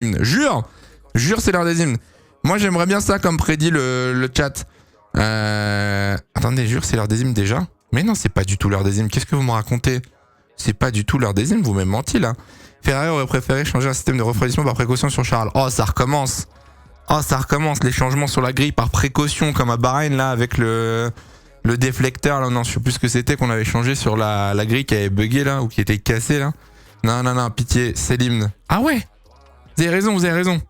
Jure, jure, c'est l'heure des hymnes. Moi, j'aimerais bien ça comme prédit le chat. Attendez, jure, c'est l'heure des hymnes déjà. Mais non, c'est pas du tout l'heure des hymnes. Qu'est-ce que vous me racontez? C'est pas du tout l'heure des hymnes, vous m'avez menti là. Ferrari aurait préféré changer un système de refroidissement par précaution sur Charles. Oh, ça recommence. Oh, ça recommence. Les changements sur la grille par précaution, comme à Bahreïn là, avec le déflecteur là. Non, je sais plus ce que c'était qu'on avait changé sur la grille qui avait bugué là, ou qui était cassée là. Non, non, non, pitié, c'est l'hymne. Ah ouais, vous avez raison, vous avez raison.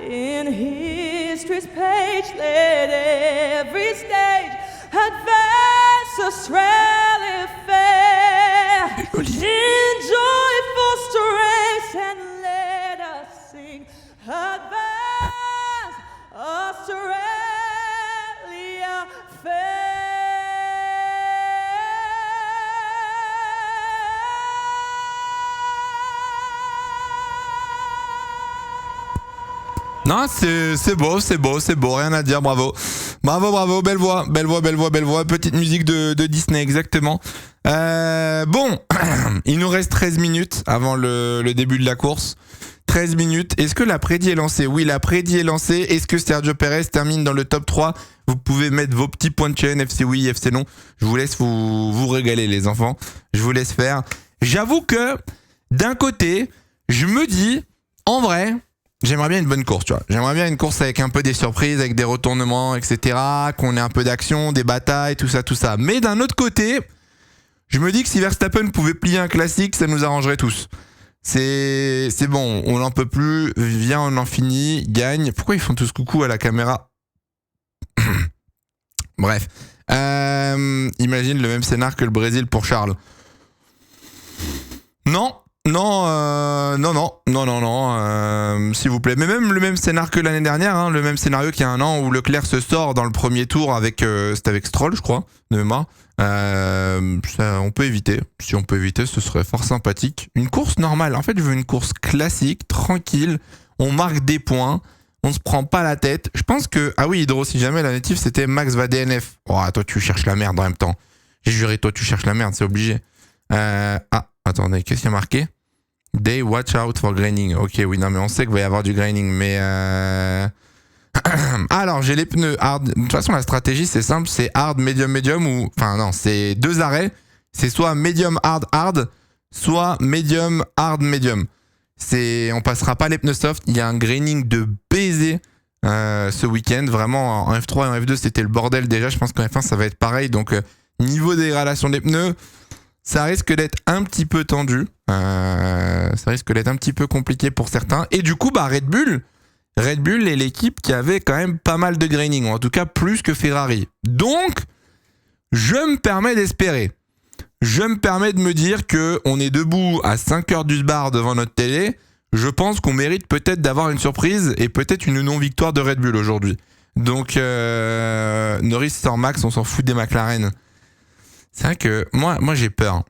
In history's page, let every stage advance Australia fair. In joyful strength and let us sing, advance Australia fair. Non, c'est beau, c'est beau, c'est beau, rien à dire, bravo. Bravo, bravo, belle voix, belle voix, belle voix, belle voix, petite musique de Disney, exactement. Bon, il nous reste 13 minutes avant le début de la course. 13 minutes, est-ce que la prédit est lancée? Oui, la prédit est lancée. Est-ce que Sergio Pérez termine dans le top 3? Vous pouvez mettre vos petits points de chaîne, FC oui, FC non. Je vous laisse vous régaler les enfants, je vous laisse faire. J'avoue que, d'un côté, je me dis, en vrai... J'aimerais bien une bonne course, tu vois. J'aimerais bien une course avec un peu des surprises, avec des retournements, etc. Qu'on ait un peu d'action, des batailles, tout ça, tout ça. Mais d'un autre côté, je me dis que si Verstappen pouvait plier un classique, ça nous arrangerait tous. C'est bon, on n'en peut plus. Viens, on en finit, gagne. Pourquoi ils font tous coucou à la caméra? Bref. Imagine le même scénar que le Brésil pour Charles. Non. Non, s'il vous plaît. Mais même le même scénario que l'année dernière, hein, le même scénario qu'il y a un an où Leclerc se sort dans le premier tour avec, c'était avec Stroll, je crois, de mémoire. Ça, on peut éviter. Si on peut éviter, ce serait fort sympathique. Une course normale. En fait, je veux une course classique, tranquille. On marque des points. On se prend pas la tête. Je pense que, ah oui, Hydro, si jamais la native c'était Max va DNF. Oh, toi, tu cherches la merde en même temps. J'ai juré, toi, tu cherches la merde, c'est obligé. Attendez, qu'est-ce qu'il y a marqué? Day watch out for graining. Ok, oui, non, mais on sait qu'il va y avoir du graining, mais alors, j'ai les pneus hard. De toute façon, la stratégie, c'est simple, c'est hard, medium, medium, ou... Enfin, non, c'est 2 arrêts. C'est soit medium, hard, hard, soit medium, hard, medium. On passera pas les pneus soft. Il y a un graining de baiser ce week-end. Vraiment, en F3 et en F2, c'était le bordel déjà. Je pense qu'en F1, ça va être pareil. Donc, niveau dégradation des pneus... Ça risque d'être un petit peu tendu, ça risque d'être un petit peu compliqué pour certains. Et du coup, bah Red Bull est l'équipe qui avait quand même pas mal de graining, ou en tout cas plus que Ferrari. Donc, je me permets d'espérer. Je me permets de me dire que on est debout à 5h du bar devant notre télé. Je pense qu'on mérite peut-être d'avoir une surprise et peut-être une non-victoire de Red Bull aujourd'hui. Donc, Norris sans Max, on s'en fout des McLaren. C'est vrai que moi j'ai peur.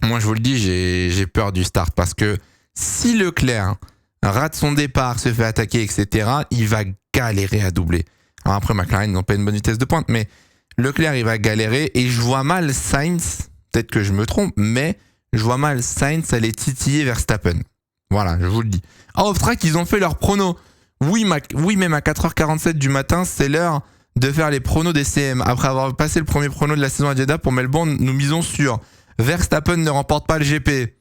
Moi je vous le dis, j'ai peur du start parce que si Leclerc rate son départ, se fait attaquer, etc., il va galérer à doubler. Alors après McLaren n'ont pas une bonne vitesse de pointe, mais Leclerc il va galérer et je vois mal Sainz, peut-être que je me trompe, mais je vois mal Sainz aller titiller Verstappen. Voilà, je vous le dis. En off-track, ils ont fait leur prono. Oui, même à 4h47 du matin, c'est l'heure de faire les pronos des CM. Après avoir passé le premier prono de la saison à Jeddah pour Melbourne, nous misons sur Verstappen ne remporte pas le GP.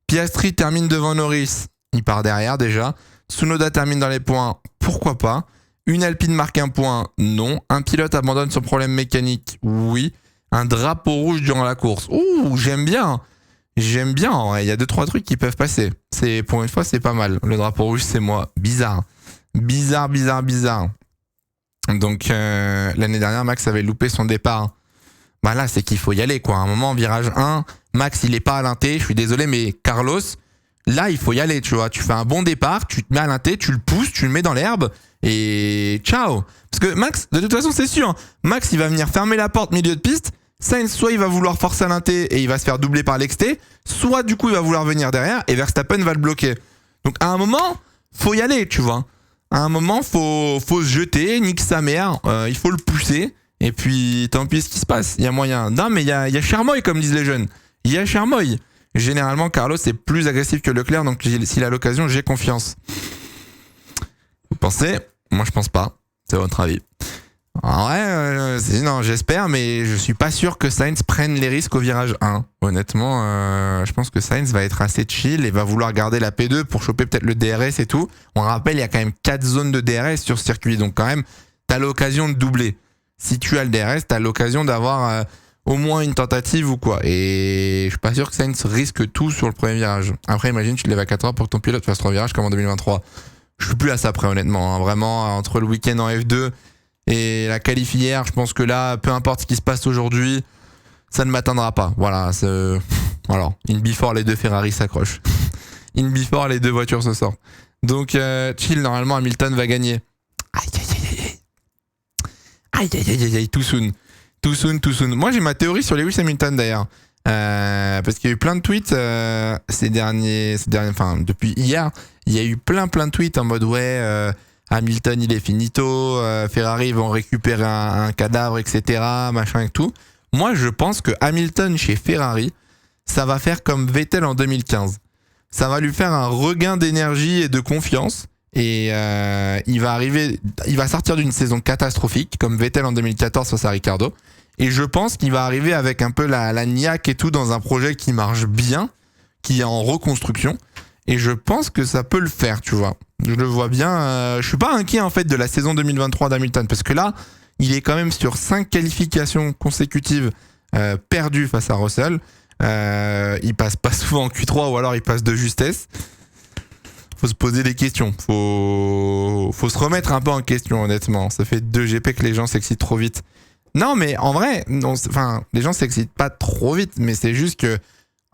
Piastri termine devant Norris. Il part derrière déjà. Tsunoda termine dans les points. Pourquoi pas? Une Alpine marque un point? Non. Un pilote abandonne son problème mécanique? Oui. Un drapeau rouge durant la course? Ouh, j'aime bien. J'aime bien. En vrai. Il y a 2-3 trucs qui peuvent passer. Pour une fois, c'est pas mal. Le drapeau rouge, c'est moi. Bizarre. Donc l'année dernière, Max avait loupé son départ. Bah là, c'est qu'il faut y aller, quoi. À un moment, virage 1, Max, il est pas à l'inté. Je suis désolé, mais Carlos, là, il faut y aller, tu vois. Tu fais un bon départ, tu te mets à l'inté, tu le pousses, tu le mets dans l'herbe et ciao. Parce que Max, de toute façon, c'est sûr, Max, il va venir fermer la porte milieu de piste. Sainz, soit il va vouloir forcer à l'inté et il va se faire doubler par l'exté, soit du coup, il va vouloir venir derrière et Verstappen va le bloquer. Donc à un moment, faut y aller, tu vois. À un moment, faut se jeter, nique sa mère, il faut le pousser, et puis tant pis ce qui se passe, il y a moyen. Non mais il y a Chermoy comme disent les jeunes, il y a Chermoy. Généralement, Carlos est plus agressif que Leclerc, donc s'il a l'occasion, j'ai confiance. Vous pensez ? Moi je pense pas, c'est votre avis. En vrai, non, j'espère, mais je suis pas sûr que Sainz prenne les risques au virage 1. Honnêtement, je pense que Sainz va être assez chill et va vouloir garder la P2 pour choper peut-être le DRS et tout. On rappelle, il y a quand même 4 zones de DRS sur ce circuit, donc quand même, t'as l'occasion de doubler. Si tu as le DRS, t'as l'occasion d'avoir au moins une tentative ou quoi. Et je suis pas sûr que Sainz risque tout sur le premier virage. Après, imagine, tu te lèves à 4 heures pour que ton pilote fasse 3 virages comme en 2023. Je suis plus à ça près, honnêtement. Hein. Vraiment, entre le week-end en F2 et la qualif hier, je pense que là, peu importe ce qui se passe aujourd'hui, ça ne m'atteindra pas. Voilà, voilà. In before, les deux Ferrari s'accrochent. In before, les deux voitures se sortent. Donc, chill, normalement, Hamilton va gagner. Aïe, aïe, aïe, aïe. Aïe, aïe, aïe, aïe, aïe, too soon. Too soon, too soon. Moi, j'ai ma théorie sur Lewis Hamilton, d'ailleurs. Parce qu'il y a eu plein de tweets enfin, depuis hier, il y a eu plein de tweets en mode, ouais... Hamilton il est finito, Ferrari vont récupérer un cadavre, etc. Machin et tout. Moi je pense que Hamilton chez Ferrari, ça va faire comme Vettel en 2015. Ça va lui faire un regain d'énergie et de confiance. Et il va sortir d'une saison catastrophique comme Vettel en 2014 face à Ricardo. Et je pense qu'il va arriver avec un peu la niaque et tout dans un projet qui marche bien, qui est en reconstruction. Et je pense que ça peut le faire, tu vois. Je le vois bien. Je suis pas inquiet en fait de la saison 2023 d'Hamilton parce que là, il est quand même sur 5 qualifications consécutives perdues face à Russell. Il passe pas souvent en Q3 ou alors il passe de justesse. Faut se poser des questions. Faut se remettre un peu en question, honnêtement. Ça fait 2 GP que les gens s'excitent trop vite. Non, mais en vrai, les gens s'excitent pas trop vite, mais c'est juste que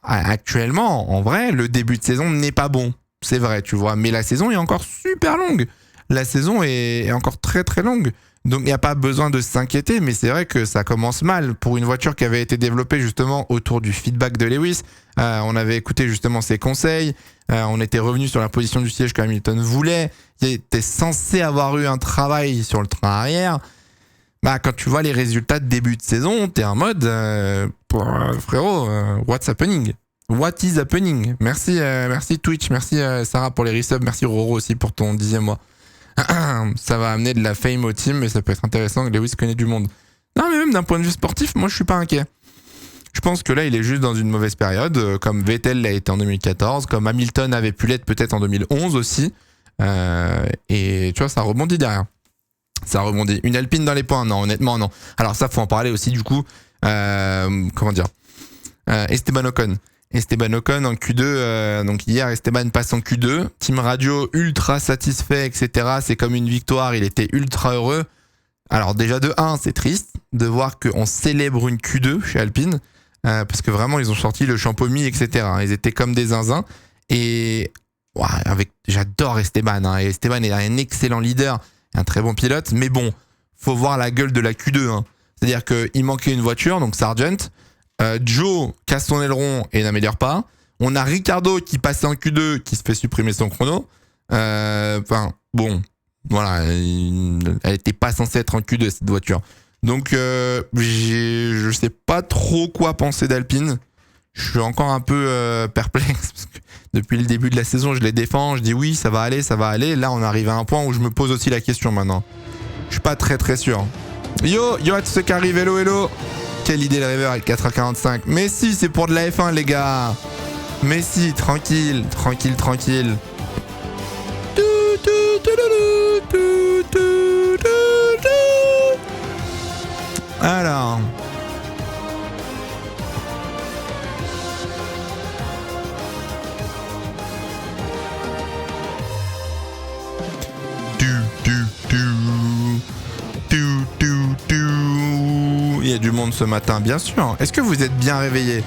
actuellement, en vrai, le début de saison n'est pas bon. C'est vrai, tu vois. Mais la saison est encore super longue. La saison est encore très très longue. Donc il n'y a pas besoin de s'inquiéter. Mais c'est vrai que ça commence mal pour une voiture qui avait été développée justement autour du feedback de Lewis. On avait écouté justement ses conseils. On était revenu sur la position du siège que Hamilton voulait. Il était censé avoir eu un travail sur le train arrière. Bah, quand tu vois les résultats de début de saison, t'es en mode frérot, what's happening? What is happening? Merci Twitch, merci Sarah pour les resubs, merci Roro aussi pour ton 10e mois. Ça va amener de la fame au team et ça peut être intéressant que Lewis connaît du monde. Non mais même d'un point de vue sportif, moi je suis pas inquiet. Je pense que là il est juste dans une mauvaise période, comme Vettel l'a été en 2014, comme Hamilton avait pu l'être peut-être en 2011 aussi. Et tu vois, ça rebondit derrière. Ça rebondit. Une Alpine dans les points? Non, honnêtement non. Alors ça faut en parler aussi du coup. Comment dire, Esteban Ocon en Q2, donc hier Esteban passe en Q2, Team Radio ultra satisfait, etc. C'est comme une victoire, il était ultra heureux. Alors déjà de 1, c'est triste de voir qu'on célèbre une Q2 chez Alpine, parce que vraiment ils ont sorti le champomis, etc. Ils étaient comme des zinzins. Et j'adore Esteban, hein. Et Esteban est un excellent leader, un très bon pilote, mais bon, faut voir la gueule de la Q2, hein. C'est-à-dire qu'il manquait une voiture, donc Sargent. Joe casse son aileron et n'améliore pas. On a Ricardo qui passait en Q2 qui se fait supprimer son chrono. Bon, voilà, elle était pas censée être en Q2 cette voiture. Donc je sais pas trop quoi penser d'Alpine. Je suis encore un peu perplexe parce que depuis le début de la saison, je les défends, je dis oui, ça va aller. Là, on arrive à un point où je me pose aussi la question maintenant. Je suis pas très très sûr. Yo à tous ceux qui arrivent, hello. Quelle idée le rêveur avec 4h45. Mais si, c'est pour de la F1 les gars. Mais si, tranquille. Alors. Il y a du monde ce matin, bien sûr. Est-ce que vous êtes bien réveillés?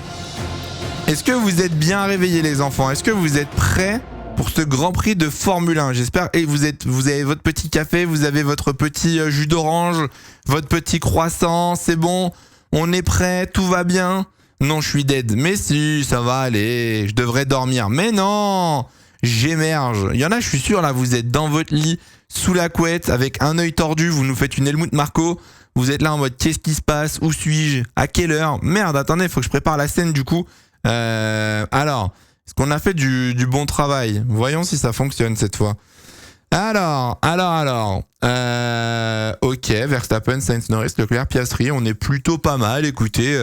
Les enfants? Est-ce que vous êtes prêts pour ce Grand Prix de Formule 1? J'espère. Et vous avez votre petit café, vous avez votre petit jus d'orange, votre petit croissant, c'est bon? On est prêt? Tout va bien? Non, je suis dead. Mais si, ça va aller. Je devrais dormir. Mais non! J'émerge. Il y en a, je suis sûr, là, vous êtes dans votre lit, sous la couette, avec un œil tordu, vous nous faites une Helmut Marko. Vous êtes là en mode qu'est-ce qui se passe? Où suis-je? À quelle heure? Merde, attendez, faut que je prépare la scène du coup. Alors, est-ce qu'on a fait du bon travail? Voyons si ça fonctionne cette fois. Alors. Ok, Verstappen, Sainz, Norris, Leclerc, Piastri, on est plutôt pas mal. Écoutez,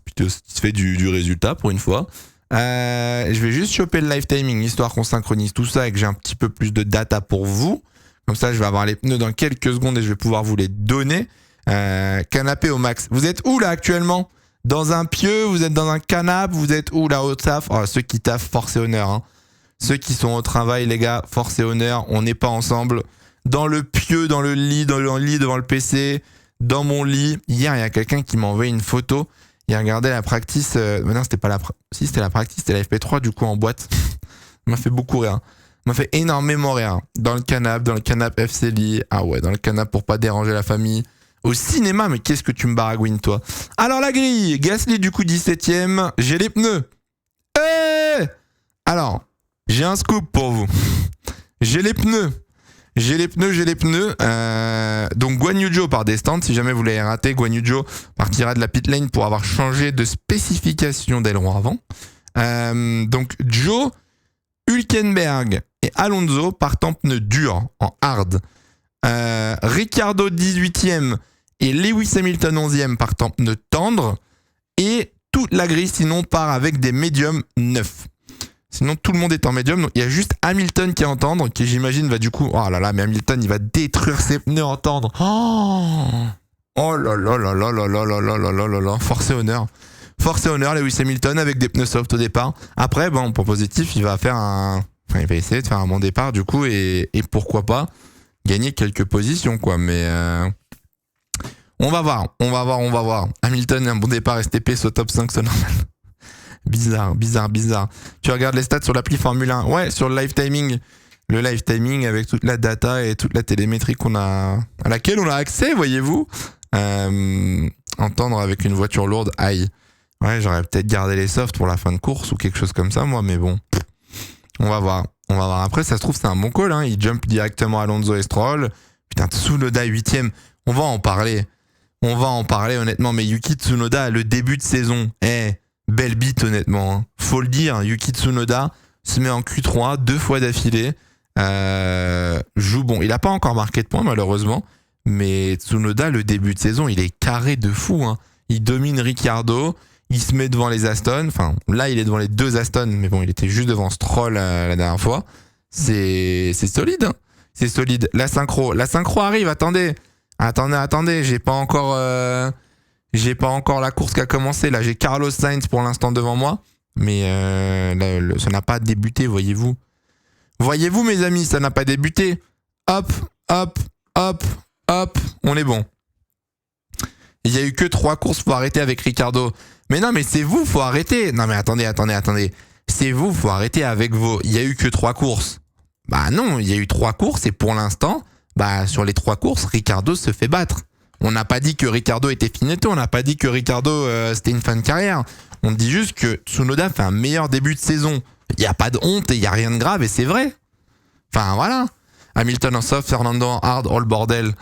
plutôt satisfait du résultat pour une fois. Je vais juste choper le live timing histoire qu'on synchronise tout ça et que j'ai un petit peu plus de data pour vous. Comme ça, je vais avoir les pneus dans quelques secondes et je vais pouvoir vous les donner. Canapé au max. Vous êtes où là actuellement? Dans un pieu? Vous êtes dans un canapé? Vous êtes où là au taf? Ceux qui taffent, force et honneur. Hein. Ceux qui sont au travail, les gars, force et honneur. On n'est pas ensemble. Dans le pieu, dans le lit devant le PC, dans mon lit. Hier, il y a quelqu'un qui m'a envoyé une photo. Il a regardé la practice. Non, c'était pas la si c'était la practice, c'était la FP3 du coup en boîte. Ça m'a fait beaucoup rire. Ça m'a fait énormément rire. Dans le canapé FC Lit. Ah ouais, dans le canapé pour pas déranger la famille. Au cinéma, mais qu'est-ce que tu me baragouines toi? Alors la grille, Gasly du coup 17ème. J'ai les pneus. Alors, j'ai un scoop pour vous. J'ai les pneus. Donc Guan Yu Zhou par des stands. Si jamais vous l'avez raté, Guan Yu Zhou partira de la pit lane pour avoir changé de spécification d'aileron avant. Donc Zhou, Hülkenberg et Alonso partent en pneus durs, en hard. Ricciardo 18ème et Lewis Hamilton 11ème partent en pneus tendres. Et toute la grille sinon part avec des médiums neufs. Sinon, tout le monde est en médium. Donc, il y a juste Hamilton qui est en tendre, qui j'imagine va du coup... Oh là là, mais Hamilton, il va détruire ses pneus en tendre. Oh là là là là là là là là là là là là. Force et honneur, Lewis Hamilton avec des pneus soft au départ. Après, bon, pour positif, il va essayer de faire un bon départ du coup et pourquoi pas gagner quelques positions quoi. Mais on va voir. Hamilton, un bon départ STP, soit top 5, c'est normal. Bizarre. Tu regardes les stats sur l'appli Formule 1. Ouais, sur le live timing. Le live timing avec toute la data et toute la télémétrie à laquelle on a accès, voyez-vous. Entendre avec une voiture lourde, aïe. Ouais, j'aurais peut-être gardé les softs pour la fin de course ou quelque chose comme ça, moi, mais bon. On va voir. Après, ça se trouve, c'est un bon call, hein. Il jump directement Alonso et Stroll. Putain, Tsunoda 8ème. On va en parler, honnêtement. Mais Yuki Tsunoda, le début de saison, belle bite honnêtement, hein. Faut le dire, Yuki Tsunoda se met en Q3 2 fois d'affilée. Joue bon, il a pas encore marqué de points malheureusement, mais Tsunoda le début de saison, il est carré de fou, hein. Il domine Ricciardo, il se met devant les Aston, enfin là il est devant les 2 Aston, mais bon il était juste devant Stroll la dernière fois. C'est solide, hein. C'est solide. La synchro arrive, attendez, j'ai pas encore la course qui a commencé. Là, j'ai Carlos Sainz pour l'instant devant moi. Mais ça n'a pas débuté, voyez-vous. Voyez-vous, mes amis, ça n'a pas débuté. Hop, on est bon. Il y a eu que 3 courses, faut arrêter avec Ricciardo. Mais non, mais c'est vous, faut arrêter. Non, mais attendez. C'est vous, faut arrêter avec vos... Il y a eu que 3 courses. Bah non, il y a eu 3 courses et pour l'instant, sur les 3 courses, Ricciardo se fait battre. On n'a pas dit que Ricciardo était finito, on n'a pas dit que Ricciardo c'était une fin de carrière. On dit juste que Tsunoda fait un meilleur début de saison. Il n'y a pas de honte et il n'y a rien de grave et c'est vrai. Enfin voilà. Hamilton en soft, Fernando en hard, oh le bordel.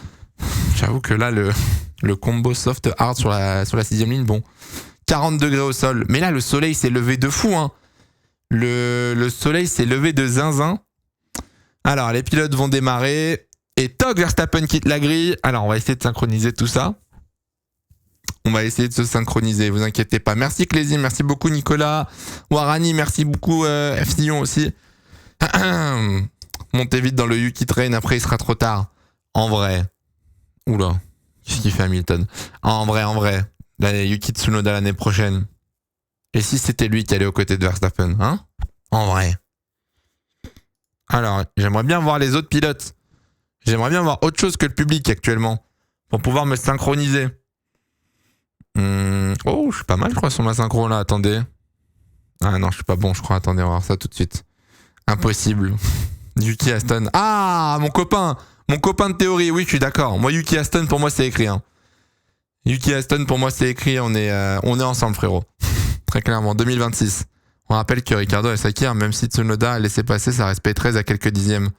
J'avoue que là le combo soft hard sur la 6ème ligne, bon. 40 degrés au sol. Mais là le soleil s'est levé de fou, hein. Le soleil s'est levé de zinzin. Alors les pilotes vont démarrer. Et toc, Verstappen quitte la grille. Alors, on va essayer de synchroniser tout ça. On va essayer de se synchroniser, vous inquiétez pas. Merci Clézy, merci beaucoup Nicolas. Warani, merci beaucoup F-Sillon aussi. Montez vite dans le Yuki Train, après il sera trop tard. En vrai. Oula, qu'est-ce qu'il fait Hamilton? En vrai. La Yuki Tsunoda l'année prochaine. Et si c'était lui qui allait aux côtés de Verstappen, hein? En vrai. Alors, j'aimerais bien voir les autres pilotes. J'aimerais bien voir autre chose que le public actuellement pour pouvoir me synchroniser. Oh, je suis pas mal, je crois, sur ma synchro là. Attendez. Ah non, je suis pas bon, je crois. Attendez, on va voir ça tout de suite. Impossible. Yuki Aston. Ah, mon copain de théorie. Oui, je suis d'accord. Moi, Yuki Aston, pour moi, c'est écrit. Hein. Yuki Aston, pour moi, c'est écrit. On est ensemble, frérot. Très clairement. 2026. On rappelle que Ricciardo est Sakir, même si Tsunoda a laissé passer, ça reste P13 à quelques dixièmes.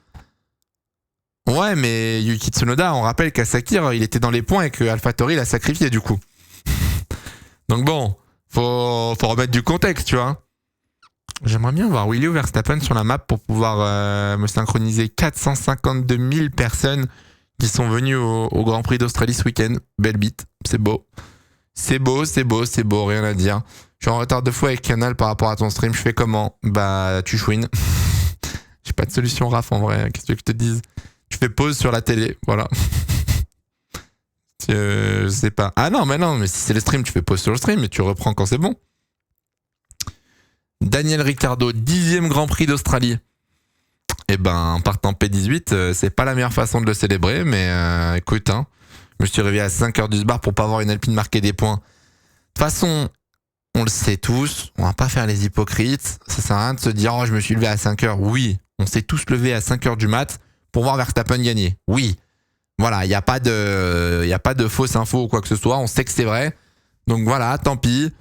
Ouais, mais Yuki Tsunoda, on rappelle qu'à Sakir, il était dans les points et que AlphaTauri l'a sacrifié du coup. Donc bon, faut remettre du contexte, tu vois. J'aimerais bien voir Willy Verstappen sur la map pour pouvoir me synchroniser 452 000 personnes qui sont venues au Grand Prix d'Australie ce week-end. Belle bite, c'est beau. C'est beau, c'est beau, c'est beau, rien à dire. Je suis en retard 2 fois avec Canal par rapport à ton stream, je fais comment? Bah, tu chouines. J'ai pas de solution, Raph, en vrai, qu'est-ce que je te dise? Tu fais pause sur la télé, voilà. Je sais pas. Ah non, mais si c'est le stream, tu fais pause sur le stream et tu reprends quand c'est bon. Daniel Ricciardo, 10e Grand Prix d'Australie. Eh ben, en partant P18, c'est pas la meilleure façon de le célébrer, mais écoute, hein, je me suis réveillé à 5h du bar pour pas voir une Alpine marquer des points. De toute façon, on le sait tous, on va pas faire les hypocrites. Ça sert à rien de se dire, oh, je me suis levé à 5h. Oui, on s'est tous levés à 5h du mat pour voir Verstappen gagner. Oui. Voilà, il n'y a pas de fausses infos ou quoi que ce soit, on sait que c'est vrai. Donc voilà, tant pis.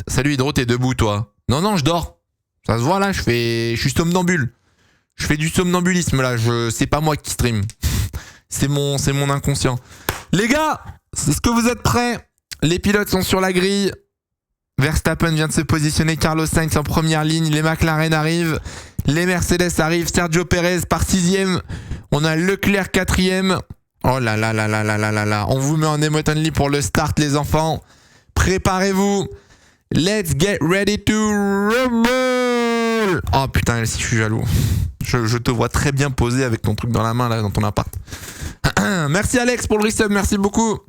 Salut Hydro, t'es debout toi? Non, je dors. Ça se voit là, je suis somnambule. Je fais du somnambulisme là, c'est pas moi qui stream. C'est mon inconscient. Les gars, est-ce que vous êtes prêts? Les pilotes sont sur la grille. Verstappen vient de se positionner, Carlos Sainz en première ligne, les McLaren arrivent, les Mercedes arrivent, Sergio Perez par 6ème, on a Leclerc 4ème. Oh là là là là là là là là. On vous met en emote only pour le start les enfants. Préparez-vous. Let's get ready to rumble. Oh putain, si je suis jaloux. Je te vois très bien posé avec ton truc dans la main là dans ton appart. Merci Alex pour le resub, merci beaucoup.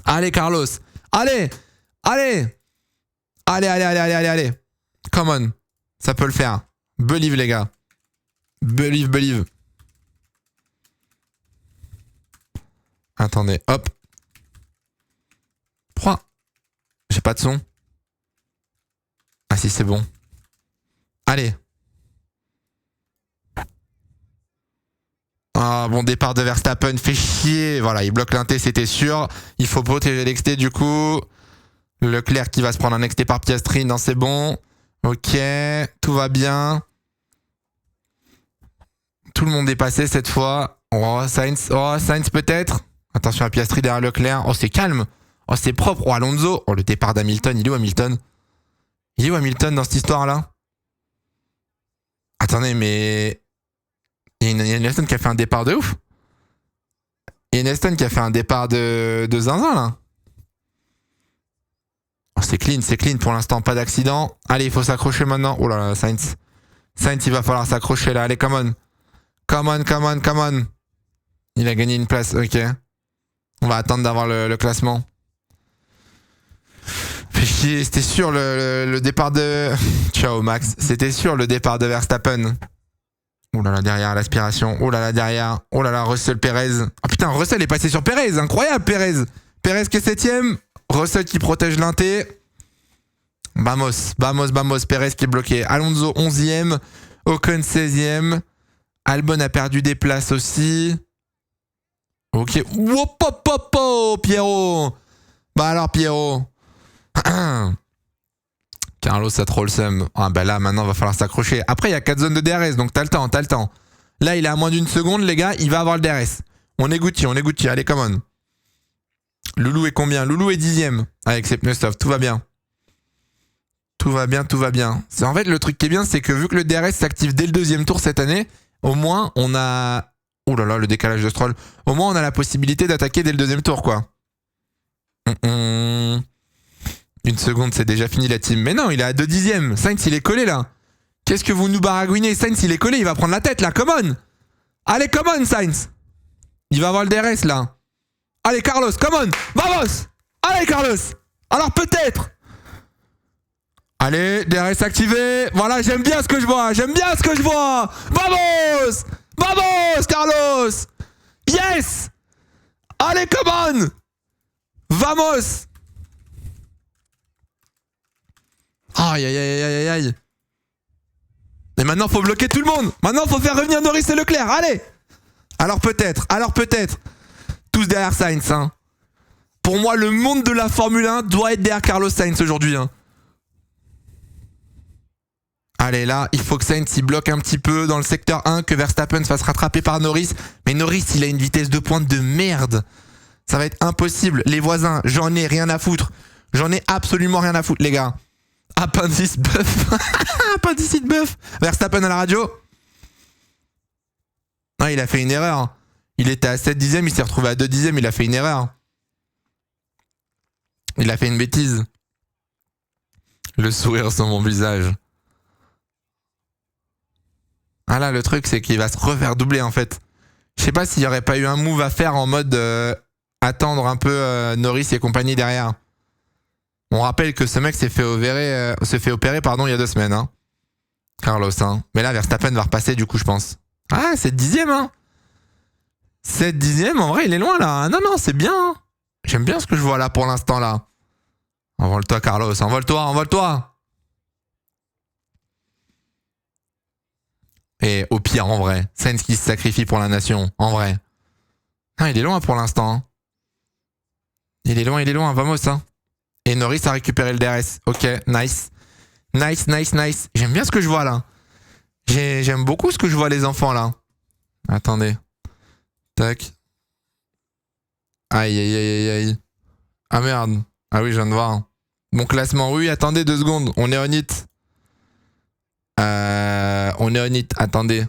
Allez Carlos. Allez. Come on. Ça peut le faire. Believe les gars. Believe. Attendez, hop. 3. J'ai pas de son. Ah si, c'est bon. Allez. Ah, bon départ de Verstappen, fait chier. Voilà, il bloque l'inté, c'était sûr. Il faut protéger l'exté du coup. Leclerc qui va se prendre un XT par Piastri, non c'est bon. Ok, tout va bien. Tout le monde est passé cette fois. Oh, Sainz peut-être. Attention à Piastri derrière Leclerc. Oh, c'est calme. Oh, c'est propre. Oh, Alonso. Oh, le départ d'Hamilton. Il est où Hamilton? Il est où Hamilton dans cette histoire-là? Attendez, mais... Il y a une Aston qui a fait un départ de ouf. Il y a une Aston qui a fait un départ de zinzin, là. Oh, c'est clean pour l'instant. Pas d'accident. Allez, il faut s'accrocher maintenant. Oh là là, Sainz. Sainz, il va falloir s'accrocher, là. Allez, come on. Come on. Il a gagné une place, ok. On va attendre d'avoir le classement. Fait chier, c'était sûr le départ de... Ciao Max, c'était sûr le départ de Verstappen. Oh là là, derrière l'aspiration. Oh là là, derrière. Oh là là, Russell Perez. Oh putain, Russell est passé sur Perez. Incroyable, Perez. Perez qui est 7ème. Russell qui protège l'inté. Vamos. Perez qui est bloqué. Alonso 11ème. Ocon 16ème. Albon a perdu des places aussi. Ok. Wop, Pierrot. Bah alors, Pierrot. Carlos a trop le seum. Ah bah là, maintenant, va falloir s'accrocher. Après, il y a 4 zones de DRS, donc t'as le temps. Là, il est à moins d'une seconde, les gars. Il va avoir le DRS. On est Gucci. Allez, come on. Loulou est combien? Loulou est 10ème. Avec Sepnestov. Tout va bien. C'est en fait, le truc qui est bien, c'est que vu que le DRS s'active dès le 2e tour cette année, au moins, on a... Oh là là, le décalage de Stroll. Au moins, on a la possibilité d'attaquer dès le 2e tour, quoi. Une seconde, c'est déjà fini la team. Mais non, il est à 2 dixièmes. Sainz, il est collé, là. Qu'est-ce que vous nous baragouinez? Sainz, il est collé, il va prendre la tête, là. Come on. Allez, come on, Sainz. Il va avoir le DRS, là. Allez, Carlos, come on. Vamos. Allez, Carlos. Alors, peut-être. Allez, DRS activé. Voilà, j'aime bien ce que je vois. Vamos, Carlos. Yes. Allez, come on. Vamos. Aïe. Et maintenant, faut bloquer tout le monde. Maintenant, faut faire revenir Norris et Leclerc. Allez. Alors peut-être. Tous derrière Sainz. Hein. Pour moi, le monde de la Formule 1 doit être derrière Carlos Sainz aujourd'hui. Hein. Allez, là, il faut que Sainz il bloque un petit peu dans le secteur 1, que Verstappen se fasse rattraper par Norris. Mais Norris, il a une vitesse de pointe de merde. Ça va être impossible. Les voisins, j'en ai rien à foutre. J'en ai absolument rien à foutre, les gars. Appendice bœuf. Appendice bœuf. Verstappen à la radio. Ah, il a fait une erreur. Il était à 7 dixièmes, il s'est retrouvé à 2 dixièmes, il a fait une erreur. Il a fait une bêtise. Le sourire sur mon visage. Ah là, le truc, c'est qu'il va se refaire doubler, en fait. Je sais pas s'il y aurait pas eu un move à faire en mode attendre un peu Norris et compagnie derrière. On rappelle que ce mec s'est fait opérer, il y a 2 semaines. Hein. Carlos, hein. Mais là, Verstappen va repasser, du coup, je pense. Ah, 7 dixièmes, hein. 7 dixièmes, en vrai, il est loin, là. Non, non, c'est bien. Hein. J'aime bien ce que je vois là, pour l'instant, là. Envole-toi, Carlos. Envole-toi, envole-toi. Et au pire, en vrai, Sainz qui se sacrifie pour la nation, en vrai. Ah, il est loin pour l'instant. Hein. Il est loin, vamos. Hein. Et Norris a récupéré le DRS. Ok, nice. Nice, nice, nice. J'aime bien ce que je vois là. J'aime beaucoup ce que je vois, les enfants là. Attendez. Tac. Aïe, aïe, aïe, aïe, aïe. Ah merde. Ah oui, je viens de voir. Mon classement, oui, attendez 2 secondes. On est on it. On est on it. Attendez.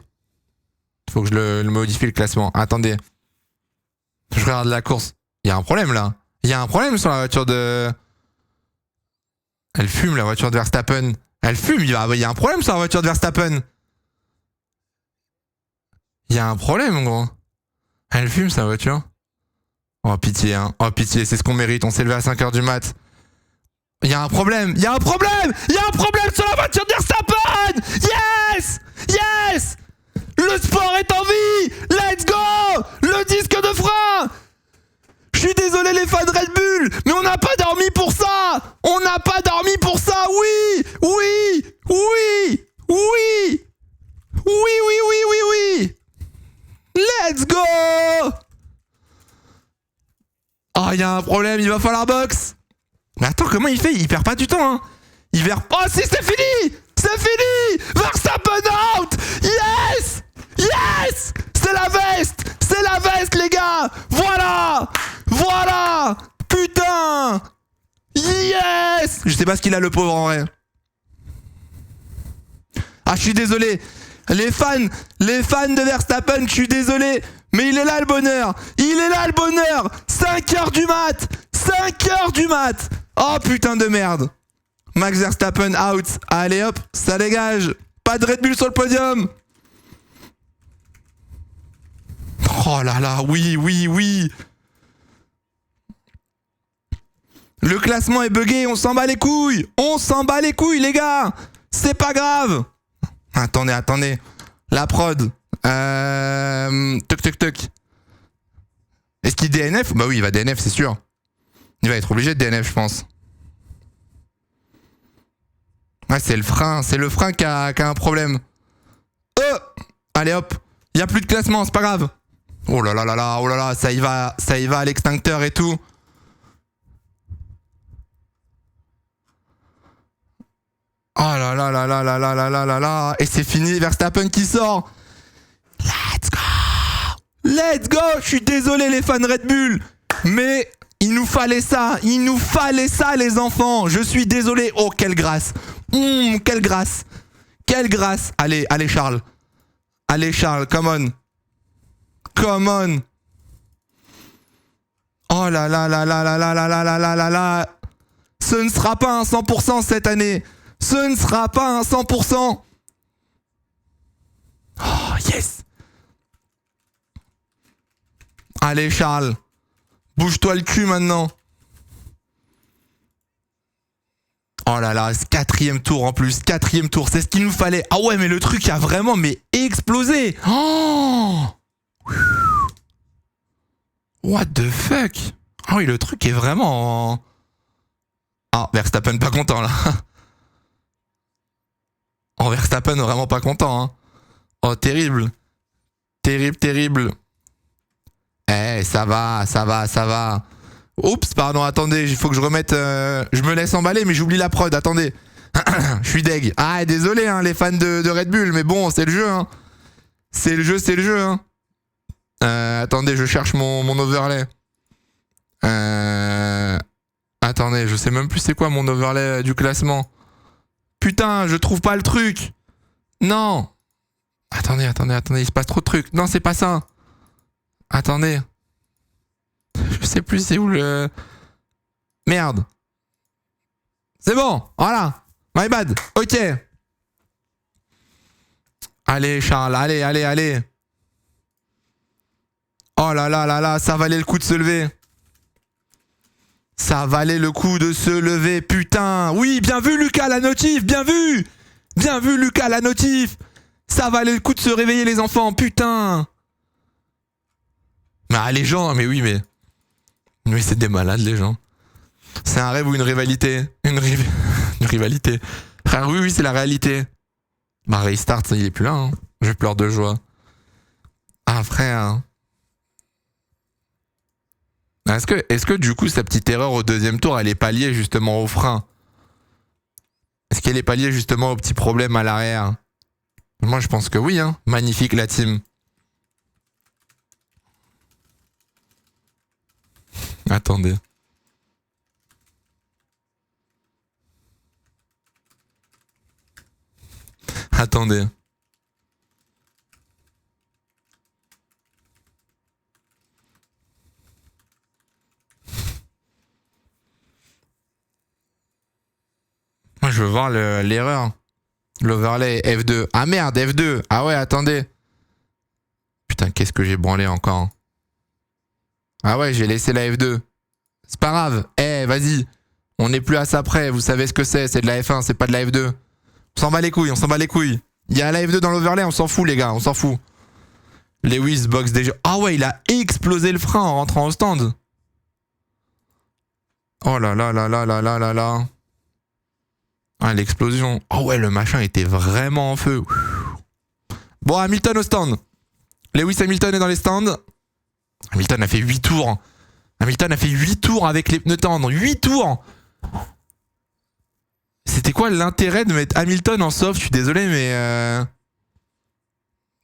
Faut que je le modifie le classement. Attendez. Je regarde la course. Il y a un problème là. Il y a un problème sur la voiture de... Elle fume la voiture de Verstappen. Elle fume. Il y a un problème sur la voiture de Verstappen. Il y a un problème, gros. Elle fume sa voiture. Oh pitié, hein. Oh pitié, c'est ce qu'on mérite. On s'est levé à 5h du mat. Il y a un problème. Il y a un problème. Il y a un problème sur la voiture de Verstappen. Yes. Yes. Le sport est en vie. Let's go. Le disque de frein. Je suis désolé les fans de Red Bull, mais on n'a pas dormi pour ça. On n'a pas dormi pour ça. Oui. Oui. Oui. Oui. Oui, oui, oui, oui, oui. Let's go. Ah, il y a un problème, il va falloir box. Mais attends, comment il fait? Il perd pas du temps, hein. Il perd... Oh si, c'est fini. C'est fini. Verstappen out. Yes. Yes. C'est la veste. C'est la veste, les gars. Voilà. Voilà. Putain. Yes. Je sais pas ce qu'il a, le pauvre, en vrai. Ah, je suis désolé. Les fans de Verstappen, je suis désolé. Mais il est là le bonheur. Il est là le bonheur. 5h du mat. 5h du mat. Oh putain de merde. Max Verstappen out. Allez hop, ça dégage. Pas de Red Bull sur le podium. Oh là là, oui, oui, oui. Le classement est bugué, on s'en bat les couilles. On s'en bat les couilles, les gars. C'est pas grave. Attendez, attendez. La prod. Toc, toc, toc. Est-ce qu'il DNF? Bah oui, il va DNF, c'est sûr. Il va être obligé de DNF, je pense. Ouais, c'est le frein qui a un problème. Allez hop. Il n'y a plus de classement, c'est pas grave. Oh là là là là, oh là là, ça y va à l'extincteur et tout. Oh là là là là là là là là là là. Et c'est fini, Verstappen qui sort. Let's go. Let's go. Je suis désolé les fans Red Bull, mais il nous fallait ça. Il nous fallait ça, les enfants. Je suis désolé. Oh, quelle grâce. Quelle grâce. Quelle grâce. Allez, allez Charles. Allez Charles, come on. Come on. Oh là là là là là là là là là là là là. Ce ne sera pas un 100% cette année. Ce ne sera pas un 100%. Oh, yes. Allez, Charles. Bouge-toi le cul maintenant. Oh là là, 4e tour en plus. 4e tour, c'est ce qu'il nous fallait. Ah ouais, mais le truc a vraiment explosé. Oh. What the fuck. Ah oui, le truc est vraiment... Ah, Verstappen pas content là. Oh, Verstappen vraiment pas content. Hein. Oh, terrible. Terrible, terrible. Eh, ça va, ça va, ça va. Oups, pardon, attendez, il faut que je remette... je me laisse emballer, mais j'oublie la prod, attendez. Je suis deg. Ah, désolé, hein, les fans de Red Bull, mais bon, c'est le jeu, hein. C'est le jeu, hein. Attendez, je cherche mon overlay. Attendez, je sais même plus c'est quoi mon overlay du classement. Putain, je trouve pas le truc. Non. Attendez, il se passe trop de trucs. Non, c'est pas ça. Attendez. Je sais plus c'est où le... Merde. C'est bon, voilà. My bad. Ok. Allez, Charles, allez. Oh là là, ça valait le coup de se lever. Ça valait le coup de se lever, putain. Oui, bien vu, Lucas, la notif, bien vu. Bien vu, Lucas, la notif. Ça valait le coup de se réveiller, les enfants, putain. Ah, les gens, mais oui, mais... Oui, c'est des malades, les gens. C'est un rêve ou une rivalité? Une rivalité. Frère, oui, c'est la réalité. Bah, Restart, il est plus là, hein. Je pleure de joie. Ah, frère. Est-ce que du coup, sa petite erreur au deuxième tour, elle est pas liée justement au frein? Est-ce qu'elle est pas liée justement au petit problème à l'arrière? Moi, je pense que oui, hein. Magnifique, la team. Attendez. Attendez. Moi, je veux voir l'erreur. L'overlay F2. Ah merde, F2. Ah ouais, attendez. Putain, qu'est-ce que j'ai branlé encore. Ah ouais, j'ai laissé la F2. C'est pas grave. Vas-y. On n'est plus à ça près. Vous savez ce que c'est. C'est de la F1, c'est pas de la F2. On s'en bat les couilles. Il y a la F2 dans l'overlay, on s'en fout, les gars. On s'en fout. Lewis box déjà. Ah ouais, il a explosé le frein en rentrant au stand. Oh là là. Ah, l'explosion. Oh ouais, le machin était vraiment en feu. Bon, Hamilton au stand. Lewis Hamilton est dans les stands. Hamilton a fait 8 tours. Hamilton a fait 8 tours avec les pneus tendres. 8 tours. C'était quoi l'intérêt de mettre Hamilton en soft? Je suis désolé, mais...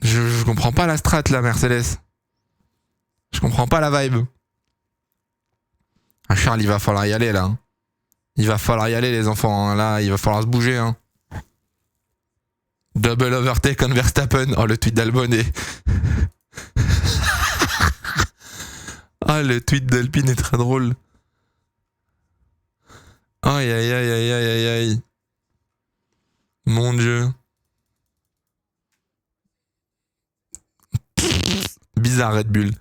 Je comprends pas la strat, là, Mercedes. Je comprends pas la vibe. Ah, Charles, il va falloir y aller, là. Il va falloir y aller, les enfants. Hein. Là, il va falloir se bouger. Hein. Double overtake on Verstappen. Oh, le tweet d'Albon est... Ah, le tweet d'Alpine est très drôle. Aïe. Mon Dieu. Bizarre, Red Bull.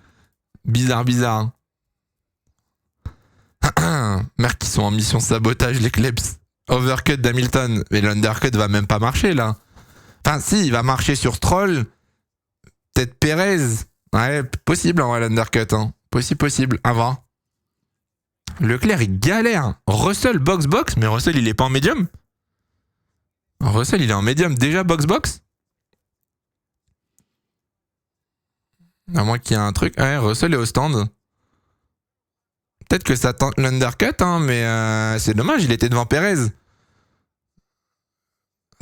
Bizarre. Merde, qui sont en mission sabotage, les Klebs. Overcut d'Hamilton. Mais l'undercut va même pas marcher, là. Enfin, si, il va marcher sur Stroll. Peut-être Perez. Ouais, possible, en vrai, l'undercut. Hein. Possible. À voir. Leclerc, il galère. Russell, box. Mais Russell, il est pas en médium. Russell, il est en médium. Déjà box. À moins qu'il y ait un truc. Ouais, Russell est au stand. Peut-être que ça tente l'undercut, hein, mais c'est dommage, il était devant Perez.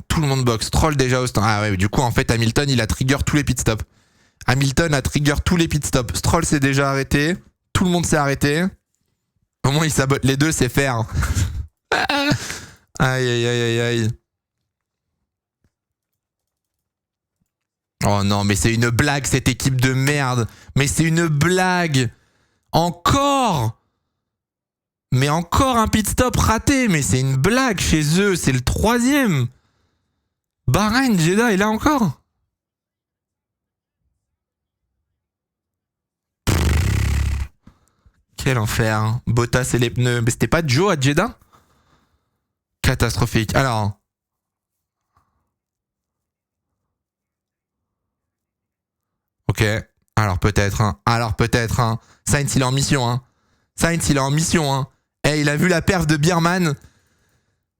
Tout le monde boxe. Troll déjà au stand. Ah ouais, du coup, en fait, Hamilton, il a trigger tous les pit stops. Stroll s'est déjà arrêté. Tout le monde s'est arrêté. Au moins, il sabote les deux, c'est faire. Aïe. Oh non, mais c'est une blague, cette équipe de merde. Mais c'est une blague. Encore un pit stop raté, mais c'est une blague chez eux, c'est le 3e. Bahreïn, Jeddah est là encore. Quel enfer. Bottas et les pneus. Mais c'était pas Joe à Jeddah? Catastrophique. Alors. Ok. Alors peut-être. Sainz, il est en mission. Eh, il a vu la perf de Bierman.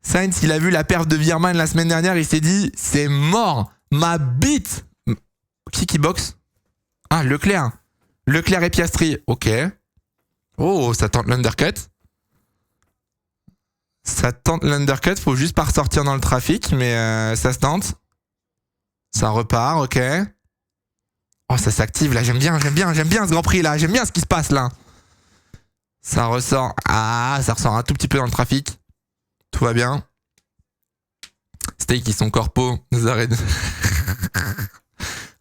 Sainz, il a vu la perf de Bierman la semaine dernière. Il s'est dit, c'est mort. Ma bite. Qui boxe? Ah, Leclerc et Piastri. Ok. Oh, ça tente l'undercut. Ça tente l'undercut, faut juste pas ressortir dans le trafic, mais ça se tente. Ça repart, ok. Oh, ça s'active là, j'aime bien ce Grand Prix là, j'aime bien ce qui se passe là. Ça ressort, ça ressort un tout petit peu dans le trafic. Tout va bien. Steak, ils sont corpo, nous arrête.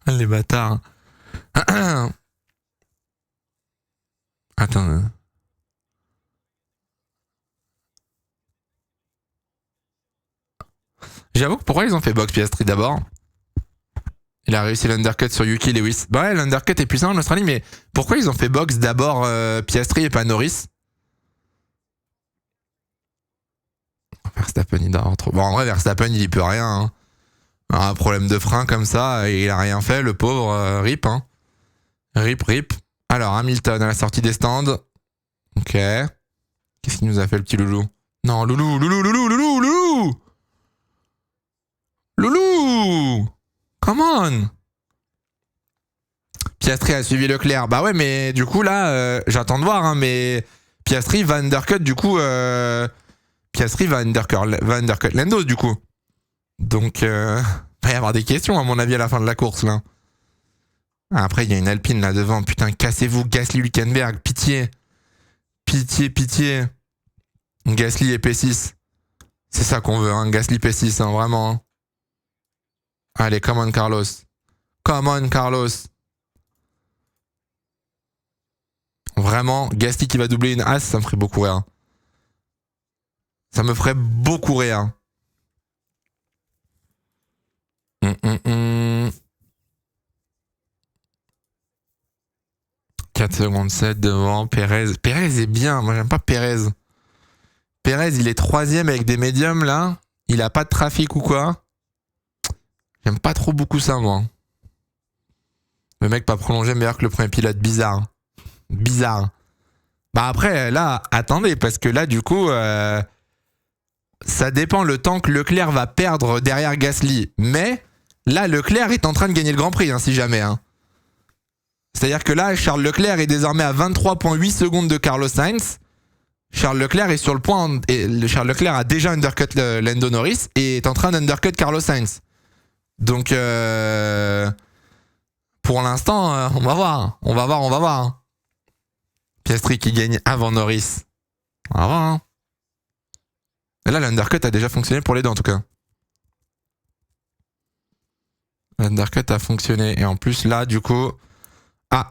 Les bâtards. Attends. J'avoue que pourquoi ils ont fait box Piastri d'abord? Il a réussi l'undercut sur Yuki Lewis. Bah ouais, l'undercut est puissant en Australie, mais pourquoi ils ont fait box d'abord Piastri et pas Norris? Verstappen, il doit avoir trop... Bon, en vrai, Verstappen, il y peut rien. Hein. Un problème de frein comme ça, il a rien fait, le pauvre. Rip, hein. Rip. Alors, Hamilton à la sortie des stands. Ok. Qu'est-ce qu'il nous a fait, le petit loulou? Non, loulou. Come on. Piastri a suivi Leclerc. Bah ouais, mais du coup, là, j'attends de voir, hein, mais Piastri va undercut, du coup... Piastri va undercut Lando, du coup. Donc, il va y avoir des questions, à mon avis, à la fin de la course, là. Après, il y a une Alpine, là, devant. Putain, cassez-vous, Gasly, Hülkenberg. Pitié. Gasly et P6. C'est ça qu'on veut, hein. Gasly P6, hein, vraiment. Hein. Allez, come on, Carlos. Vraiment, Gasly qui va doubler une As, ça me ferait beaucoup rire. Ça me ferait beaucoup rire. 4 secondes 7 devant Perez. Perez est bien, moi j'aime pas Perez. Perez, il est 3ème avec des médiums là. Il a pas de trafic ou quoi. J'aime pas trop beaucoup ça, moi. Le mec pas prolongé meilleur que le premier pilote. Bizarre. Bah après, là, attendez, parce que là, du coup, ça dépend le temps que Leclerc va perdre derrière Gasly. Mais là, Leclerc est en train de gagner le Grand Prix, hein, si jamais. Hein. C'est-à-dire que là, Charles Leclerc est désormais à 23,8 secondes de Carlos Sainz. Charles Leclerc est sur le point... Charles Leclerc a déjà undercut Lando Norris et est en train d'undercut Carlos Sainz. Donc, pour l'instant, on va voir. Piastri qui gagne avant Norris. On va voir. Hein. Et là, l'undercut a déjà fonctionné pour les deux, en tout cas. L'undercut a fonctionné. Et en plus, là, du coup...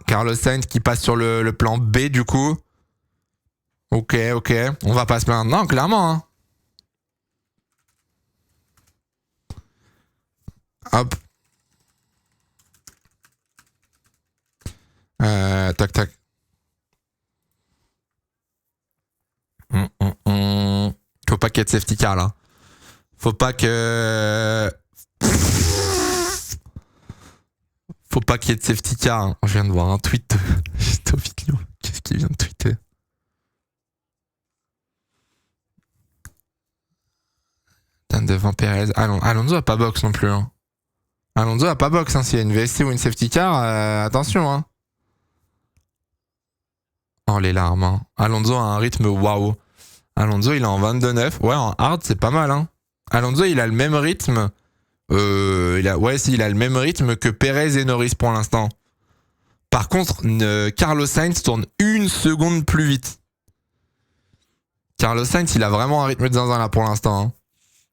Carlos Sainz qui passe sur le plan B, du coup. Ok. On va pas se plaindre. Non, clairement. Hein. Hop. Tac. Faut pas qu'il y ait de safety car, là. Faut pas qu'il y ait de safety car. Je viens de voir un tweet de Stovitlio. Qu'est-ce qu'il vient de tweeter? Devant Perez. Alonso a pas box non plus. Hein. Alonso a pas box. Hein. S'il y a une VSC ou une safety car, attention. Hein. Oh, les larmes. Hein. Alonso a un rythme waouh. Alonso, il est en 22-9. Ouais, en hard, c'est pas mal. Hein. Alonso, il a le même rythme. Il a le même rythme que Perez et Norris pour l'instant. Par contre, Carlos Sainz tourne 1 seconde plus vite. Carlos Sainz, il a vraiment un rythme de zinzin là pour l'instant. Hein.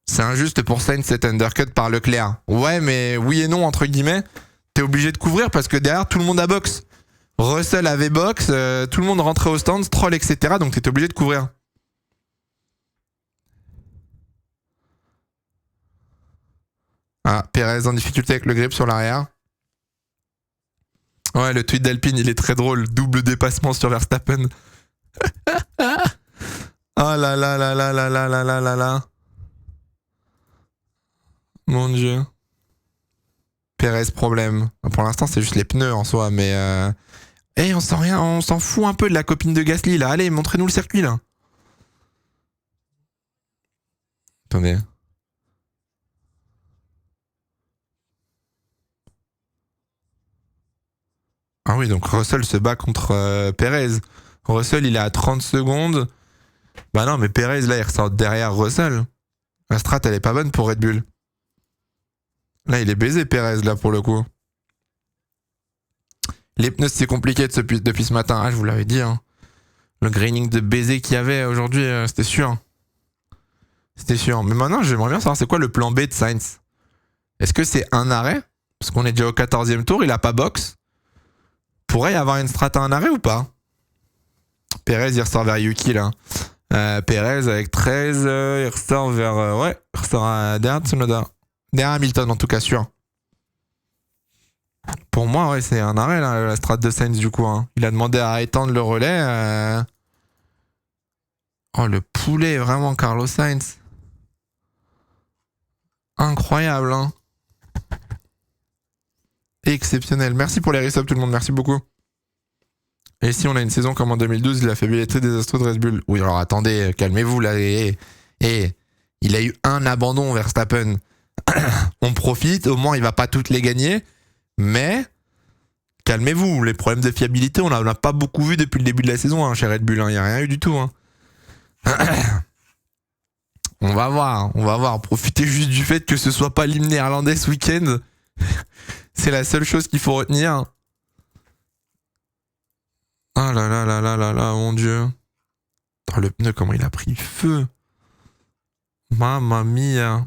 C'est injuste pour Sainz cet undercut par Leclerc. Ouais, mais oui et non, entre guillemets. T'es obligé de couvrir parce que derrière, tout le monde a box. Russell avait box, tout le monde rentrait au stand, Stroll, etc. Donc t'es obligé de couvrir. Perez en difficulté avec le grip sur l'arrière. Ouais, le tweet d'Alpine, il est très drôle. Double dépassement sur Verstappen. Oh là là là là là là là là là là. Mon Dieu. Perez, problème. Pour l'instant, c'est juste les pneus en soi, mais... on s'en fout un peu de la copine de Gasly, là. Allez, montrez-nous le circuit, là. Attendez. Ah oui, donc Russell se bat contre Perez. Russell, il est à 30 secondes. Bah non, mais Perez, là, il ressort derrière Russell. La strat, elle est pas bonne pour Red Bull. Là, il est baisé, Perez, là, pour le coup. Les pneus, c'est compliqué depuis ce matin. Ah, je vous l'avais dit, hein. Le graining de baiser qu'il y avait aujourd'hui, c'était sûr. C'était sûr. Mais maintenant, j'aimerais bien savoir c'est quoi le plan B de Sainz. Est-ce que c'est un arrêt? Parce qu'on est déjà au 14e tour, il a pas box. Pourrait y avoir une strat à un arrêt ou pas? Perez, il ressort vers Yuki, là. Perez avec 13, il ressort vers... ouais, il ressort derrière Tsunoda. Derrière Hamilton, en tout cas, sûr. Pour moi, ouais, c'est un arrêt, là, la strat de Sainz, du coup. Hein. Il a demandé à étendre le relais. Oh, le poulet, vraiment, Carlos Sainz. Incroyable, hein. Exceptionnel. Merci pour les resubs, tout le monde. Merci beaucoup. Et si on a une saison comme en 2012, il a fait billetterie des Astros de Red Bull. Oui, alors attendez, calmez-vous, là. Et il a eu un abandon, Verstappen. On profite, au moins, il va pas toutes les gagner. Mais, calmez-vous, les problèmes de fiabilité, on n'en a pas beaucoup vu depuis le début de la saison, hein, chez Red Bull. Il n'y a rien eu du tout. Hein. On va voir. Profitez juste du fait que ce soit pas l'hymne néerlandais ce week-end. C'est la seule chose qu'il faut retenir. Ah là là là là là là, mon Dieu. Oh, le pneu, comment il a pris feu. Mamma mia.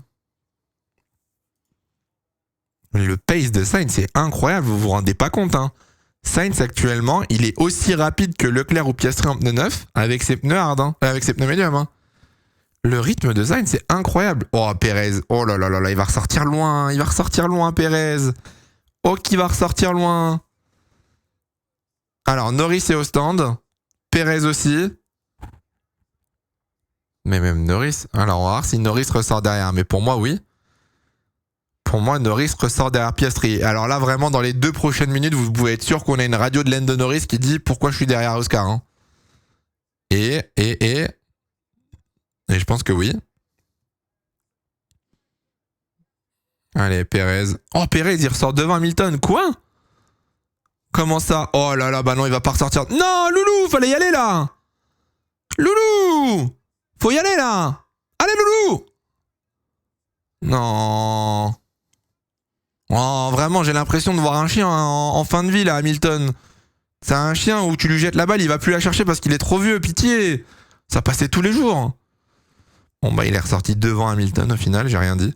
Le pace de Sainz, c'est incroyable, vous vous rendez pas compte. Hein. Sainz, actuellement, il est aussi rapide que Leclerc ou Piastri en pneu neuf avec ses pneus hard, hein, avec ses pneus médiums. Hein. Le rythme de Sainz, c'est incroyable. Oh, Perez, oh là là là là, il va ressortir loin, Perez. Oh, qui va ressortir loin. Alors, Norris est au stand, Perez aussi. Mais même Norris, alors on va voir si Norris ressort derrière, mais pour moi, oui. Pour moi, Norris ressort derrière Piastri. Alors là, vraiment, dans les 2 prochaines minutes, vous pouvez être sûr qu'on a une radio de Lando Norris qui dit pourquoi je suis derrière Oscar. Hein. Et je pense que oui. Allez, Perez. Oh, Perez, il ressort devant Hamilton. Quoi? Comment ça? Oh là là, bah non, il va pas ressortir. Non, Loulou, fallait y aller là. Loulou, faut y aller là. Allez, Loulou. Non. Oh, vraiment, j'ai l'impression de voir un chien en fin de vie, là, Hamilton. C'est un chien où tu lui jettes la balle, il va plus la chercher parce qu'il est trop vieux, pitié. Ça passait tous les jours. Bon, bah, il est ressorti devant Hamilton, au final, j'ai rien dit.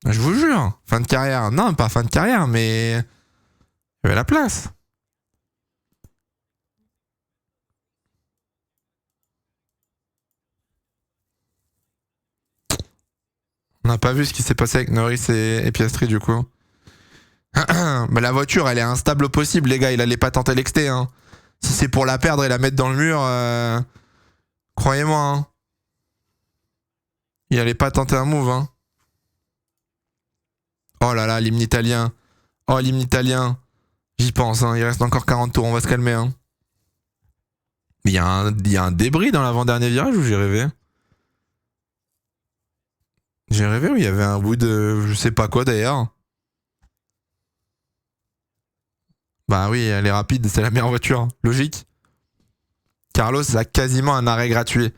Je vous jure, fin de carrière. Non, pas fin de carrière, mais... il y avait la place. On n'a pas vu ce qui s'est passé avec Norris et Piastri du coup. Mais la voiture, elle est instable au possible, les gars. Il allait pas tenter l'exté. Hein. Si c'est pour la perdre et la mettre dans le mur, croyez-moi. Hein. Il allait pas tenter un move. Hein. Oh là là, l'hymne italien. Oh, l'hymne italien. J'y pense. Hein. Il reste encore 40 tours. On va se calmer. Hein. Il y a un débris dans l'avant-dernier virage ou j'ai rêvé? J'ai rêvé où il y avait un bout de... je sais pas quoi d'ailleurs. Bah oui, elle est rapide, c'est la meilleure voiture. Logique. Carlos a quasiment un arrêt gratuit.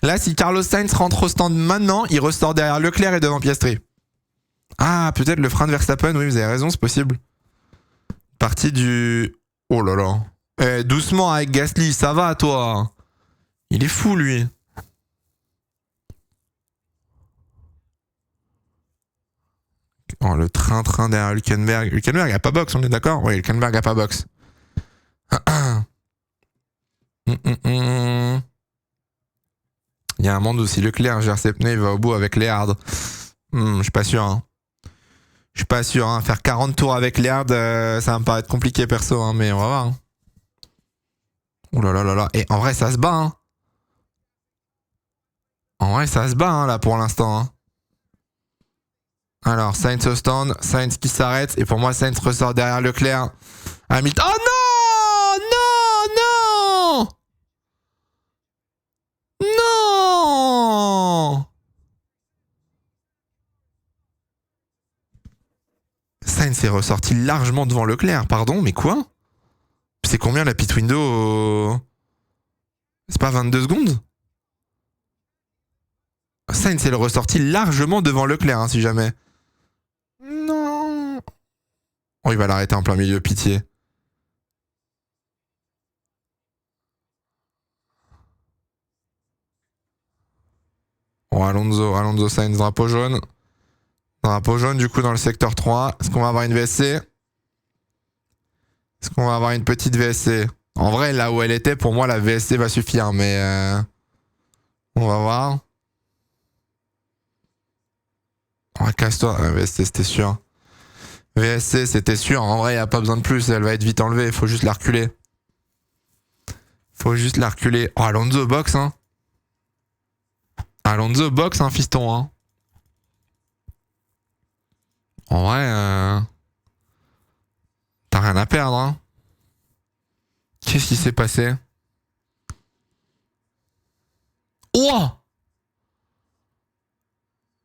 Là, si Carlos Sainz rentre au stand maintenant, il ressort derrière Leclerc et devant Piastri. Ah, peut-être le frein de Verstappen, oui, vous avez raison, c'est possible. Partie du... oh là là. Eh, doucement avec Gasly, ça va toi. Il est fou lui. Oh, le train derrière Hülkenberg. Hülkenberg a pas box, on est d'accord? Oui, Hülkenberg a pas box. Il y a un monde où si Leclerc gère ses pneus, il va au bout avec les hards. Je suis pas sûr. Hein. Je suis pas sûr. Hein. Faire 40 tours avec les hards, ça va me paraître compliqué perso, hein, mais on va voir. Hein. Ouh là là là là. Et en vrai, ça se bat. Hein. En vrai, ça se bat hein, là pour l'instant. Hein. Alors, Sainz au stand, Sainz qui s'arrête, et pour moi, Sainz ressort derrière Leclerc. Hamilton. Oh non! Non! Non! Non! Sainz est ressorti largement devant Leclerc, pardon, mais quoi? C'est combien la pit window C'est pas 22 secondes? Sainz est le ressorti largement devant Leclerc, hein, si jamais. Non. Oh, il va l'arrêter en plein milieu, pitié. Oh, Alonso Sainz, drapeau jaune. Drapeau jaune, du coup, dans le secteur 3. Est-ce qu'on va avoir une VSC? Est-ce qu'on va avoir une petite VSC? En vrai, là où elle était, pour moi, la VSC va suffire, mais... on va voir. Oh, casse-toi. VSC, c'était sûr. VSC, c'était sûr. En vrai, il n'y a pas besoin de plus. Elle va être vite enlevée. Il faut juste la reculer. Faut juste la reculer. Oh, Alonso box, hein. Alonso box, hein, fiston, hein. En vrai, t'as rien à perdre, hein. Qu'est-ce qui s'est passé? Oh!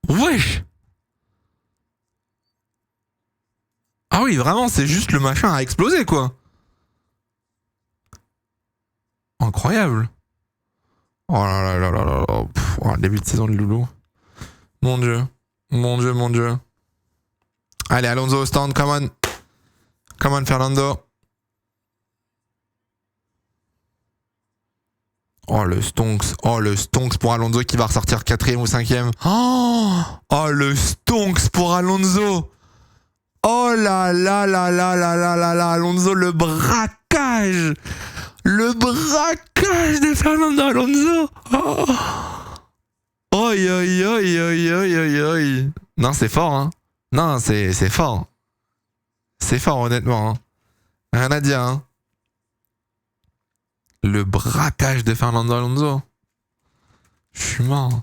Wesh! Ah oui, vraiment, c'est juste le machin a explosé, quoi. Incroyable. Oh là là là là là là. Pff, oh, début de saison de Loulou. Mon Dieu. Mon Dieu, mon Dieu. Allez, Alonso au stand, come on. Come on, Fernando. Oh, le Stonks. Oh, le Stonks pour Alonso qui va ressortir 4ème ou 5ème. Oh, le Stonks pour Alonso. Oh là là là là là là là là. Alonso, le braquage. Le braquage de Fernando Alonso. Oh. Oi, oi, oi, oi, oi, oi, oi. Non, c'est fort, hein. Non, c'est fort. C'est fort, honnêtement. Hein. Rien à dire, hein. Le braquage de Fernando Alonso. Je suis mort.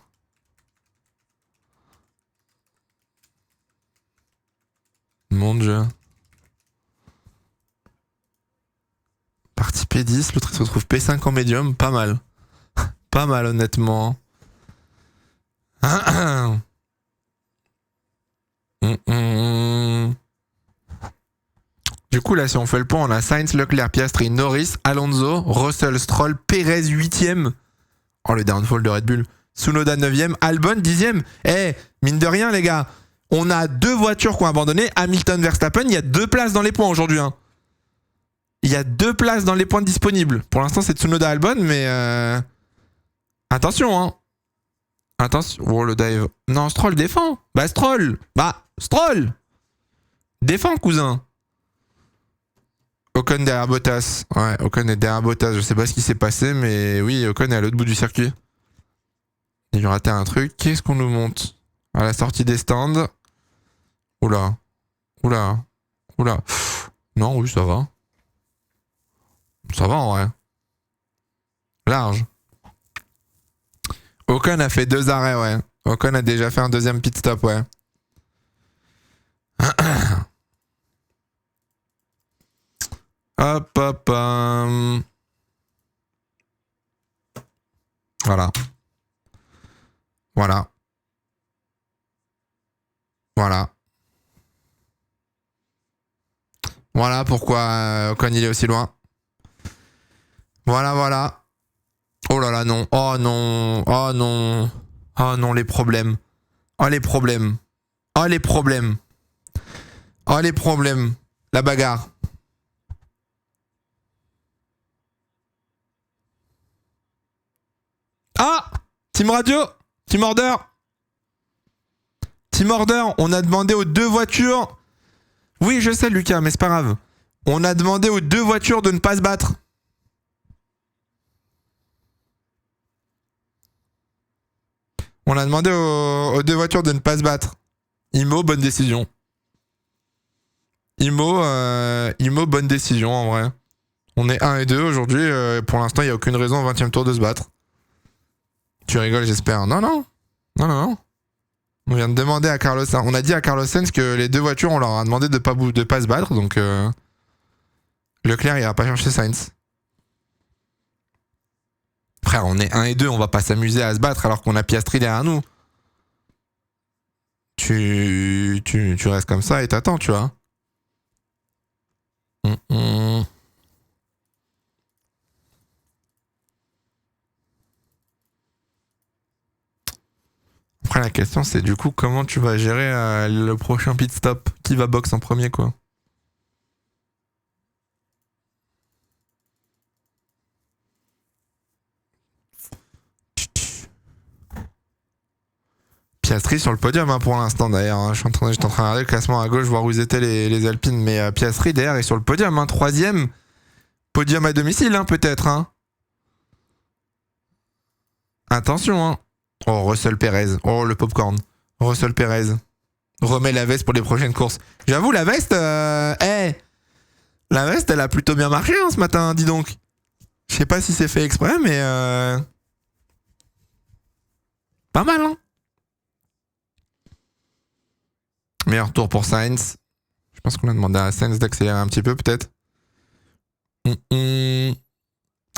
Mon Dieu. Partie P10, l'autre il se retrouve P5 en médium. Pas mal. Pas mal, honnêtement. Du coup, là, si on fait le point, on a Sainz, Leclerc, Piastri, Norris, Alonso, Russell, Stroll, Perez 8ème. Oh, le downfall de Red Bull. Tsunoda 9ème, Albon 10ème. Eh, mine de rien, les gars, on a 2 voitures qui ont abandonné. Hamilton, Verstappen, il y a 2 places dans les points aujourd'hui. Hein. Il y a 2 places dans les points disponibles. Pour l'instant, c'est Tsunoda, Albon, mais... Attention, hein. Attention. Oh, le dive. Non, Stroll défend. Bah, Stroll. Défends, cousin. Ocon derrière Bottas. Ouais, Ocon est derrière Bottas. Je sais pas ce qui s'est passé, mais oui, Ocon est à l'autre bout du circuit. Il a raté un truc. Qu'est-ce qu'on nous monte? À la sortie des stands. Oula. Oula. Oula. Non, oui, ça va. Ça va en vrai. Large. Ocon a fait 2 arrêts, ouais. Ocon a déjà fait un 2ème pit stop, ouais. Hop, hop, Voilà. Voilà. Voilà. Voilà pourquoi Ocon il est aussi loin. Voilà, voilà. Oh là là, non. Oh non. Oh non. Oh non, les problèmes. Oh les problèmes. Oh les problèmes. Oh les problèmes. La bagarre. Ah! Team Radio! Team Order! Team Order, on a demandé aux 2 voitures. Oui, je sais, Lucas, mais c'est pas grave. On a demandé aux 2 voitures de ne pas se battre. On a demandé aux 2 voitures de ne pas se battre. Imo, bonne décision. Imo, bonne décision en vrai. On est 1 et 2 aujourd'hui. Pour l'instant, il n'y a aucune raison au 20ème tour de se battre. Tu rigoles, j'espère. Non, non. Non, non, non. On vient de demander à Carlos Sainz. On a dit à Carlos Sainz que les 2 voitures, on leur a demandé de pas se battre. Donc, Leclerc, il va pas chercher Sainz. Frère, on est 1 et 2, on va pas s'amuser à se battre alors qu'on a Piastri derrière nous. Tu restes comme ça et t'attends, tu vois. Après, la question, c'est du coup, comment tu vas gérer le prochain pit stop? Qui va box en premier, quoi? Piastri sur le podium hein, pour l'instant d'ailleurs. Hein. J'étais en train de regarder le classement à gauche, voir où étaient les Alpines. Mais Piastri derrière est sur le podium. Hein, 3ème. Podium à domicile hein, peut-être. Hein. Attention. Hein. Oh, Russell Perez. Oh, le popcorn. Russell Perez. Remet la veste pour les prochaines courses. J'avoue, la veste... la veste, elle a plutôt bien marché hein, ce matin, dis donc. Je sais pas si c'est fait exprès, mais... Pas mal, hein. Meilleur tour pour Sainz. Je pense qu'on a demandé à Sainz d'accélérer un petit peu, peut-être.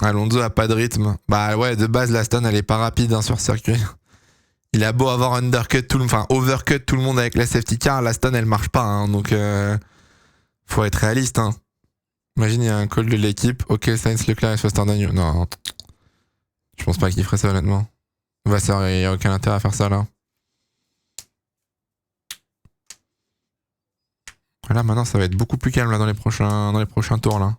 Alonso a pas de rythme. Bah ouais, de base, la stun, elle est pas rapide hein, sur circuit. Il a beau avoir overcut tout le monde avec la safety car, la stun, elle marche pas. Hein, donc, faut être réaliste. Hein. Imagine, il y a un call de l'équipe. Ok, Sainz, Leclerc et Foster Daniel. Non, je pense pas qu'il ferait ça, honnêtement. Vasseur, il y a aucun intérêt à faire ça, là. Là, maintenant, ça va être beaucoup plus calme là, dans les prochains tours. Là.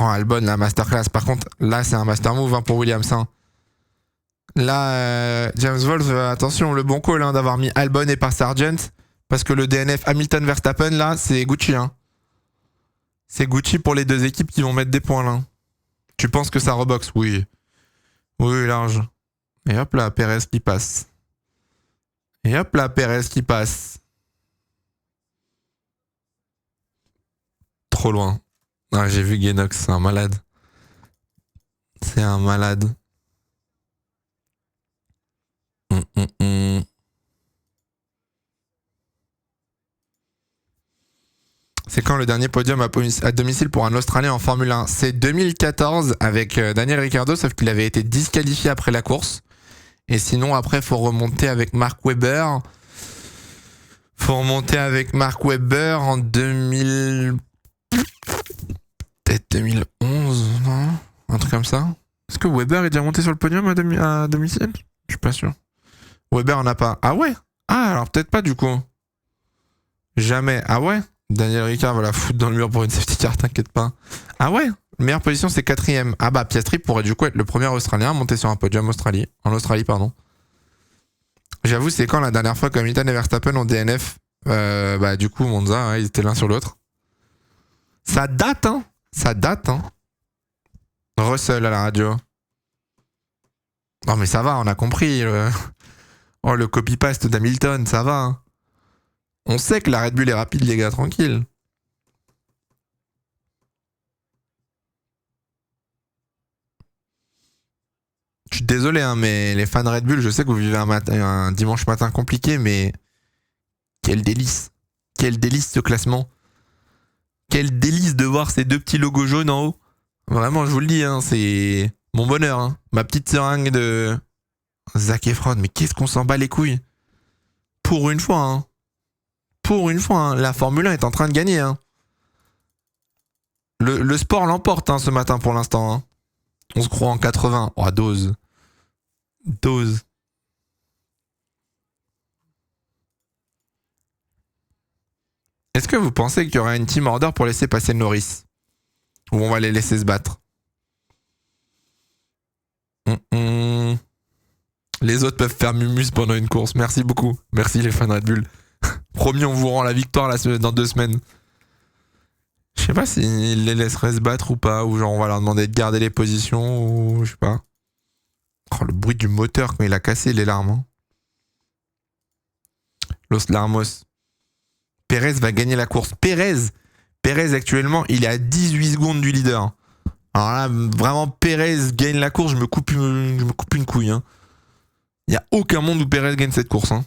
Oh, Albon, la masterclass. Par contre, là, c'est un master move hein, pour Williams. Hein. Là, James Wolf, attention, le bon call hein, d'avoir mis Albon et pas Sargent. Parce que le DNF Hamilton-Verstappen, là, c'est Gucci. Hein. C'est Gucci pour les deux équipes qui vont mettre des points là. Tu penses que ça reboxe? Oui. Oui, large. Et hop là, Perez qui passe. Trop loin. Ah, j'ai vu Genox, c'est un malade. C'est quand le dernier podium à domicile pour un Australien en Formule 1? C'est 2014 avec Daniel Ricciardo, sauf qu'il avait été disqualifié après la course. Et sinon, après, faut remonter avec Mark Webber. En 2000... Peut-être 2011, non? Un truc comme ça. Est-ce que Webber est déjà monté sur le podium à domicile? Je suis pas sûr. Webber en a pas. Ah ouais? Ah, alors peut-être pas du coup. Jamais. Ah ouais? Daniel Ricciardo va la foutre dans le mur pour une safety car, t'inquiète pas. Ah ouais? Meilleure position, c'est 4ème. Ah bah, Piastri pourrait du coup être le premier Australien à monter sur un podium en Australie, pardon. J'avoue, c'est quand la dernière fois que Hamilton et Verstappen ont DNF bah du coup, Monza, ouais, ils étaient l'un sur l'autre. Ça date, hein. Russell à la radio. Non mais ça va, on a compris. Oh, le copy-paste d'Hamilton, ça va. Hein. On sait que la Red Bull est rapide, les gars, tranquille. Je suis désolé, hein, mais les fans de Red Bull, je sais que vous vivez un dimanche matin compliqué, mais quel délice. Quel délice ce classement. Quel délice de voir ces deux petits logos jaunes en haut. Vraiment, je vous le dis, hein, c'est mon bonheur. Hein. Ma petite seringue de Zac Efron, mais qu'est-ce qu'on s'en bat les couilles. Pour une fois, hein. La Formule 1 est en train de gagner. Hein. Le sport l'emporte hein, ce matin pour l'instant. Hein. On se croit en 80. Oh, dose. Est-ce que vous pensez qu'il y aura une team order pour laisser passer Norris? Ou on va les laisser se battre? Les autres peuvent faire mumus pendant une course. Merci beaucoup. Merci les fans de Red Bull. Promis, on vous rend la victoire dans 2 semaines. Je sais pas s'ils les laisseraient se battre ou pas. Ou genre on va leur demander de garder les positions. Ou je sais pas. Oh, le bruit du moteur quand il a cassé les larmes. Hein. Los Larmos. Perez va gagner la course. Perez actuellement, il est à 18 secondes du leader. Alors là, vraiment, Perez gagne la course, je me coupe une couille. Hein. Il n'y a aucun monde où Perez gagne cette course. Hein.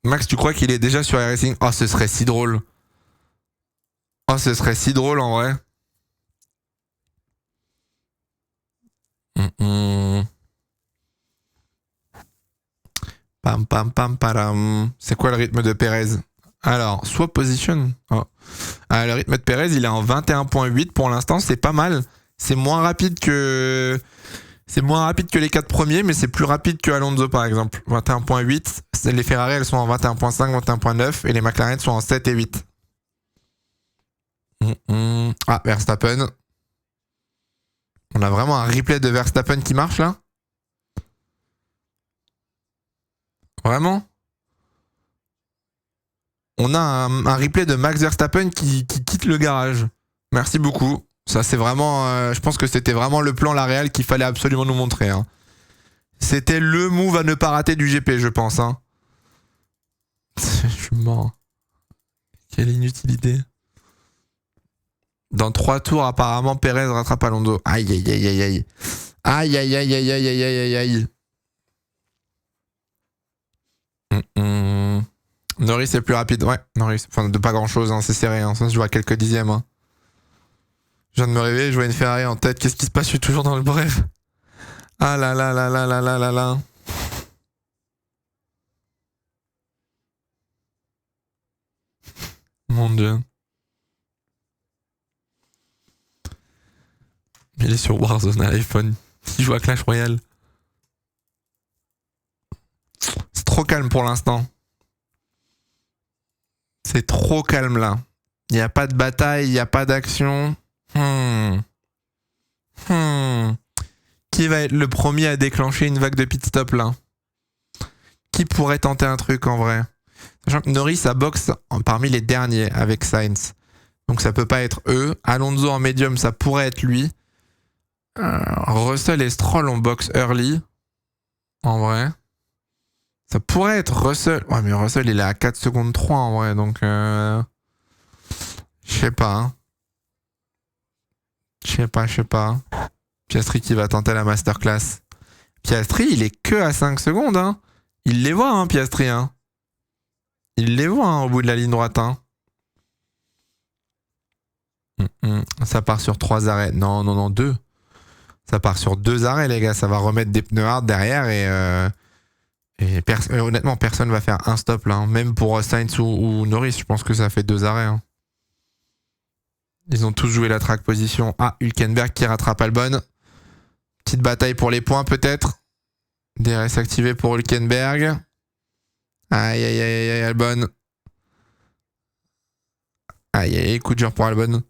Max, tu crois qu'il est déjà sur iRacing? Oh, ce serait si drôle. Oh, ce serait si drôle en vrai. Pam pam pam param. C'est quoi le rythme de Perez? Alors, soit position. Oh. Ah, le rythme de Perez, il est en 21.8 pour l'instant, c'est pas mal. C'est moins rapide que C'est moins rapide que les 4 premiers, mais c'est plus rapide que Alonso par exemple. 21.8. Les Ferrari, elles sont en 21.5, 21.9 et les McLaren sont en 7 et 8. Ah, Verstappen. On a vraiment un replay de Verstappen qui marche là? Vraiment? On a un replay de Max Verstappen qui quitte le garage. Merci beaucoup. Ça, c'est vraiment... je pense que c'était vraiment le plan, la réal qu'il fallait absolument nous montrer. Hein. C'était le move à ne pas rater du GP, je pense. Hein. Je suis mort. Quelle inutilité. Dans 3 tours, apparemment, Perez rattrape Alonso. Aïe, aïe, aïe, aïe, aïe. Aïe, aïe, aïe, aïe, aïe, aïe, aïe, aïe. Norris est plus rapide. Ouais, Norris. Enfin, de pas grand-chose, hein, c'est serré. Hein. Ça se joue à quelques dixièmes. Hein. Je viens de me réveiller, je vois une Ferrari en tête. Qu'est-ce qui se passe? Je suis toujours dans le bref. Ah là là là là là là là là. Mon Dieu. Il est sur Warzone à iPhone. Il joue à Clash Royale. C'est trop calme pour l'instant. C'est trop calme là. Il n'y a pas de bataille, il n'y a pas d'action. Qui va être le premier à déclencher une vague de pit stop là? Qui pourrait tenter un truc en vrai? Sachant que Norris a box parmi les derniers avec Sainz. Donc ça peut pas être eux. Alonso en médium, ça pourrait être lui. Russell et Stroll ont box early. En vrai. Ça pourrait être Russell. Ouais, mais Russell il est à 4 secondes 3 en vrai. Donc je sais pas. Hein. Je sais pas. Piastri qui va tenter la masterclass. Piastri, il est que à 5 secondes. Hein. Il les voit, hein, Piastri. Hein. Il les voit hein, au bout de la ligne droite. Hein. Ça part sur 3 arrêts. Non, 2. Ça part sur 2 arrêts, les gars. Ça va remettre des pneus hard derrière et honnêtement, personne va faire un stop là. Hein. Même pour Sainz ou Norris, je pense que ça fait 2 arrêts. Hein. Ils ont tous joué la track position. Ah, Hülkenberg qui rattrape Albon. Petite bataille pour les points peut-être. DRS activé pour Hülkenberg. Aïe, aïe, aïe, aïe, Albon. Aïe, aïe, coup de dur pour Albon.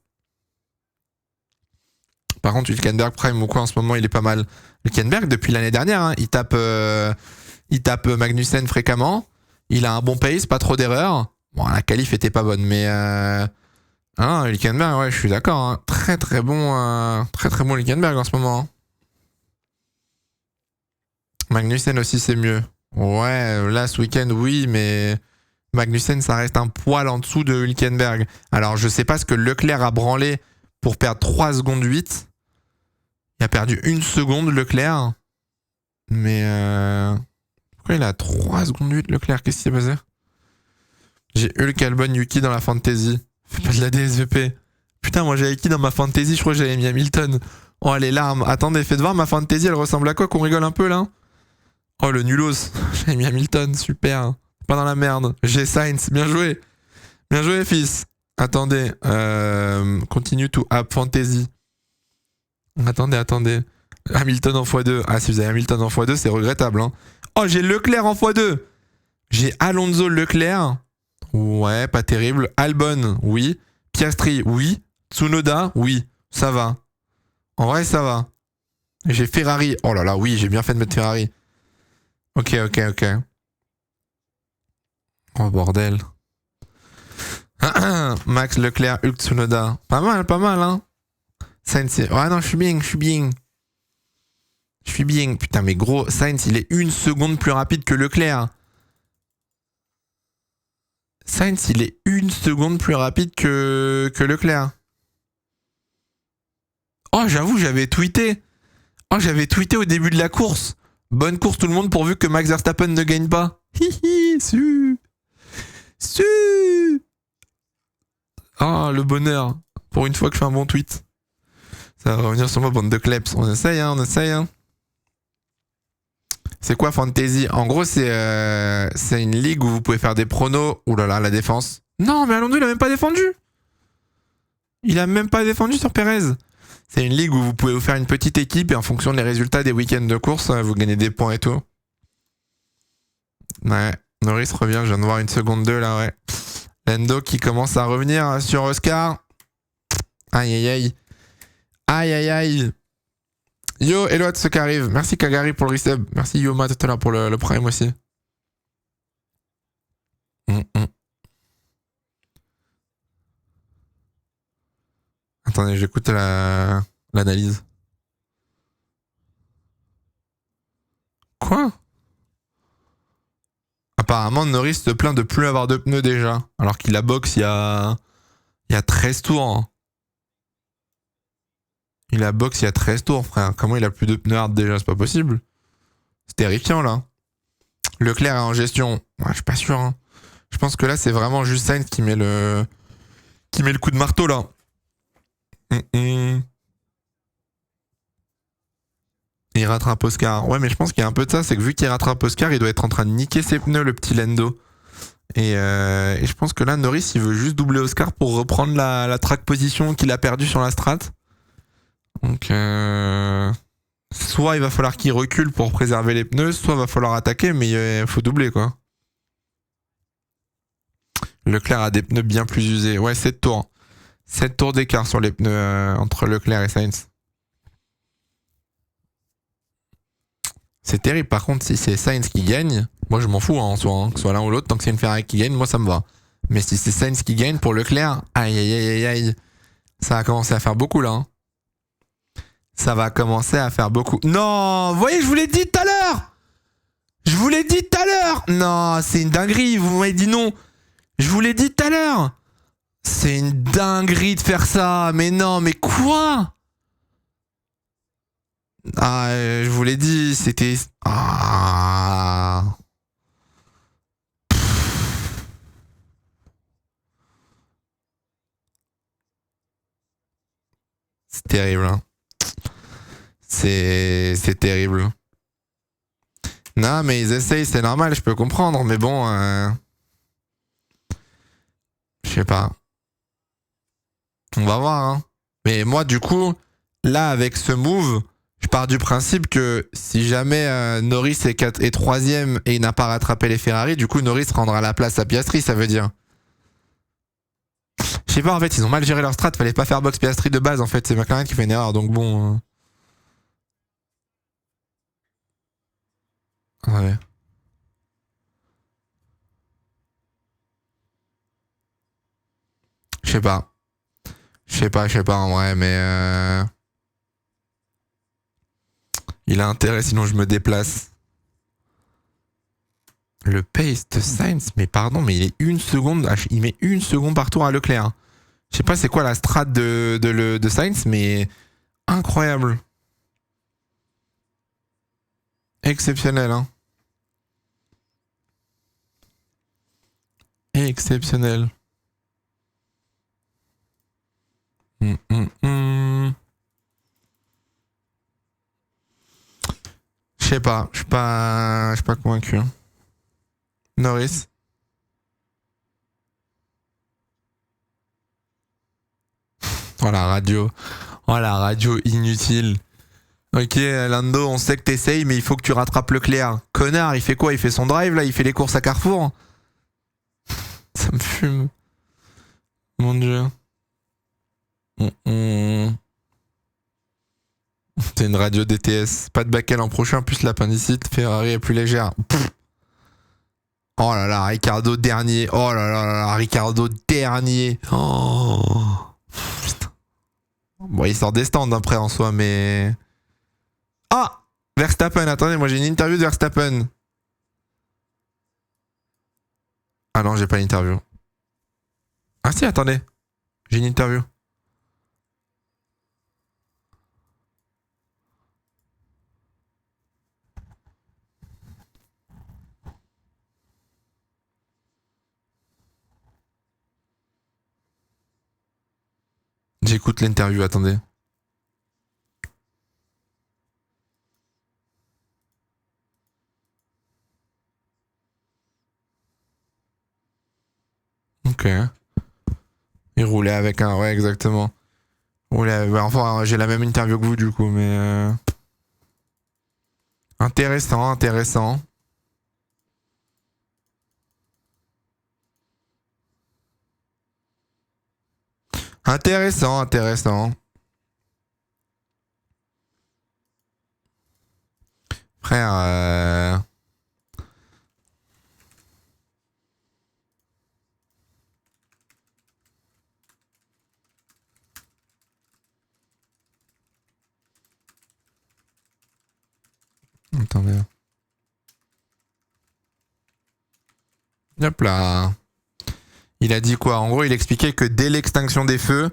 Par contre, Hülkenberg prime ou quoi en ce moment, il est pas mal. Hülkenberg, depuis l'année dernière, hein, il tape Magnussen fréquemment. Il a un bon pace, pas trop d'erreurs. Bon, la qualif était pas bonne, mais... Hülkenberg, ouais, je suis d'accord. Hein. Très très bon Hülkenberg en ce moment. Hein. Magnussen aussi, c'est mieux. Ouais, là, ce week-end, oui, mais Magnussen, ça reste un poil en dessous de Hülkenberg. Alors, je sais pas ce que Leclerc a branlé pour perdre 3 secondes 8. Il a perdu 1 seconde, Leclerc. Mais pourquoi il a 3 secondes 8, Leclerc? Qu'est-ce qui s'est passé? J'ai Hulk, Albon, Yuki dans la fantasy. Fais pas de la DSVP. Putain, moi j'avais qui dans ma fantasy? Je crois que j'avais mis Hamilton. Oh, les larmes. Attendez, faites voir ma fantasy, elle ressemble à quoi? Qu'on rigole un peu là? Oh, le nulos. J'avais mis Hamilton, super. Pas dans la merde. J'ai Sainz, bien joué. Bien joué, fils. Attendez, continue to app fantasy. Attendez. Hamilton en x2. Ah, si vous avez Hamilton en x2, c'est regrettable. Hein. Oh, j'ai Leclerc en x2. J'ai Alonso Leclerc. Ouais, pas terrible. Albon, oui. Piastri, oui. Tsunoda, oui. Ça va. En vrai, ça va. J'ai Ferrari. Oh là là, oui, j'ai bien fait de mettre Ferrari. Ok. Oh, bordel. Max Leclerc, Hulk Tsunoda. Pas mal, hein. Sainz, ouais, non, je suis bien. Putain, mais gros, Sainz, il est 1 seconde plus rapide que Leclerc. Sainz, il est 1 seconde plus rapide que Leclerc. Oh, j'avoue, j'avais tweeté au début de la course. Bonne course tout le monde pourvu que Max Verstappen ne gagne pas. Hihi, su. Ah, le bonheur. Pour une fois que je fais un bon tweet. Ça va revenir sur moi, bande de kleps. On essaye. C'est quoi Fantasy? En gros, c'est une ligue où vous pouvez faire des pronos. Ouh là là, la défense. Non, mais Alonso, il a même pas défendu. Il a même pas défendu sur Perez. C'est une ligue où vous pouvez vous faire une petite équipe et en fonction des résultats des week-ends de course, vous gagnez des points et tout. Ouais, Norris revient, je viens de voir une seconde 2 là, ouais. Lando qui commence à revenir sur Oscar. Aïe aïe aïe. Aïe aïe aïe. Yo, hello à tous ceux qui arrivent. Merci Kagari pour le resub. Merci Yoma tout à l'heure pour le prime aussi. Attendez, j'écoute l'analyse. Quoi? Apparemment, Norris se plaint de plus avoir de pneus déjà. Alors qu'il a box il y a 13 tours. Hein. Il a box il y a 13 tours, frère. Comment il a plus de pneus hard déjà? C'est pas possible. C'est terrifiant, là. Leclerc est en gestion. Ouais, je suis pas sûr. Hein. Je pense que là, c'est vraiment juste Sainz qui met le coup de marteau, là. Il rattrape Oscar. Ouais, mais je pense qu'il y a un peu de ça. C'est que vu qu'il rattrape Oscar, il doit être en train de niquer ses pneus, le petit Lando. Et je pense que là, Norris, il veut juste doubler Oscar pour reprendre la track position qu'il a perdue sur la strat. Donc, soit il va falloir qu'il recule pour préserver les pneus, soit il va falloir attaquer, mais il faut doubler, quoi. Leclerc a des pneus bien plus usés. Ouais, 7 tours. 7 tours d'écart sur les pneus entre Leclerc et Sainz. C'est terrible. Par contre, si c'est Sainz qui gagne, moi je m'en fous hein, en soi, hein, que ce soit l'un ou l'autre, tant que c'est une Ferrari qui gagne, moi ça me va. Mais si c'est Sainz qui gagne pour Leclerc, aïe aïe aïe aïe aïe, ça va commencer à faire beaucoup là. Hein. Ça va commencer à faire beaucoup. Non, vous voyez, je vous l'ai dit tout à l'heure. Je vous l'ai dit tout à l'heure. Non, c'est une dinguerie, vous m'avez dit non. Je vous l'ai dit tout à l'heure. C'est une dinguerie de faire ça. Mais non, mais quoi? Ah, je vous l'ai dit, c'était... Ah... C'est terrible. Hein. C'est terrible. Non, mais ils essayent, c'est normal, je peux comprendre. Mais bon... Je sais pas. On va voir. Hein. Mais moi, du coup, là, avec ce move... Je pars du principe que si jamais Norris est troisième et il n'a pas rattrapé les Ferrari, du coup Norris rendra la place à Piastri, ça veut dire. Je sais pas, en fait, ils ont mal géré leur strat, fallait pas faire box Piastri de base, en fait, c'est McLaren qui fait une erreur, donc bon... Ouais. Je sais pas. Je sais pas en vrai, mais... Il a intérêt, sinon je me déplace. Le pace de Sainz, mais pardon, mais il est une seconde, il met une seconde par tour à Leclerc. Je sais pas c'est quoi la strat de Sainz, mais incroyable. Exceptionnel, hein. Exceptionnel. Je sais pas, je suis pas convaincu. Hein. Norris. Oh la radio. Oh la radio inutile. Ok, Lando, on sait que t'essayes, mais il faut que tu rattrapes Leclerc. Connard, il fait quoi? Il fait son drive là? Il fait les courses à Carrefour? Ça me fume. Mon dieu. C'est une radio DTS. Pas de baquet l'an prochain, plus l'appendicite. Ferrari est plus légère. Pff. Oh là là, Ricardo dernier. Oh là là là, Ricardo dernier. Oh. Putain. Bon, il sort des stands après en soi, mais... Ah! Verstappen, attendez, moi j'ai une interview de Verstappen. Ah non, j'ai pas l'interview. Ah si, attendez. J'ai une interview. J'écoute l'interview, attendez. Ok. Il roulait avec un... Ouais, exactement. Oula, bah, enfin, j'ai la même interview que vous du coup, mais intéressant, intéressant. Intéressant, intéressant. Frère, attendez. Hop là. Il a dit quoi? En gros, il expliquait que dès l'extinction des feux,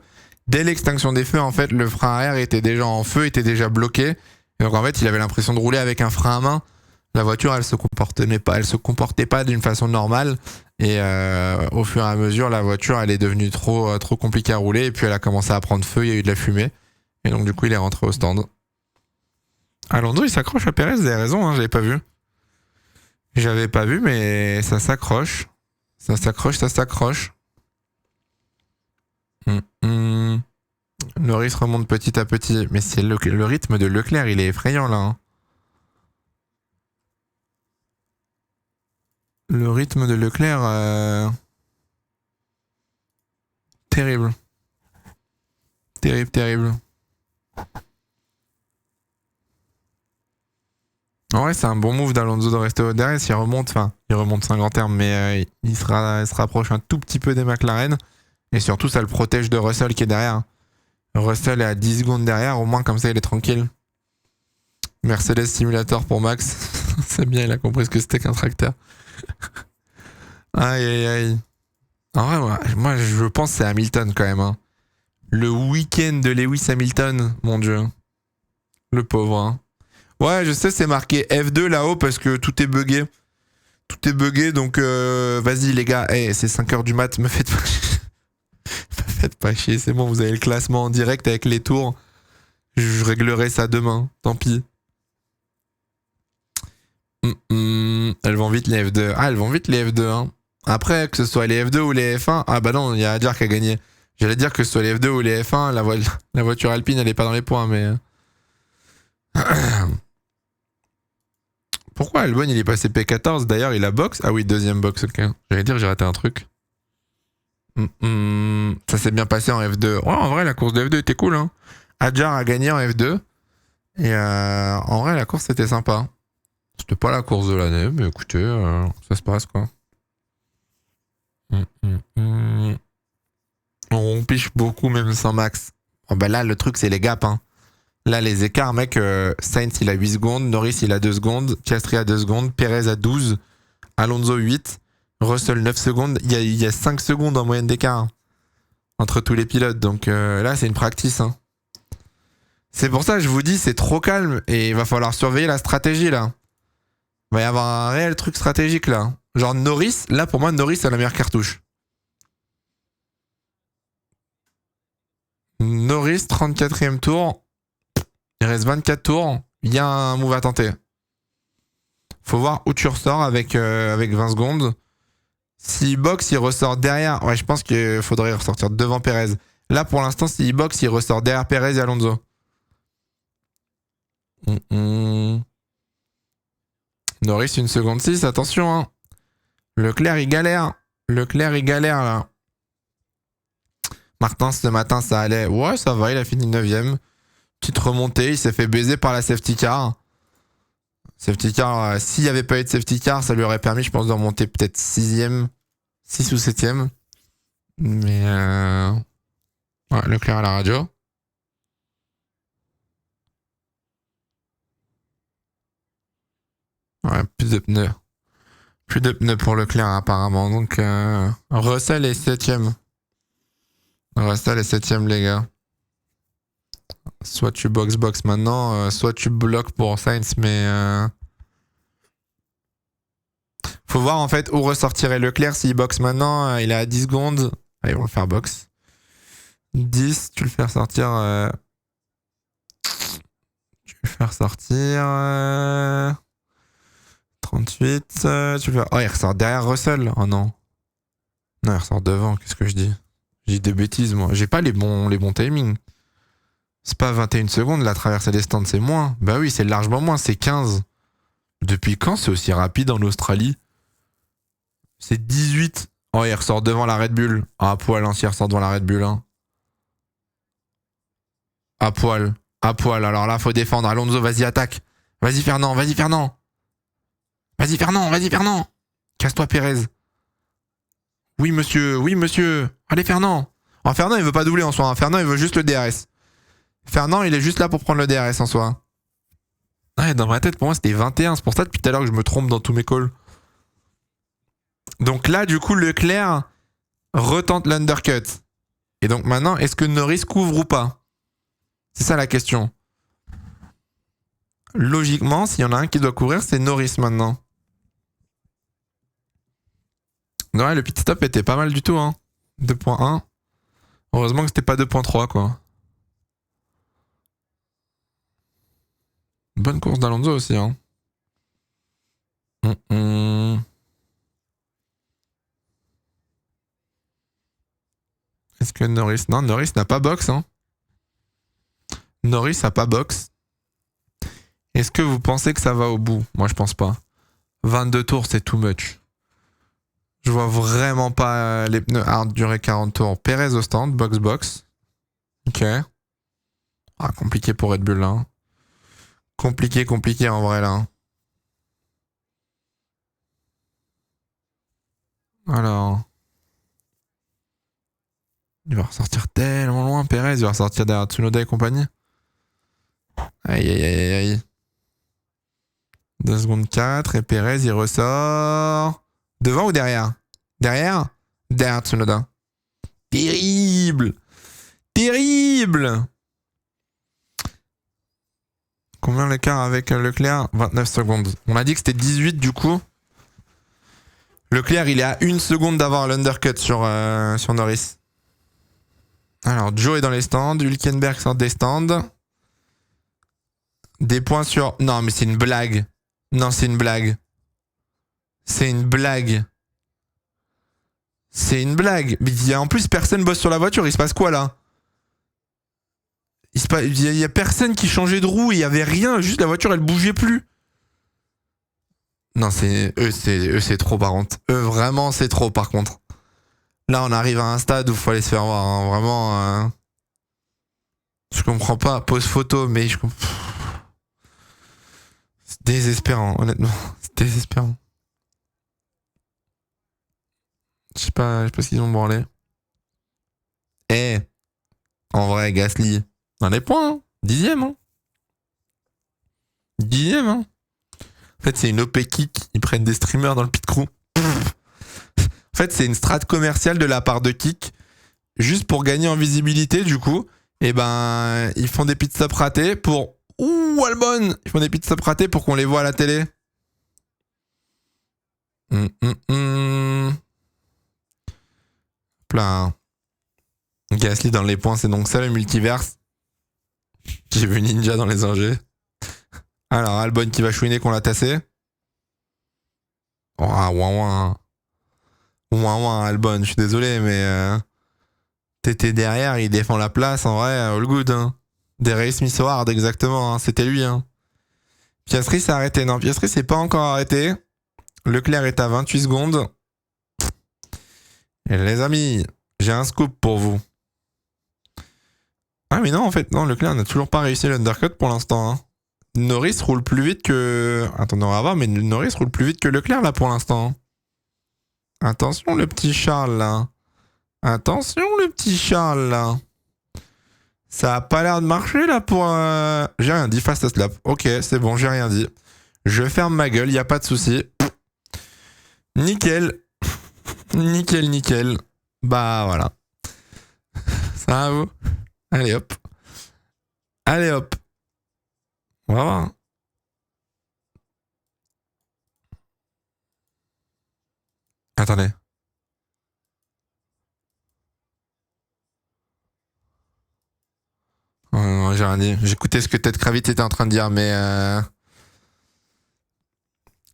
en fait, le frein arrière était déjà en feu, était déjà bloqué. Et donc, en fait, il avait l'impression de rouler avec un frein à main. La voiture, elle se comportait pas d'une façon normale. Et au fur et à mesure, la voiture, elle est devenue trop compliquée à rouler. Et puis, elle a commencé à prendre feu, il y a eu de la fumée. Et donc, du coup, il est rentré au stand. Alonso, il s'accroche à Perez, vous avez raison, hein, j'avais pas vu. J'avais pas vu, mais ça s'accroche. Ça s'accroche, ça s'accroche. Norris remonte petit à petit. Mais c'est le rythme de Leclerc, il est effrayant là. Hein. Le rythme de Leclerc... Terrible. Terrible, terrible. En vrai, c'est un bon move d'Alonso de rester au derrière. S'il remonte, enfin, il remonte 50 termes, mais il se rapproche un tout petit peu des McLaren. Et surtout, ça le protège de Russell qui est derrière. Russell est à 10 secondes derrière, au moins comme ça, il est tranquille. Mercedes Simulator pour Max. C'est bien, il a compris ce que c'était qu'un tracteur. Aïe, aïe, aïe. En vrai, moi, je pense que c'est Hamilton quand même. Hein. Le week-end de Lewis Hamilton, mon Dieu. Le pauvre, hein. Ouais, je sais, c'est marqué F2 là-haut parce que tout est buggé. Tout est buggé, donc vas-y les gars, hey, c'est 5h du mat, me faites pas chier. Me faites pas chier, c'est bon, vous avez le classement en direct avec les tours. Je réglerai ça demain, tant pis. Elles vont vite les F2. Ah, elles vont vite les F2, hein. Après, que ce soit les F2 ou les F1, ah bah non, il y a Adjar qui a gagné. J'allais dire que ce soit les F2 ou les F1, la voiture Alpine, elle est pas dans les points, mais... Pourquoi Albon il est passé P14? D'ailleurs il a box. Ah oui, deuxième box, ok. J'allais dire j'ai raté un truc. Ça s'est bien passé en F2. Ouais, en vrai la course de F2 était cool. Hein. Adjar a gagné en F2. Et en vrai la course c'était sympa. C'était pas la course de l'année, mais écoutez, ça se passe quoi. On piche beaucoup même sans max. Oh, bah là le truc c'est les gaps. Hein. Là, les écarts, mec, Sainz, il a 8 secondes, Norris, il a 2 secondes, Piastri a 2 secondes, Perez a 12, Alonso 8, Russell 9 secondes. Il y a 5 secondes en moyenne d'écart hein, entre tous les pilotes. Donc là, c'est une practice. Hein. C'est pour ça que je vous dis, c'est trop calme et il va falloir surveiller la stratégie, là. Il va y avoir un réel truc stratégique, là. Genre Norris, là, pour moi, Norris a la meilleure cartouche. Norris, 34e tour. Il reste 24 tours, il y a un move à tenter. Faut voir où tu ressors avec 20 secondes. S'il boxe, il ressort derrière. Ouais, je pense qu'il faudrait ressortir devant Perez. Là, pour l'instant, s'il boxe, il ressort derrière Perez et Alonso. Norris, 1 seconde 6, attention. Hein. Leclerc, il galère. Leclerc, il galère, là. Martin, ce matin, ça allait. Ouais, ça va, il a fini 9ème. Petite remontée, il s'est fait baiser par la safety car. Safety car, s'il n'y avait pas eu de safety car, ça lui aurait permis, je pense, de remonter peut-être 6ème, 6 ou 7ème. Mais ouais, Leclerc à la radio. Ouais, plus de pneus. Plus de pneus pour Leclerc apparemment. Donc Russell est 7ème. Russell est 7ème les gars. Soit tu box maintenant, soit tu bloques pour Sainz, mais faut voir en fait où ressortirait Leclerc s'il boxe maintenant. Il est à 10 secondes. Allez, on va le faire box. 10, tu le fais sortir. Tu le fais sortir. 38. Tu le fais... Oh, il ressort derrière Russell. Oh non. Non, il ressort devant. Qu'est-ce que je dis? J'ai des bêtises, moi. J'ai pas les bons timings. C'est pas 21 secondes la traversée des stands, c'est moins. Bah oui, c'est largement moins, c'est 15. Depuis quand c'est aussi rapide en Australie? C'est 18. Oh, il ressort devant la Red Bull. Ah, à poil, hein, s'il ressort devant la Red Bull. Hein. À poil. À poil. Alors là, faut défendre. Alonso, vas-y, attaque. Vas-y, Fernand. Vas-y, Fernand. Vas-y, Fernand. Vas-y, Fernand. Casse-toi, Pérez. Oui, monsieur. Oui, monsieur. Allez, Fernand. Oh, Fernand, il veut pas doubler en soi. Hein. Fernand, il veut juste le DRS. Fernand, il est juste là pour prendre le DRS en soi. Ouais, dans ma tête, pour moi, c'était 21. C'est pour ça, depuis tout à l'heure, que je me trompe dans tous mes calls. Donc là, du coup, Leclerc retente l'undercut. Et donc maintenant, est-ce que Norris couvre ou pas? C'est ça la question. Logiquement, s'il y en a un qui doit couvrir, c'est Norris maintenant. Ouais, le pit stop était pas mal du tout, hein. 2.1. Heureusement que c'était pas 2.3, quoi. Bonne course d'Alonso aussi, hein. Est-ce que Norris... Non, Norris n'a pas box, hein. Norris n'a pas box. Est-ce que vous pensez que ça va au bout? Moi, je pense pas. 22 tours, c'est too much. Je vois vraiment pas les pneus hard durer 40 tours. Pérez au stand, box. Ok. Ah, compliqué pour Red Bull, là. Hein. Compliqué en vrai, là. Alors... Il va ressortir tellement loin, Pérez. Il va ressortir derrière Tsunoda et compagnie. Aïe. 2 secondes 4 et Pérez, il ressort... Devant ou derrière? Derrière Tsunoda. Terrible. Combien l'écart avec Leclerc? 29 secondes. On a dit que c'était 18 du coup. Leclerc, il est à 1 seconde d'avoir l'undercut sur Norris. Alors, Joe est dans les stands. Hülkenberg sort des stands. Des points sur... Non, mais c'est une blague. Non, c'est une blague. C'est une blague. Mais en plus, personne bosse sur la voiture. Il se passe quoi, là? Il y a personne qui changeait de roue. Il y avait rien. Juste la voiture, elle bougeait plus. Non, c'est trop, par contre. Vraiment, c'est trop, par contre. Là, on arrive à un stade où il faut aller se faire voir. Hein. Vraiment... Je comprends pas. Pose photo, mais je comprends... C'est désespérant, honnêtement. C'est désespérant. Je sais pas ce qu'ils ont branlé. En vrai, Gasly, dans les points, hein. 10ème, hein. 10ème, hein. En fait, c'est une OP kick. Ils prennent des streamers dans le pit crew. En fait, c'est une strat commerciale de la part de Kik. Juste pour gagner en visibilité, du coup. Et ben, ils font des pit stops ratés pour... Ouh, Albon! Ils font des pit stops ratés pour qu'on les voit à la télé. Plein. Gasly dans les points, c'est donc ça le multiverse. J'ai vu Ninja dans les ingés. Alors, Albon qui va chouiner qu'on l'a tassé. Oh, ouin, Albon, je suis désolé, mais... T'étais derrière, il défend la place, en vrai, all good. Hein. Des Ray Smith Howard, exactement, hein, c'était lui. Hein. Piastri s'est arrêté. Non, Piastri s'est pas encore arrêté. Leclerc est à 28 secondes. Et les amis, j'ai un scoop pour vous. Ah mais non, en fait, non, Leclerc n'a toujours pas réussi l'undercut pour l'instant. Hein. Norris roule plus vite que... Attends, on va voir, mais Norris roule plus vite que Leclerc, là, pour l'instant. Attention, le petit Charles, là. Attention, le petit Charles, là. Ça a pas l'air de marcher, là, pour... J'ai rien dit, fast slap. Ok, c'est bon, j'ai rien dit. Je ferme ma gueule, y a pas de souci. Nickel. Nickel. Bah, voilà. Ça va, vous? Allez, hop. On va voir. Attendez. Non, j'ai rien dit. J'écoutais ce que Ted Kravitz était en train de dire, mais...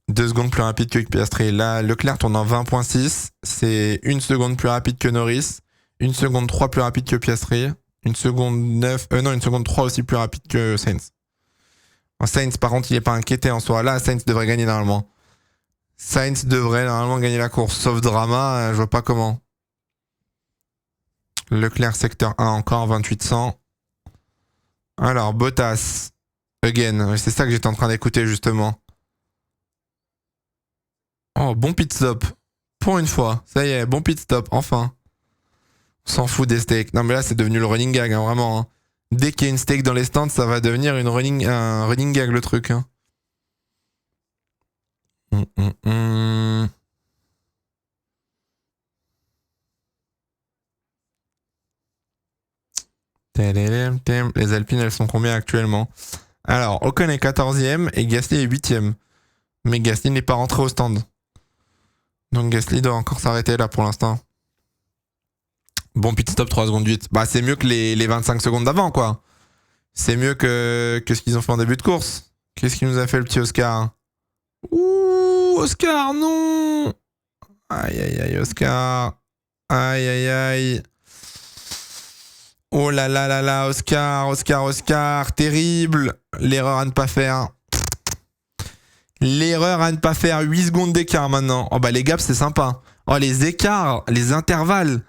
2 secondes plus rapide que Piastri. Là, Leclerc tourne en 20.6. C'est 1 seconde plus rapide que Norris. 1 seconde 3 plus rapide que Piastri. 1 seconde 9. Non, 1 seconde 3 aussi plus rapide que Sainz. Sainz, par contre, il n'est pas inquiété en soi. Là, Sainz devrait gagner normalement. Sainz devrait normalement gagner la course. Sauf drama, je vois pas comment. Leclerc, secteur 1 encore, 2800. Alors, Bottas. Again. C'est ça que j'étais en train d'écouter, justement. Oh, bon pit stop. Pour une fois. Ça y est, bon pit stop. Enfin. On s'en fout des steaks. Non, mais là, c'est devenu le running gag, hein, vraiment. Hein. Dès qu'il y a une steak dans les stands, ça va devenir un running gag, le truc. Hein. Les Alpines, elles sont combien actuellement? Alors, Ocon est 14e et Gasly est 8e. Mais Gasly n'est pas rentré au stand. Donc Gasly doit encore s'arrêter là pour l'instant. Bon pit stop 3 secondes 8. Bah c'est mieux que les 25 secondes d'avant quoi. C'est mieux que ce qu'ils ont fait en début de course. Qu'est-ce qu'il nous a fait le petit Oscar? Ouh, Oscar, non! Aïe aïe aïe, Oscar. Aïe aïe aïe. Oh là là là là, Oscar, terrible. L'erreur à ne pas faire. L'erreur à ne pas faire, 8 secondes d'écart maintenant. Oh bah les gaps c'est sympa. Oh les écarts, les intervalles.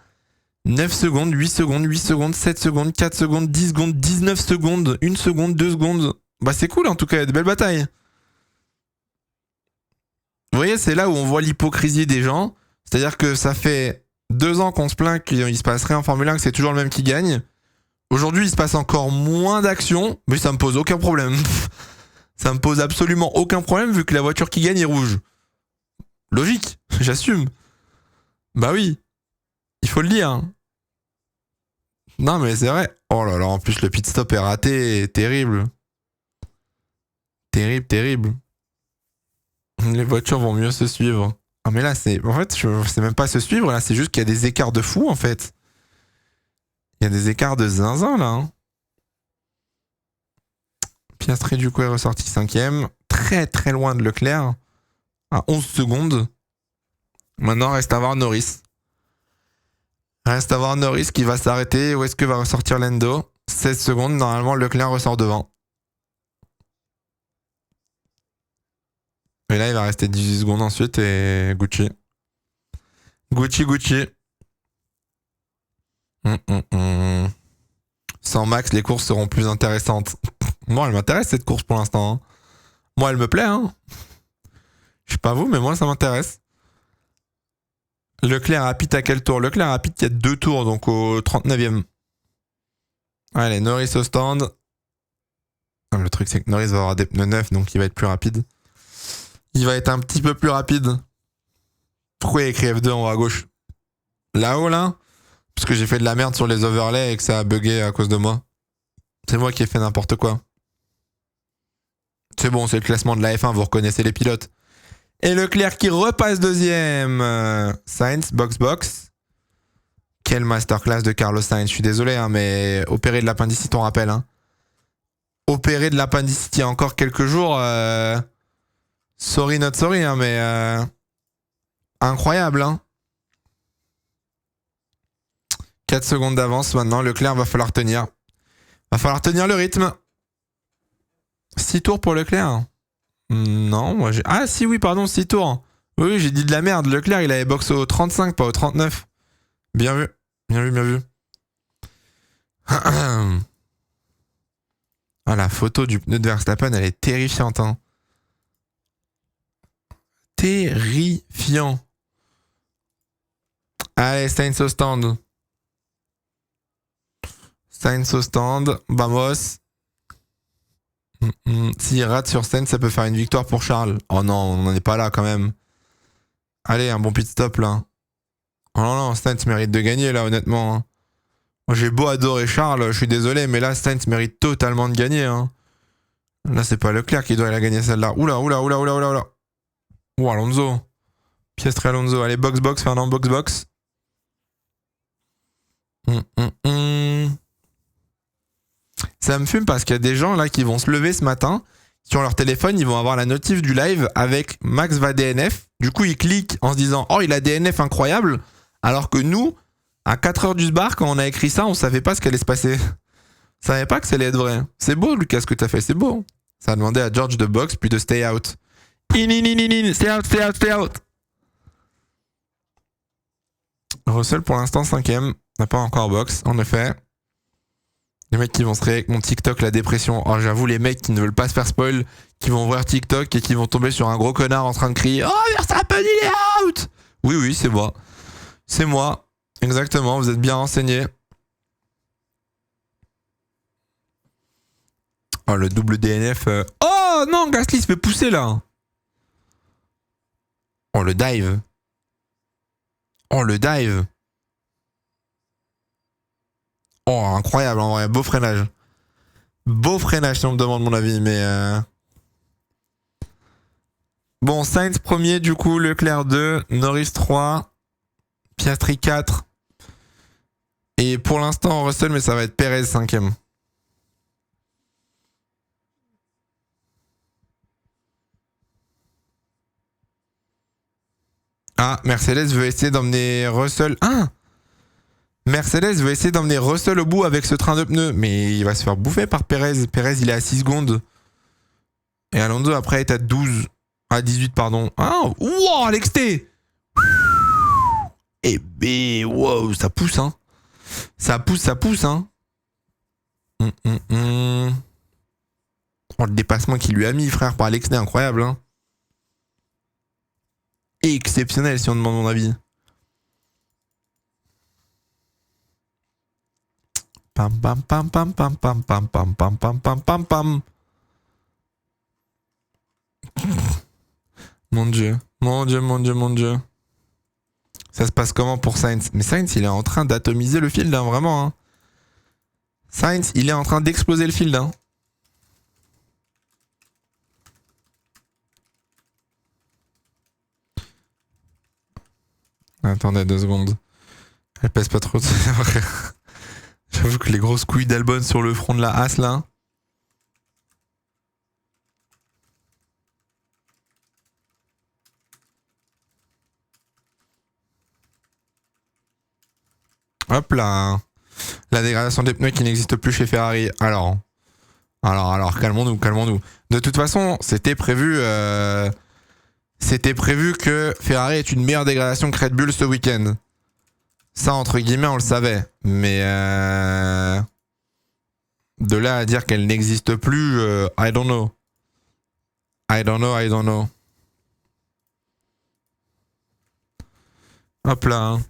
9 secondes, 8 secondes, 8 secondes, 7 secondes, 4 secondes, 10 secondes, 19 secondes, 1 seconde, 2 secondes. Bah c'est cool en tout cas, il y a de belles batailles. Vous voyez, c'est là où on voit l'hypocrisie des gens. C'est-à-dire que ça fait 2 ans qu'on se plaint qu'il se passe rien en Formule 1, que c'est toujours le même qui gagne. Aujourd'hui, il se passe encore moins d'actions, mais ça me pose aucun problème. Ça me pose absolument aucun problème vu que la voiture qui gagne est rouge. Logique, j'assume. Bah oui, il faut le dire. Non mais c'est vrai. Oh là là, en plus le pit stop est raté, terrible. Terrible. Les voitures vont mieux se suivre. Ah mais là c'est... En fait, c'est même pas se suivre, là c'est juste qu'il y a des écarts de fou en fait. Il y a des écarts de zinzin là. Hein. Piastri du coup est ressorti 5ème. Très loin de Leclerc. À 11 secondes. Maintenant reste à voir Norris. Reste à voir Norris qui va s'arrêter. Où est-ce que va ressortir Lando? 16 secondes. Normalement Leclerc ressort devant. Et là il va rester 18 secondes ensuite et Gucci. Gucci. Sans Max, les courses seront plus intéressantes. Moi, elle m'intéresse cette course pour l'instant. Hein. Moi, elle me plaît. Hein. Je sais pas vous, mais moi, ça m'intéresse. Leclerc a pit à quel tour? Leclerc a pit il y a 2 tours, donc au 39e. Allez, Norris au stand. Le truc, c'est que Norris va avoir des pneus neufs, donc il va être plus rapide. Il va être un petit peu plus rapide. Pourquoi il y a écrit F2 en haut à gauche? Là-haut, là? Parce que j'ai fait de la merde sur les overlays et que ça a bugué à cause de moi. C'est moi qui ai fait n'importe quoi. C'est bon, c'est le classement de la F1, vous reconnaissez les pilotes. Et Leclerc qui repasse deuxième. Sainz, box. Quelle masterclass de Carlos Sainz. Je suis désolé, hein, mais opéré de l'appendicite, on rappelle. Hein. Opéré de l'appendicite il y a encore quelques jours. Sorry not sorry, hein, mais incroyable. Hein. 4 secondes d'avance maintenant. Leclerc va falloir tenir. Va falloir tenir le rythme. 6 tours pour Leclerc. Non, moi j'ai... Ah si, oui, pardon, 6 tours. Oui, j'ai dit de la merde. Leclerc, il avait box au 35, pas au 39. Bien vu. Ah, la photo du pneu de Verstappen, elle est terrifiante. Hein. Terrifiant. Allez, Sainz au stand. Vamos. S'il rate sur Sainz, ça peut faire une victoire pour Charles. Oh non, on n'en est pas là quand même. Allez, un bon pit stop là. Oh non, Sainz mérite de gagner là, honnêtement. Hein. Moi, j'ai beau adorer Charles, je suis désolé, mais là, Sainz mérite totalement de gagner. Hein. Là, c'est pas Leclerc qui doit la gagner celle-là. Oula. Ouh, Alonso. Piastri Alonso. Allez, box, Fernand, box. Ça me fume parce qu'il y a des gens là qui vont se lever ce matin sur leur téléphone, ils vont avoir la notif du live avec Max va DNF. Du coup, ils cliquent en se disant « Oh, il a DNF incroyable !» Alors que nous, À 4h du bar, quand on a écrit ça, on savait pas ce qu'allait se passer. On savait pas que ça allait être vrai. C'est beau, Lucas, ce que t'as fait, c'est beau. Ça a demandé à George de box, puis de stay out. Stay out, stay out, stay out. Russell, pour l'instant, 5ème. N'a pas encore box, en effet. Les mecs qui vont se réveiller avec mon TikTok, la dépression. Oh, j'avoue, les mecs qui ne veulent pas se faire spoil, qui vont ouvrir TikTok et qui vont tomber sur un gros connard en train de crier « Oh, Verstappen, il est out !» Oui, oui, c'est moi. C'est moi. Exactement, vous êtes bien renseigné. Oh, le double DNF. Oh non, Gasly se fait pousser là. Oh, le dive. Oh, le dive. Oh, incroyable, en vrai. Beau freinage. Beau freinage, si on me demande mon avis, mais... Bon, Sainz premier, du coup, Leclerc 2, Norris 3, Piastri 4. Et pour l'instant, Russell, mais ça va être Perez 5ème. Ah, Mercedes veut essayer d'emmener Russell... Ah, Mercedes veut essayer d'emmener Russell au bout avec ce train de pneus. Mais il va se faire bouffer par Perez. Perez, il est à 6 secondes. Et Alonso, après, est à 12. À 18, pardon. Ah, wow, Alex T. Eh ben, wow, ça pousse, hein. Ça pousse, hein. Oh, le dépassement qu'il lui a mis, frère, par Alex T, incroyable, hein. Exceptionnel, si on demande mon avis. Pam pam pam pam pam pam pam pam pam pam pam pam pam. Mon Dieu, mon Dieu, mon Dieu, mon Dieu. Ça se passe comment pour Sainz? Mais Sainz, il est en train d'atomiser le field, hein, vraiment. Hein. Sainz, il est en train d'exploser le field. Hein. Attendez 2 secondes. Elle pèse pas trop. J'avoue que les grosses couilles d'Albon sur le front de la Haas, là. Hop là. La dégradation des pneus qui n'existe plus chez Ferrari. Alors, calmons-nous, calmons-nous. De toute façon, c'était prévu que Ferrari ait une meilleure dégradation que Red Bull ce week-end. Ça, entre guillemets, on le savait. Mais de là à dire qu'elle n'existe plus, I don't know. I don't know. Hop là. Hein.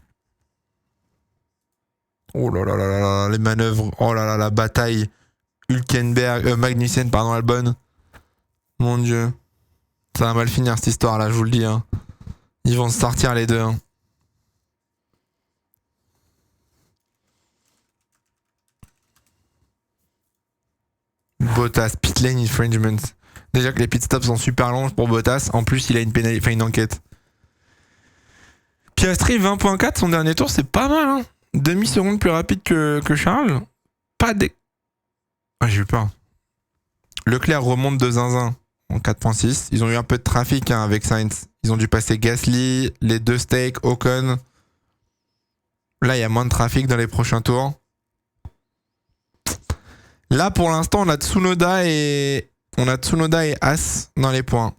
Oh là là là là, les manœuvres. Oh là là, la bataille. Magnussen, pardon, Albon. Mon Dieu. Ça va mal finir cette histoire là, je vous le dis. Hein. Ils vont se sortir les deux. Hein. Bottas, pit lane infringement. Déjà que les pit stops sont super longs pour Bottas. En plus, il a une enquête. Piastri 20.4, son dernier tour, c'est pas mal. Hein. Demi-seconde plus rapide que Charles. Pas des... Ah, j'ai eu peur. Leclerc remonte de zinzin en 4.6. Ils ont eu un peu de trafic hein, avec Sainz. Ils ont dû passer Gasly, les deux Steak, Ocon. Là, il y a moins de trafic dans les prochains tours. Là, pour l'instant, on a Tsunoda et As dans les points.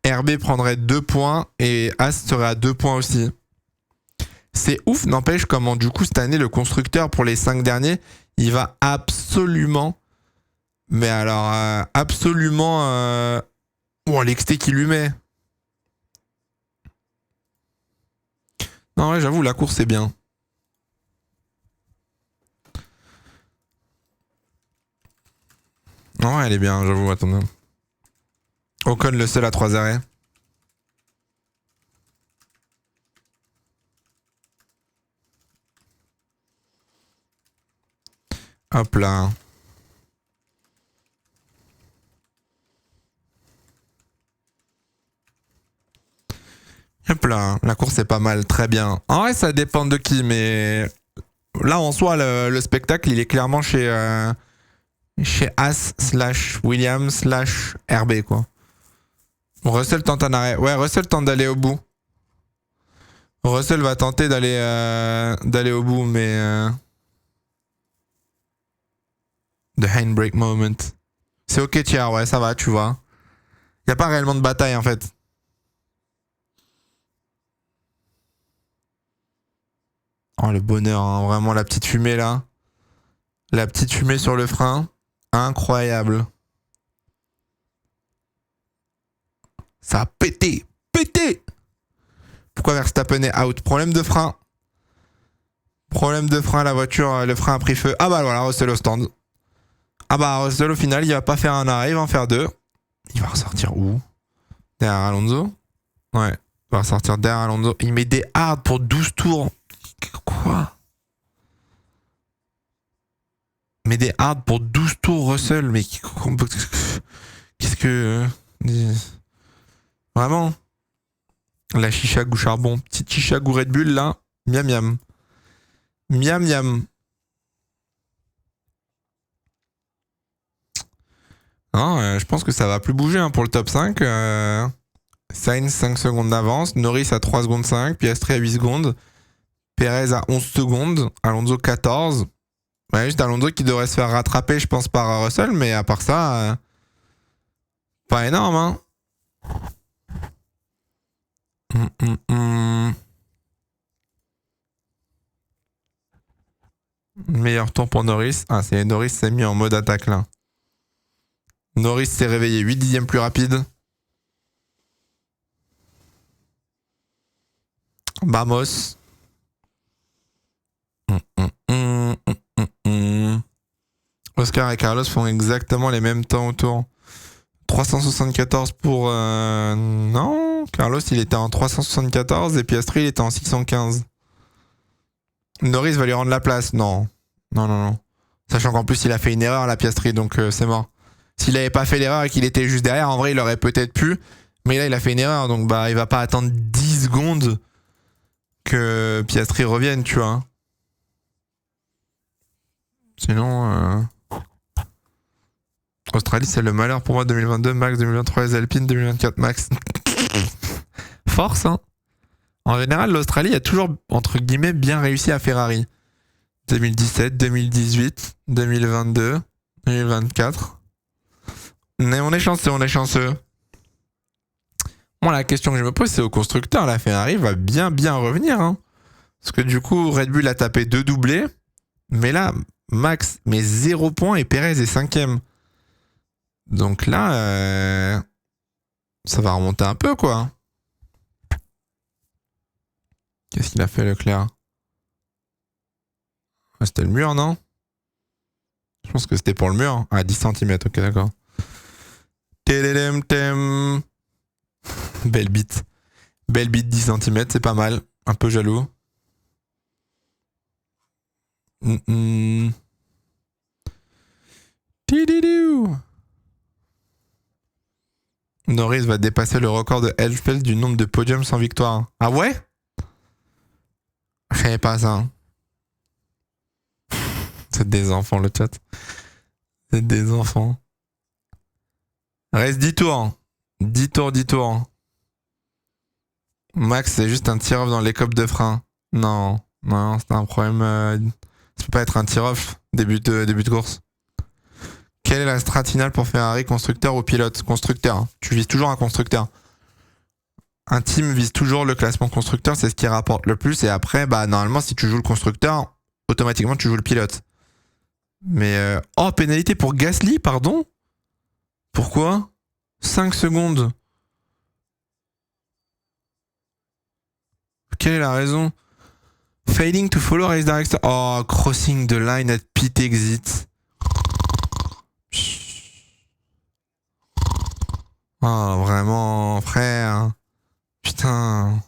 RB prendrait 2 points et As serait à 2 points aussi. C'est ouf, n'empêche comment du coup cette année le constructeur pour les 5 derniers, il va absolument... Mais alors, absolument... Oh, l'XT qui lui met. Non, ouais, j'avoue, la course est bien. Non, elle est bien, j'avoue, attendez. Ocon le seul à 3 arrêts. Hop là. Hop là, la course est pas mal, très bien. En vrai, ça dépend de qui, mais là en soi, le spectacle, il est clairement chez As / Williams / RB, quoi. Russell tente un arrêt. Ouais, Russell tente d'aller au bout. Russell va tenter d'aller au bout, mais... The handbrake moment. C'est ok, tiens, ouais, ça va, tu vois. Y a pas réellement de bataille, en fait. Oh, le bonheur, hein, vraiment, la petite fumée, là. La petite fumée sur le frein. Incroyable. Ça a pété. Pété. Pourquoi Verstappen est out? Problème de frein. Problème de frein, la voiture, le frein a pris feu. Ah bah voilà, Russell au stand. Ah bah Russell au final, il va pas faire un arrêt, il va en faire deux. Il va ressortir où? Derrière Alonso? Ouais, il va ressortir derrière Alonso. Il met des hards pour 12 tours. Quoi? Mais des hards pour 12 tours Russell, mais qu'est-ce que... Vraiment? La chicha goût charbon. Petite chicha goût Red Bull là. Miam miam. Miam miam. Non, je pense que ça va plus bouger hein, pour le top 5. Sainz 5 secondes d'avance. Norris à 3 secondes 5. Piastri à 8 secondes. Perez à 11 secondes. Alonso 14. Ouais, juste Alonso qui devrait se faire rattraper, je pense, par Russell. Mais à part ça, pas énorme. Hein. Meilleur tour pour Norris. Ah, c'est Norris s'est mis en mode attaque là. Norris s'est réveillé 8 dixièmes plus rapide. Vamos. Oscar et Carlos font exactement les mêmes temps au tour. 374 pour... Non, Carlos il était en 374 et Piastri il était en 615. Norris va lui rendre la place. Non. Non. Sachant qu'en plus il a fait une erreur la Piastri, donc c'est mort. S'il avait pas fait l'erreur et qu'il était juste derrière, en vrai il aurait peut-être pu. Mais là il a fait une erreur, donc bah il va pas attendre 10 secondes que Piastri revienne, tu vois. Sinon... Australie, c'est le malheur pour moi 2022, Max 2023, les Alpines 2024, Max. Force, hein. En général, l'Australie a toujours, entre guillemets, bien réussi à Ferrari. 2017, 2018, 2022, 2024. Mais on est chanceux. Moi, la question que je me pose, c'est au constructeur. La Ferrari va bien revenir. Hein. Parce que du coup, Red Bull a tapé 2 doublés. Mais là, Max met 0 points et Perez est 5ème. Donc là, ça va remonter un peu, quoi. Qu'est-ce qu'il a fait, Leclerc? C'était le mur, non? Je pense que c'était pour le mur. Ah, 10 cm, ok, d'accord. Belle bite. Belle bite, 10 cm, c'est pas mal. Un peu jaloux. Norris va dépasser le record de Elfeld du nombre de podiums sans victoire. Ah ouais? Je savais pas ça. C'est des enfants le chat. C'est des enfants. Reste 10 tours. 10 tours. Max, c'est juste un tir-off dans les copes de frein. Non, c'est un problème. Ça peut pas être un tir-off début de course. Quelle est la strat finale pour Ferrari, constructeur ou pilote? Constructeur. Tu vises toujours un constructeur. Un team vise toujours le classement constructeur, c'est ce qui rapporte le plus. Et après, bah normalement, si tu joues le constructeur, automatiquement tu joues le pilote. Mais oh, pénalité pour Gasly, pardon? Pourquoi? 5 secondes. Quelle est la raison? Failing to follow race director. Oh, crossing the line at pit exit. Oh, vraiment, frère. Putain.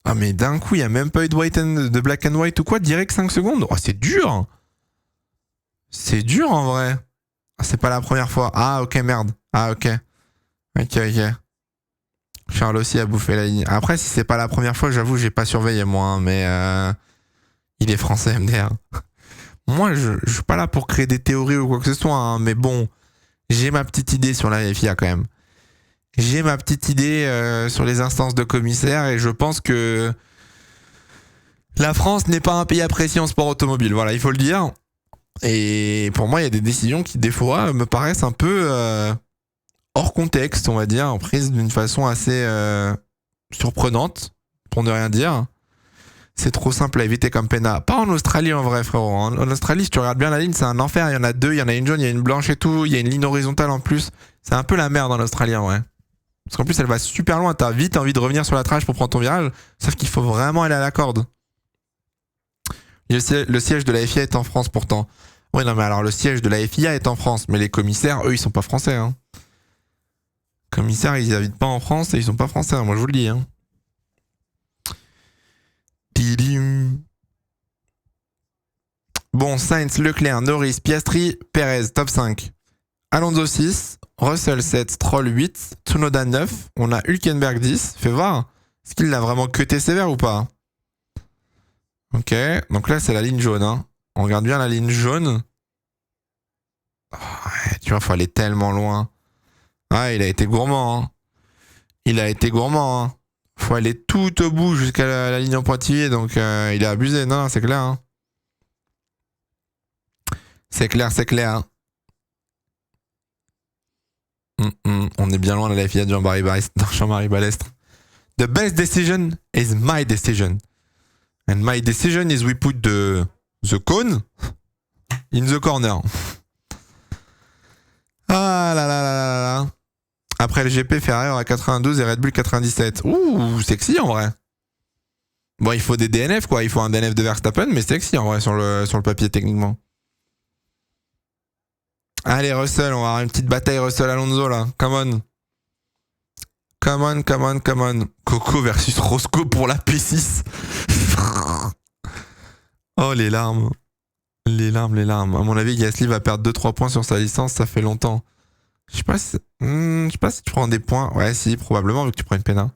Ah, mais d'un coup, il n'y a même pas eu de black and white ou quoi? Direct 5 secondes? Oh, c'est dur. C'est dur en vrai. Ah, c'est pas la première fois. Ah, ok, merde. Ah, ok. Ok. Charles aussi a bouffé la ligne. Après, si c'est pas la première fois, j'avoue, j'ai pas surveillé moi, hein, mais il est français, MDR. Moi, je suis pas là pour créer des théories ou quoi que ce soit, hein, mais bon, j'ai ma petite idée sur la FIA quand même. J'ai ma petite idée sur les instances de commissaires et je pense que La France n'est pas un pays apprécié en sport automobile, voilà, il faut le dire. Et pour moi, il y a des décisions qui, des fois, me paraissent un peu hors contexte, on va dire, prises d'une façon assez surprenante, pour ne rien dire. C'est trop simple à éviter comme pénal. Pas en Australie en vrai, frérot. En Australie, si tu regardes bien la ligne, c'est un enfer. Il y en a deux, il y en a une jaune, il y a une blanche et tout. Il y a une ligne horizontale en plus. C'est un peu la merde en Australie en vrai. Parce qu'en plus, elle va super loin. T'as vite envie de revenir sur la trage pour prendre ton virage. Sauf qu'il faut vraiment aller à la corde. Le siège de la FIA est en France pourtant. Oui, non, mais alors le siège de la FIA est en France. Mais les commissaires, eux, ils sont pas français. Hein. Commissaires, ils habitent pas en France et ils sont pas français. Hein. Moi, je vous le dis. Hein. Bon, Sainz, Leclerc, Norris, Piastri, Perez, top 5. Alonso 6, Russell 7, Stroll 8, Tsunoda 9, on a Hülkenberg 10. Fais voir, est-ce qu'il l'a vraiment cuté sévère ou pas? Ok, donc là c'est la ligne jaune. Hein. On regarde bien la ligne jaune. Oh, ouais, tu vois, faut aller tellement loin. Ah, il a été gourmand. Hein. Il a été gourmand. Hein. Faut aller tout au bout jusqu'à la ligne en pointillé, donc il a abusé. Non, c'est clair. Hein. C'est clair, c'est clair. On est bien loin de la FIA de Jean-Marie Balestre. The best decision is my decision. And my decision is we put the cone in the corner. Ah là là là là là. Après le GP, Ferrari aura 92 et Red Bull 97. Ouh, sexy en vrai. Bon, il faut des DNF quoi. Il faut un DNF de Verstappen, mais sexy en vrai sur le papier techniquement. Allez, Russell, on va avoir une petite bataille Russell-Alonso, là. Come on. Come on, come on, come on. Coco versus Roscoe pour la P6. Oh, les larmes. Les larmes, les larmes. À mon avis, Gasly va perdre 2-3 points sur sa licence, ça fait longtemps. Je sais pas si tu prends des points. Ouais, si, probablement, vu que tu prends une pénale.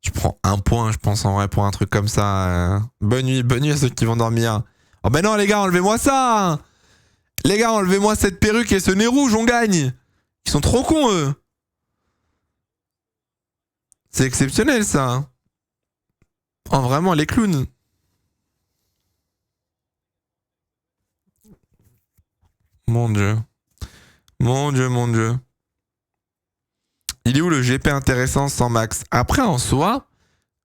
Tu prends un point, je pense, en vrai, pour un truc comme ça. Bonne nuit à ceux qui vont dormir. Oh ben non, les gars, enlevez-moi ça. Les gars, enlevez-moi cette perruque et ce nez rouge, on gagne. Ils sont trop cons, eux. C'est exceptionnel, ça. Oh, vraiment, les clowns. Mon Dieu. Mon Dieu, mon Dieu. Il est où le GP intéressant sans Max? Après, en soi,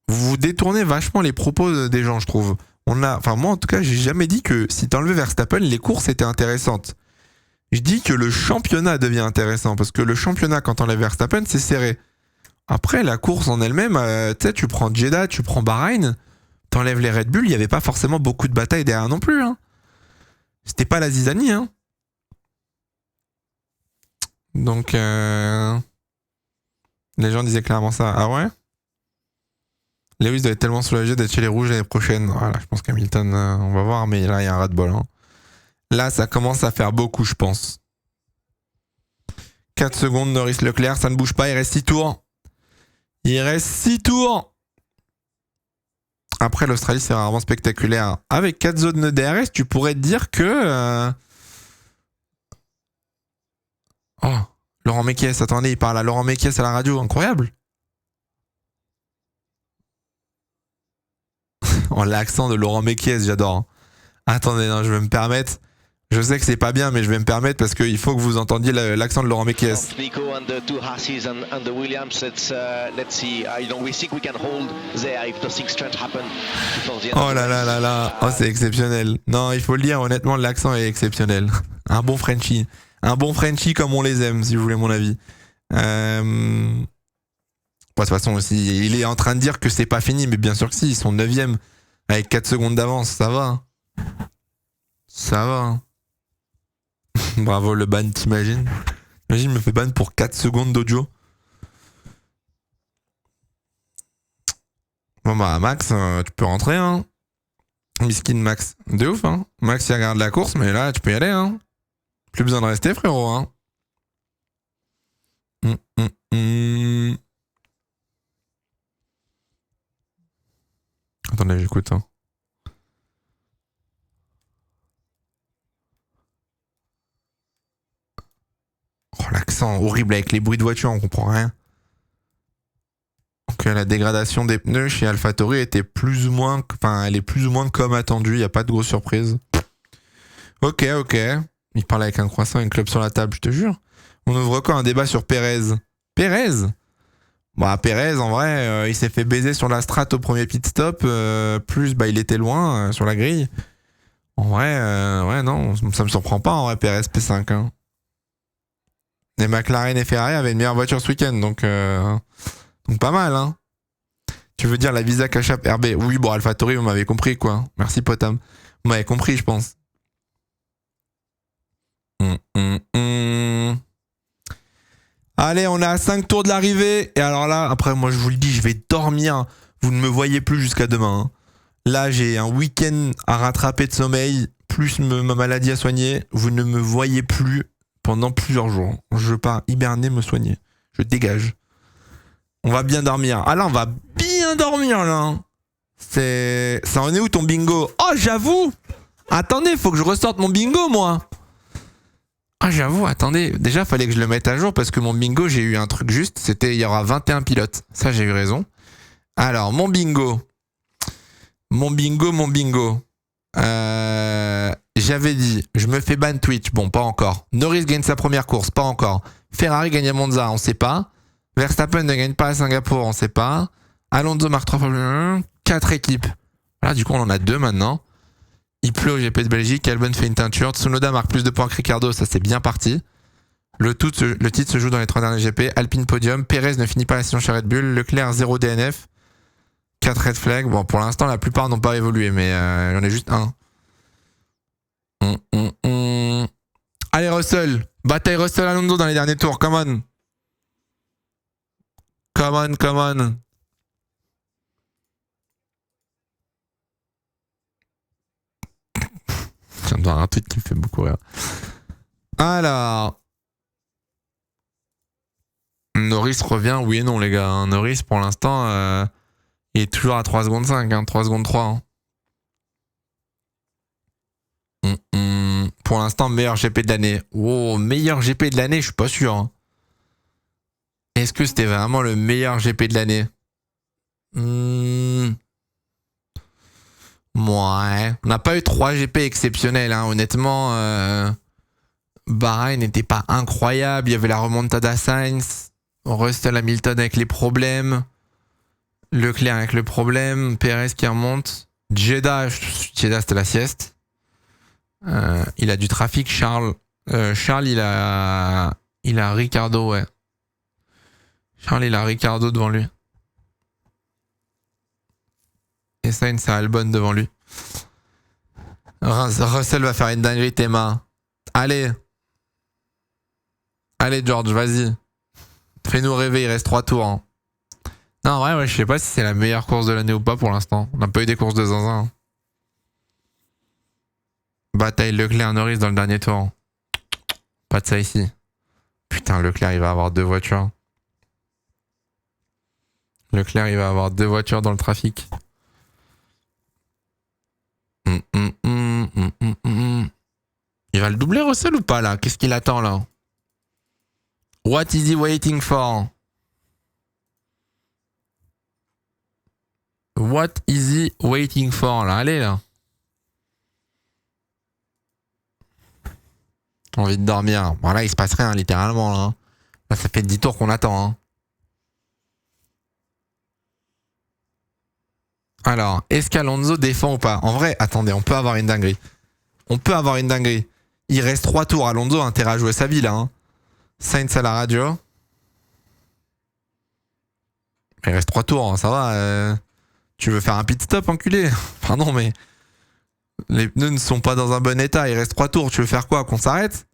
vous détournez vachement les propos des gens, je trouve. Enfin, moi, en tout cas, j'ai jamais dit que si t'enlevais Verstappen, les courses étaient intéressantes. Je dis que le championnat devient intéressant, parce que le championnat, quand t'enlèves Verstappen, c'est serré. Après, la course en elle-même, tu sais, tu prends Jeddah, tu prends Bahreïn, t'enlèves les Red Bull, il n'y avait pas forcément beaucoup de batailles derrière non plus. Hein. C'était pas la zizanie. Hein. Donc, les gens disaient clairement ça. Ah ouais? Lewis doit être tellement soulagé d'être chez les rouges l'année prochaine. Voilà, je pense qu'Hamilton, on va voir, mais là, il y a un ras-de-bol. Hein. Là, ça commence à faire beaucoup, je pense. 4 secondes, Norris Leclerc, ça ne bouge pas, il reste 6 tours. Il reste 6 tours. Après, l'Australie, c'est rarement spectaculaire. Avec 4 zones de DRS, tu pourrais te dire que... Oh, Laurent Mekies, attendez, il parle à Laurent Mekies à la radio, incroyable. Oh, l'accent de Laurent Mekies, j'adore. Attendez, non, je vais me permettre. Je sais que c'est pas bien, mais je vais me permettre parce qu'il faut que vous entendiez l'accent de Laurent Mekies. Oh là là là là, oh c'est exceptionnel. Non, il faut le dire, honnêtement, l'accent est exceptionnel. Un bon Frenchie. Un bon Frenchie comme on les aime, si vous voulez mon avis. Bon, de toute façon, aussi, il est en train de dire que c'est pas fini, mais bien sûr que si, ils sont 9ème avec 4 secondes d'avance, ça va. Ça va. Bravo le ban, t'imagines? Imagine, il me fait ban pour 4 secondes d'audio. Bon bah Max, tu peux rentrer hein. Miskin Max. De ouf hein. Max il regarde la course, mais là tu peux y aller hein. Plus besoin de rester frérot hein. Attendez, j'écoute hein. Oh l'accent horrible avec les bruits de voiture, on comprend rien. que la dégradation des pneus chez AlphaTauri était plus ou moins, enfin, elle est plus ou moins comme attendu. Il n'y a pas de grosse surprise. Ok. Il parle avec un croissant et une clope sur la table, je te jure. On ouvre encore un débat sur Pérez. Pérez, en vrai, il s'est fait baiser sur la strat au premier pit stop. Plus, il était loin sur la grille. En vrai, non, ça me surprend pas, en vrai, Pérez P5. Hein. Les McLaren et Ferrari avaient une meilleure voiture ce week-end, donc pas mal, hein. Tu veux dire la Visa Cash App RB? Oui, AlphaTauri, vous m'avez compris, quoi. Merci, Potam. Vous m'avez compris, je pense. Allez, on est à 5 tours de l'arrivée. Et alors là, après, moi, je vous le dis, je vais dormir. Vous ne me voyez plus jusqu'à demain. Hein. Là, j'ai un week-end à rattraper de sommeil, plus ma maladie à soigner. Vous ne me voyez plus pendant plusieurs jours. Je pars hiberner, me soigner. Je dégage. On va bien dormir. Ah là, on va bien dormir, là. Ça en est où ton bingo? Oh, j'avoue. Attendez, faut que je ressorte mon bingo, moi. Ah, j'avoue, attendez. Déjà, fallait que je le mette à jour parce que mon bingo, j'ai eu un truc juste. C'était, il y aura 21 pilotes. Ça, j'ai eu raison. Alors, mon bingo. J'avais dit, je me fais ban Twitch. Bon, pas encore. Norris gagne sa première course. Pas encore. Ferrari gagne à Monza. On sait pas. Verstappen ne gagne pas à Singapour. On sait pas. Alonso marque 3 fois. 4 équipes. Voilà, du coup, on en a 2 maintenant. Il pleut au GP de Belgique, Albon fait une teinture, Tsunoda marque plus de points que Ricciardo, ça c'est bien parti. Le titre se joue dans les 3 derniers GP, Alpine podium, Perez ne finit pas la saison chez Red Bull, Leclerc 0 DNF, 4 red flags, bon pour l'instant la plupart n'ont pas évolué, mais il y en a juste un. Allez Russell, bataille Russell Alonso dans les derniers tours, come on. Je viens de voir un tweet qui me fait beaucoup rire. Alors. Norris revient, oui et non, les gars. Norris, pour l'instant, il est toujours à 3 secondes 5, 3 secondes 3. Pour l'instant, meilleur GP de l'année. Oh, meilleur GP de l'année, je suis pas sûr. Hein. Est-ce que c'était vraiment le meilleur GP de l'année? Ouais. On n'a pas eu 3 GP exceptionnels, hein. Honnêtement. Bahreïn n'était pas incroyable. Il y avait la remontada Sainz. Russell Hamilton avec les problèmes. Leclerc avec le problème. Perez qui remonte. Jeddah c'était la sieste. Il a du trafic. Charles, il a Ricciardo, ouais. Charles, il a Ricciardo devant lui. Et Sainz a Albon devant lui. Russell va faire une dinguerie, Théma. Allez, George, vas-y. Fais-nous rêver, il reste 3 tours. Hein. Non, ouais, je sais pas si c'est la meilleure course de l'année ou pas pour l'instant. On n'a pas eu des courses de zinzin. Bataille Leclerc-Norris dans le dernier tour. Pas de ça ici. Putain, Leclerc, il va avoir 2 voitures. Leclerc, il va avoir 2 voitures dans le trafic. Il va le doubler Russell ou pas là? Qu'est-ce qu'il attend là? What is he waiting for? What is he waiting for là? Allez là. Envie de dormir. Bon là il se passe rien littéralement là. Là ça fait 10 tours qu'on attend. Hein. Alors, est-ce qu'Alonso défend ou pas? En vrai, attendez, on peut avoir une dinguerie. Il reste 3 tours. Alonso a intérêt à jouer sa vie là. Hein. Sainz à la radio. Il reste 3 tours, hein, ça va. Tu veux faire un pit stop, enculé? Pardon, mais les pneus ne sont pas dans un bon état. Il reste 3 tours. Tu veux faire quoi? Qu'on s'arrête?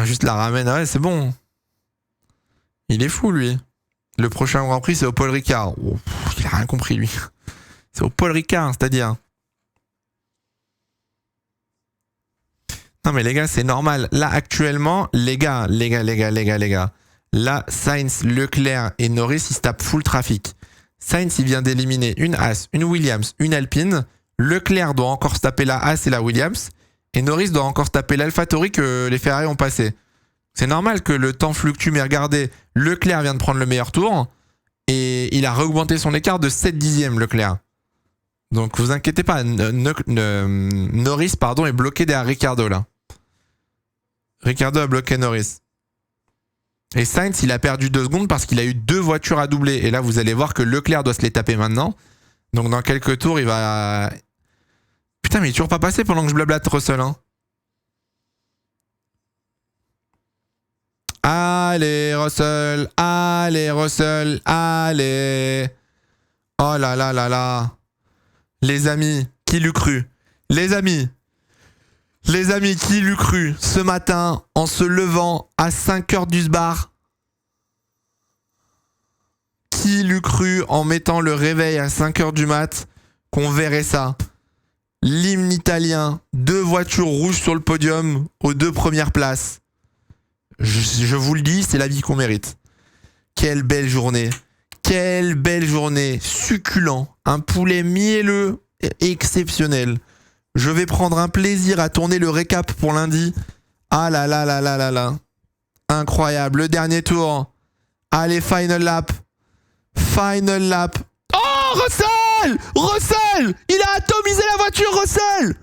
Juste la ramène. Ouais, c'est bon. Il est fou, lui. Le prochain Grand Prix, c'est au Paul Ricard. Oh, il a rien compris, lui. C'est au Paul Ricard, c'est-à-dire. Non mais les gars, c'est normal. Là, actuellement, les gars. Là, Sainz, Leclerc et Norris, ils se tapent full trafic. Sainz, il vient d'éliminer une Haas, une Williams, une Alpine. Leclerc doit encore se taper la Haas et la Williams. Et Norris doit encore se taper l'AlphaTauri que les Ferrari ont passé. C'est normal que le temps fluctue, mais regardez, Leclerc vient de prendre le meilleur tour. Et il a réaugmenté son écart de 7 dixièmes, Leclerc. Donc vous inquiétez pas, Norris est bloqué derrière Ricciardo là. Ricciardo a bloqué Norris. Et Sainz, il a perdu 2 secondes parce qu'il a eu 2 voitures à doubler. Et là, vous allez voir que Leclerc doit se les taper maintenant. Donc dans quelques tours, il va... Putain, mais il est toujours pas passé pendant que je blablate Russell. Hein. Allez, Russell. Allez, Russell. Allez. Oh là là là là. Les amis, qui l'eût cru? Les amis, qui l'eût cru ce matin en se levant à 5h du sbar? Qui l'eût cru en mettant le réveil à 5h du mat qu'on verrait ça? L'hymne italien, 2 voitures rouges sur le podium aux 2 premières places. Je vous le dis, c'est la vie qu'on mérite. Quelle belle journée. Quelle belle journée. Succulent. Un poulet mielleux exceptionnel. Je vais prendre un plaisir à tourner le récap pour lundi. Ah là là là là là là. Incroyable. Le dernier tour. Allez, final lap. Final lap. Oh, Russell! Russell! Il a atomisé la voiture, Russell!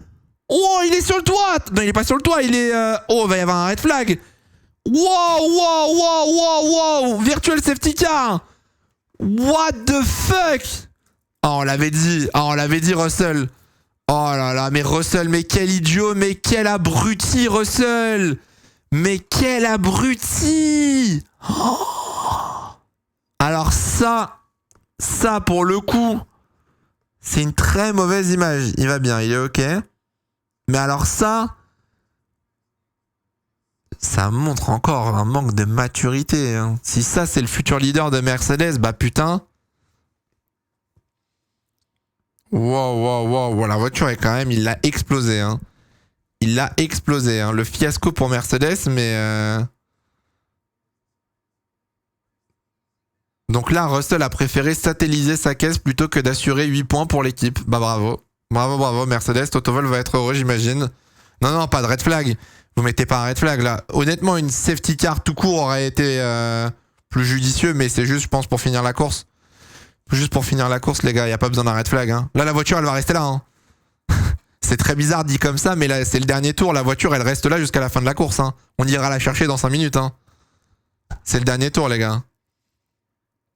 Oh, il est sur le toit! Non, il est pas sur le toit, il est... Oh, il va y avoir un red flag. Wow, wow, wow, wow, wow! Virtual safety car! What the fuck? Oh, on l'avait dit, Russell. Oh là là, mais Russell, mais quel idiot, mais quel abruti, Russell! Mais quel abruti! Oh. Alors ça pour le coup, c'est une très mauvaise image. Il va bien, il est ok. Mais alors ça montre encore un manque de maturité. Hein. Si ça, c'est le futur leader de Mercedes, bah putain. Wow, la voiture est quand même, il l'a explosé. Hein. Il l'a explosé. Hein. Le fiasco pour Mercedes, mais... Donc là, Russell a préféré satelliser sa caisse plutôt que d'assurer 8 points pour l'équipe. Bah bravo. Bravo, Mercedes. Toto Wolff va être heureux, j'imagine. Non, pas de red flag. Vous mettez pas un red flag là. Honnêtement, une safety car tout court aurait été plus judicieux, mais c'est juste, je pense, pour finir la course. Juste pour finir la course, les gars, y a pas besoin d'un red flag. Hein. Là, la voiture, elle va rester là. Hein. C'est très bizarre dit comme ça, mais là, c'est le dernier tour. La voiture, elle reste là jusqu'à la fin de la course. Hein. On ira la chercher dans 5 minutes. Hein. C'est le dernier tour, les gars.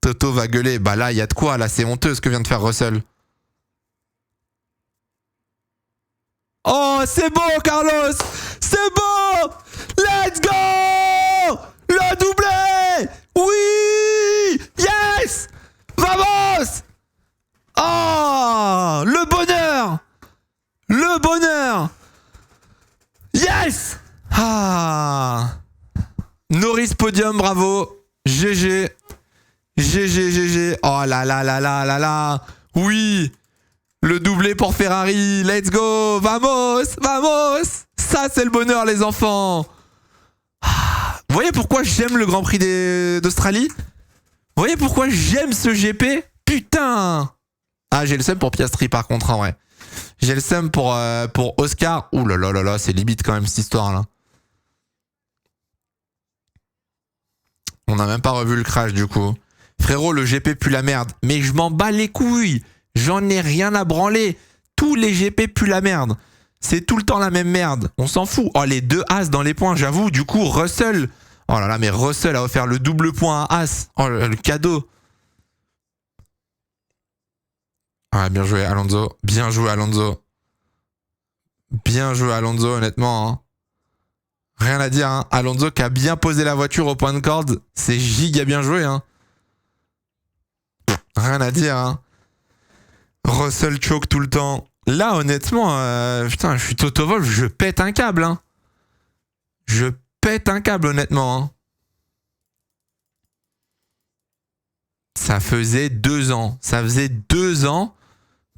Toto va gueuler. Bah là, il y a de quoi. Là, c'est honteux ce que vient de faire Russell. Oh, c'est beau, Carlos! C'est beau! Let's go! Le doublé! Oui! Yes! Vamos! Oh! Le bonheur! Le bonheur! Yes! Ah! Norris podium, bravo! GG! GG! Oh là là là là là là! Oui! Le doublé pour Ferrari, let's go, vamos, ça c'est le bonheur les enfants. Vous voyez pourquoi j'aime le Grand Prix d'Australie? Vous voyez pourquoi j'aime ce GP? Putain. Ah, j'ai le seum pour Piastri par contre en vrai. J'ai le seum pour Oscar. Ouh là là là là, c'est limite quand même cette histoire là. On n'a même pas revu le crash du coup. Frérot, le GP pue la merde. Mais je m'en bats les couilles. J'en ai rien à branler. Tous les GP puent la merde. C'est tout le temps la même merde. On s'en fout. Oh, les 2 As dans les points, j'avoue. Du coup, Russell. Oh là là, mais Russell a offert le double point à As. Oh, le cadeau. Ah, bien joué, Alonso. Bien joué, Alonso. Bien joué, Alonso, honnêtement. Hein. Rien à dire. Hein. Alonso qui a bien posé la voiture au point de corde. C'est giga bien joué. Hein. Rien à dire. Hein. Russell choke tout le temps. Là, honnêtement, putain, je suis Toto Wolff, je pète un câble. Hein. Je pète un câble, honnêtement. Hein. Ça faisait 2 ans. Ça faisait 2 ans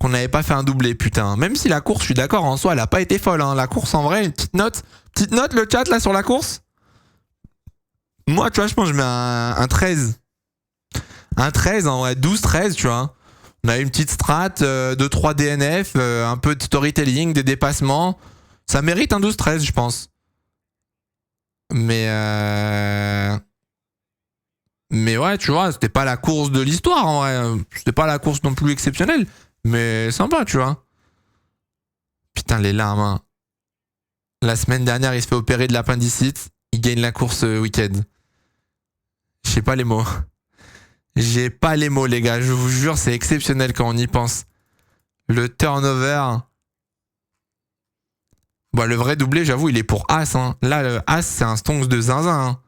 qu'on n'avait pas fait un doublé, putain. Même si la course, je suis d'accord, en soi, elle a pas été folle. Hein. La course, en vrai, une petite note. Petite note, le chat, là, sur la course. Moi, tu vois, je pense que je mets un 13. Un 13, en vrai, 12-13, tu vois. On a une petite strat, 2-3 DNF, un peu de storytelling, des dépassements. Ça mérite un 12-13, je pense. Mais ouais, Ouais, tu vois, c'était pas la course de l'histoire en vrai. C'était pas la course non plus exceptionnelle. Mais sympa, tu vois. Putain, les larmes. Hein. La semaine dernière, il se fait opérer de l'appendicite. Il gagne la course ce week-end. J'ai pas les mots. J'ai pas les mots, les gars. Je vous jure, c'est exceptionnel quand on y pense. Le turnover. Bon, le vrai doublé, j'avoue, il est pour As. Hein. Là, le As, c'est un stonks de zinzin. Hein.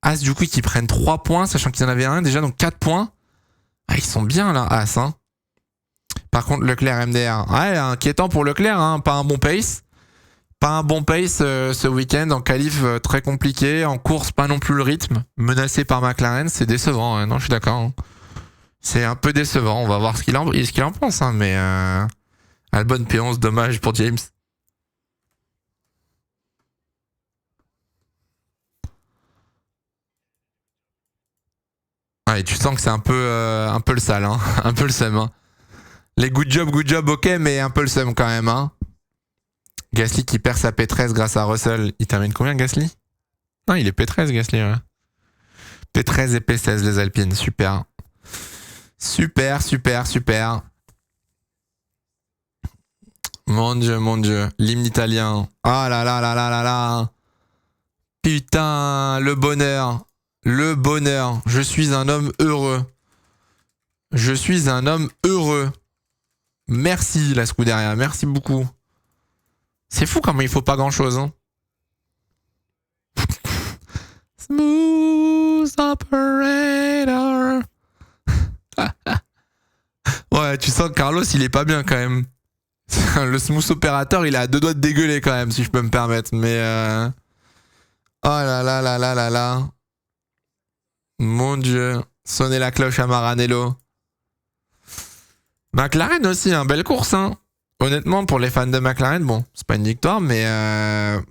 As, du coup, qui prennent 3 points, sachant qu'ils en avaient un déjà, donc 4 points. Ah, ils sont bien, là, As. Hein. Par contre, Leclerc MDR. Ouais, inquiétant pour Leclerc, hein. Pas un bon pace. Pas un bon pace ce week-end. En qualif, très compliqué. En course, pas non plus le rythme. Menacé par McLaren, c'est décevant. Hein. Non, je suis d'accord. Hein. C'est un peu décevant. On va voir ce qu'il en pense. Hein. Mais Albon P11, dommage pour James. Ouais, tu sens que c'est un peu le sale, hein. Un peu le seum. Hein. Les good job, ok, mais un peu le seum quand même. Hein. Gasly qui perd sa P13 grâce à Russell. Il termine combien, Gasly? Non, il est P13, Gasly. Ouais. P13 et P16, les Alpines. Super. Super. Mon Dieu. L'hymne italien. Ah là là. Putain, le bonheur. Je suis un homme heureux. Merci, la Scuderia. Merci beaucoup. C'est fou comment il faut pas grand chose. Hein. Smooth operator. Ouais, tu sens que Carlos, il est pas bien quand même. Le smooth operator, il a à 2 doigts de dégueuler quand même, si je peux me permettre. Mais oh là. Mon Dieu. Sonnez la cloche à Maranello. McLaren aussi, hein, belle course. Hein. Honnêtement, pour les fans de McLaren, bon, c'est pas une victoire, mais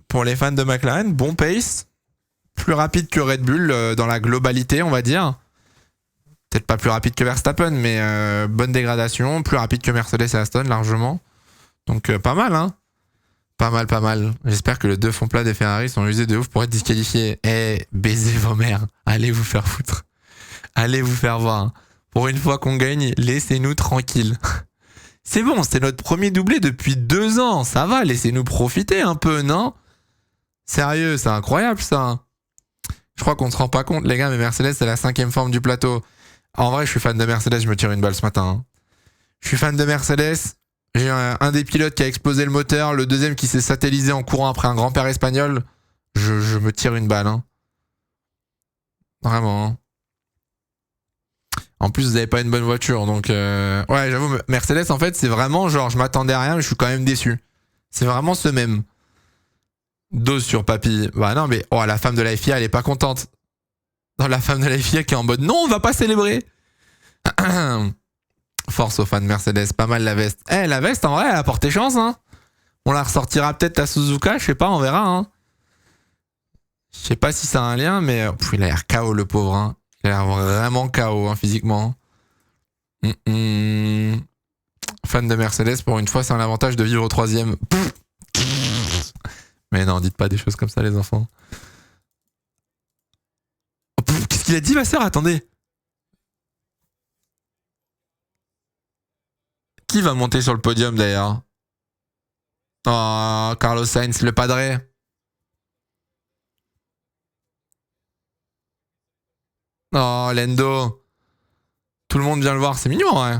pour les fans de McLaren, bon pace. Plus rapide que Red Bull dans la globalité, on va dire. Peut-être pas plus rapide que Verstappen, mais bonne dégradation. Plus rapide que Mercedes et Aston, largement. Donc pas mal, hein. Pas mal. J'espère que les 2 fonds plats des Ferrari sont usés de ouf pour être disqualifiés. Baisez vos mères. Allez vous faire foutre. Allez vous faire voir. Pour une fois qu'on gagne, laissez-nous tranquilles. C'est bon, c'était notre premier doublé depuis 2 ans. Ça va, laissez-nous profiter un peu, non? Sérieux, c'est incroyable ça. Je crois qu'on se rend pas compte, les gars, mais Mercedes, c'est la 5e forme du plateau. En vrai, je suis fan de Mercedes, je me tire une balle ce matin. Hein. Je suis fan de Mercedes. J'ai un des pilotes qui a explosé le moteur, le deuxième qui s'est satellisé en courant après un grand-père espagnol. Je me tire une balle. Hein. Vraiment. Hein. En plus, vous avez pas une bonne voiture, donc ouais, j'avoue, Mercedes, en fait, c'est vraiment genre, je m'attendais à rien, mais je suis quand même déçu. C'est vraiment ce même. Dose sur papy. Bah non, mais oh, la femme de la FIA, elle est pas contente. Non, la femme de la FIA qui est en mode, non, on va pas célébrer. Force aux fans de Mercedes, pas mal la veste. La veste, en vrai, elle a porté chance, hein. On la ressortira peut-être à Suzuka, je sais pas, on verra, hein. Je sais pas si ça a un lien, mais il a l'air KO, le pauvre, hein. Il a l'air vraiment KO, hein, physiquement. Fan de Mercedes, pour une fois, c'est un avantage de vivre au 3ème. Mais non, dites pas des choses comme ça, les enfants. Qu'est-ce qu'il a dit, ma sœur? Attendez. Qui va monter sur le podium, d'ailleurs? Oh, Carlos Sainz, le padré. Oh, Lando. Tout le monde vient le voir, c'est mignon, ouais.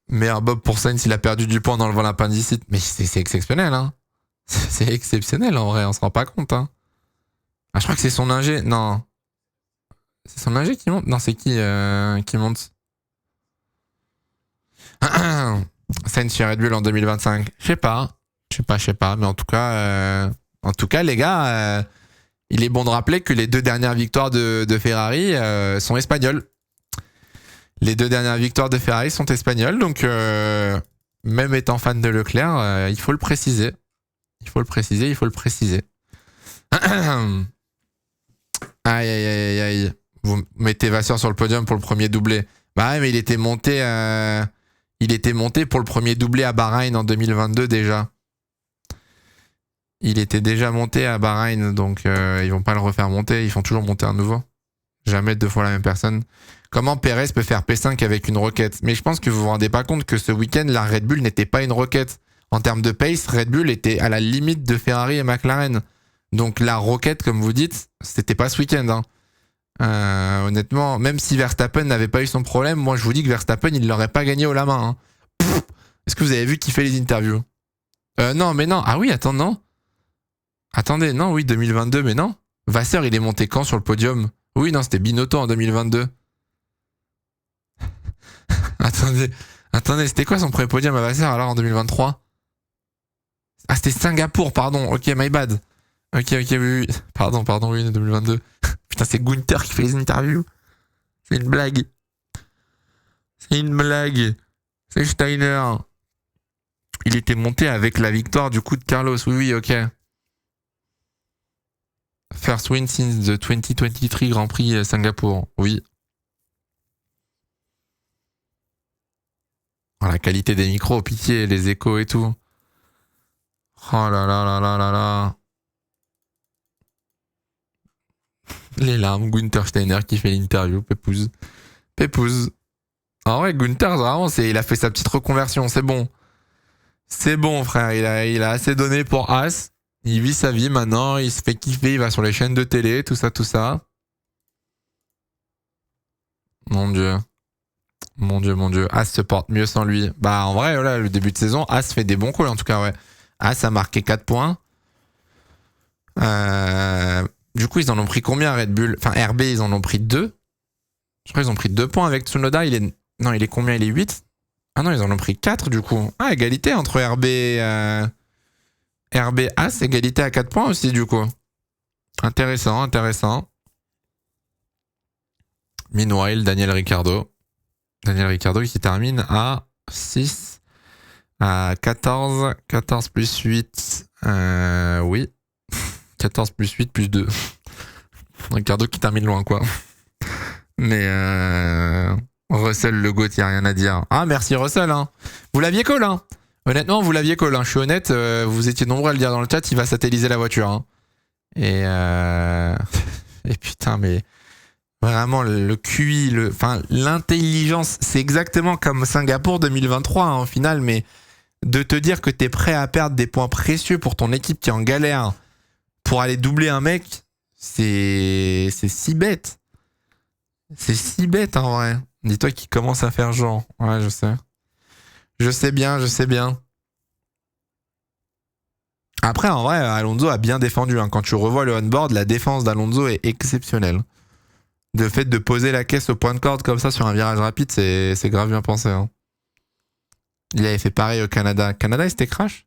Mais Bob pour Sainz, il a perdu du poids en enlevant l'appendicite. Mais c'est exceptionnel, hein. C'est exceptionnel, en vrai, on se rend pas compte, hein. Ah, je crois que c'est son ingé. Non. C'est son ingé qui monte? Non, c'est qui monte? Sainz chez Red Bull en 2025. Je sais pas. Mais en tout cas, les gars, il est bon de rappeler que les 2 dernières victoires de Ferrari sont espagnoles. Les 2 dernières victoires de Ferrari sont espagnoles, donc même étant fan de Leclerc, il faut le préciser. Il faut le préciser. Aïe. Vous mettez Vasseur sur le podium pour le premier doublé. Bah ouais, mais il était monté pour le premier doublé à Bahreïn en 2022 déjà. Il était déjà monté à Bahreïn, donc ils vont pas le refaire monter. Ils font toujours monter un nouveau. Jamais 2 fois la même personne. Comment Perez peut faire P5 avec une roquette? Mais je pense que vous vous rendez pas compte que ce week-end, la Red Bull n'était pas une roquette. En termes de pace, Red Bull était à la limite de Ferrari et McLaren. Donc la roquette, comme vous dites, c'était pas ce week-end. Honnêtement, même si Verstappen n'avait pas eu son problème, moi je vous dis que Verstappen, il l'aurait pas gagné haut la main. Est-ce que vous avez vu qu'il fait les interviews? Non, mais non. Ah oui, attends, non. Attendez, non, oui, 2022, mais non. Vasseur, il est monté quand sur le podium? Oui, non, c'était Binotto en 2022. Attendez, c'était quoi son premier podium à Vasseur alors en 2023? Ah, c'était Singapour, pardon. Ok, my bad. Ok, oui. Pardon, oui, 2022. Putain, c'est Gunther qui fait les interviews. C'est une blague. C'est Steiner. Il était monté avec la victoire du coup de Carlos. Oui, ok. First win since the 2023 Grand Prix Singapour. Oui. Oh, la qualité des micros, pitié, les échos et tout. Oh là là là là là là. Les larmes, Gunther Steiner qui fait l'interview, Pépouze. En vrai, Gunther, vraiment, il a fait sa petite reconversion, c'est bon. C'est bon, frère, il a assez donné pour As. Il vit sa vie maintenant, il se fait kiffer, il va sur les chaînes de télé, tout ça. Mon Dieu. As se porte mieux sans lui. Bah, en vrai, voilà, le début de saison, As fait des bons calls, en tout cas, ouais. As a marqué 4 points. Du coup, ils en ont pris combien, Red Bull? Enfin, RB, ils en ont pris 2. Je crois qu'ils ont pris 2 points avec Tsunoda. Il est combien? Il est 8? Ah non, ils en ont pris 4 du coup. Ah, égalité entre RB As, égalité à 4 points aussi du coup. Intéressant. Meanwhile, Daniel Ricciardo qui termine à 6, à 14 plus 8. Oui. 14 plus 8 plus 2. Ricciardo qui termine loin, quoi. Mais Russell, le GOAT, y a rien à dire. Ah, merci Russell, hein. Vous l'aviez call, hein. Honnêtement, vous l'aviez call, hein. Je suis honnête, vous étiez nombreux à le dire dans le chat, il va satelliser la voiture, hein. Et putain, mais vraiment, le QI, l'intelligence, c'est exactement comme Singapour 2023, hein, au final, mais de te dire que t'es prêt à perdre des points précieux pour ton équipe qui est en galère pour aller doubler un mec, c'est si bête. C'est si bête en vrai. Dis-toi qu'il commence à faire genre. Ouais, je sais. Je sais bien. Après, en vrai, Alonso a bien défendu. Hein. Quand tu revois le on-board, la défense d'Alonso est exceptionnelle. Le fait de poser la caisse au point de corde comme ça sur un virage rapide, c'est grave bien pensé. Hein. Il avait fait pareil au Canada. Canada, c'était crash?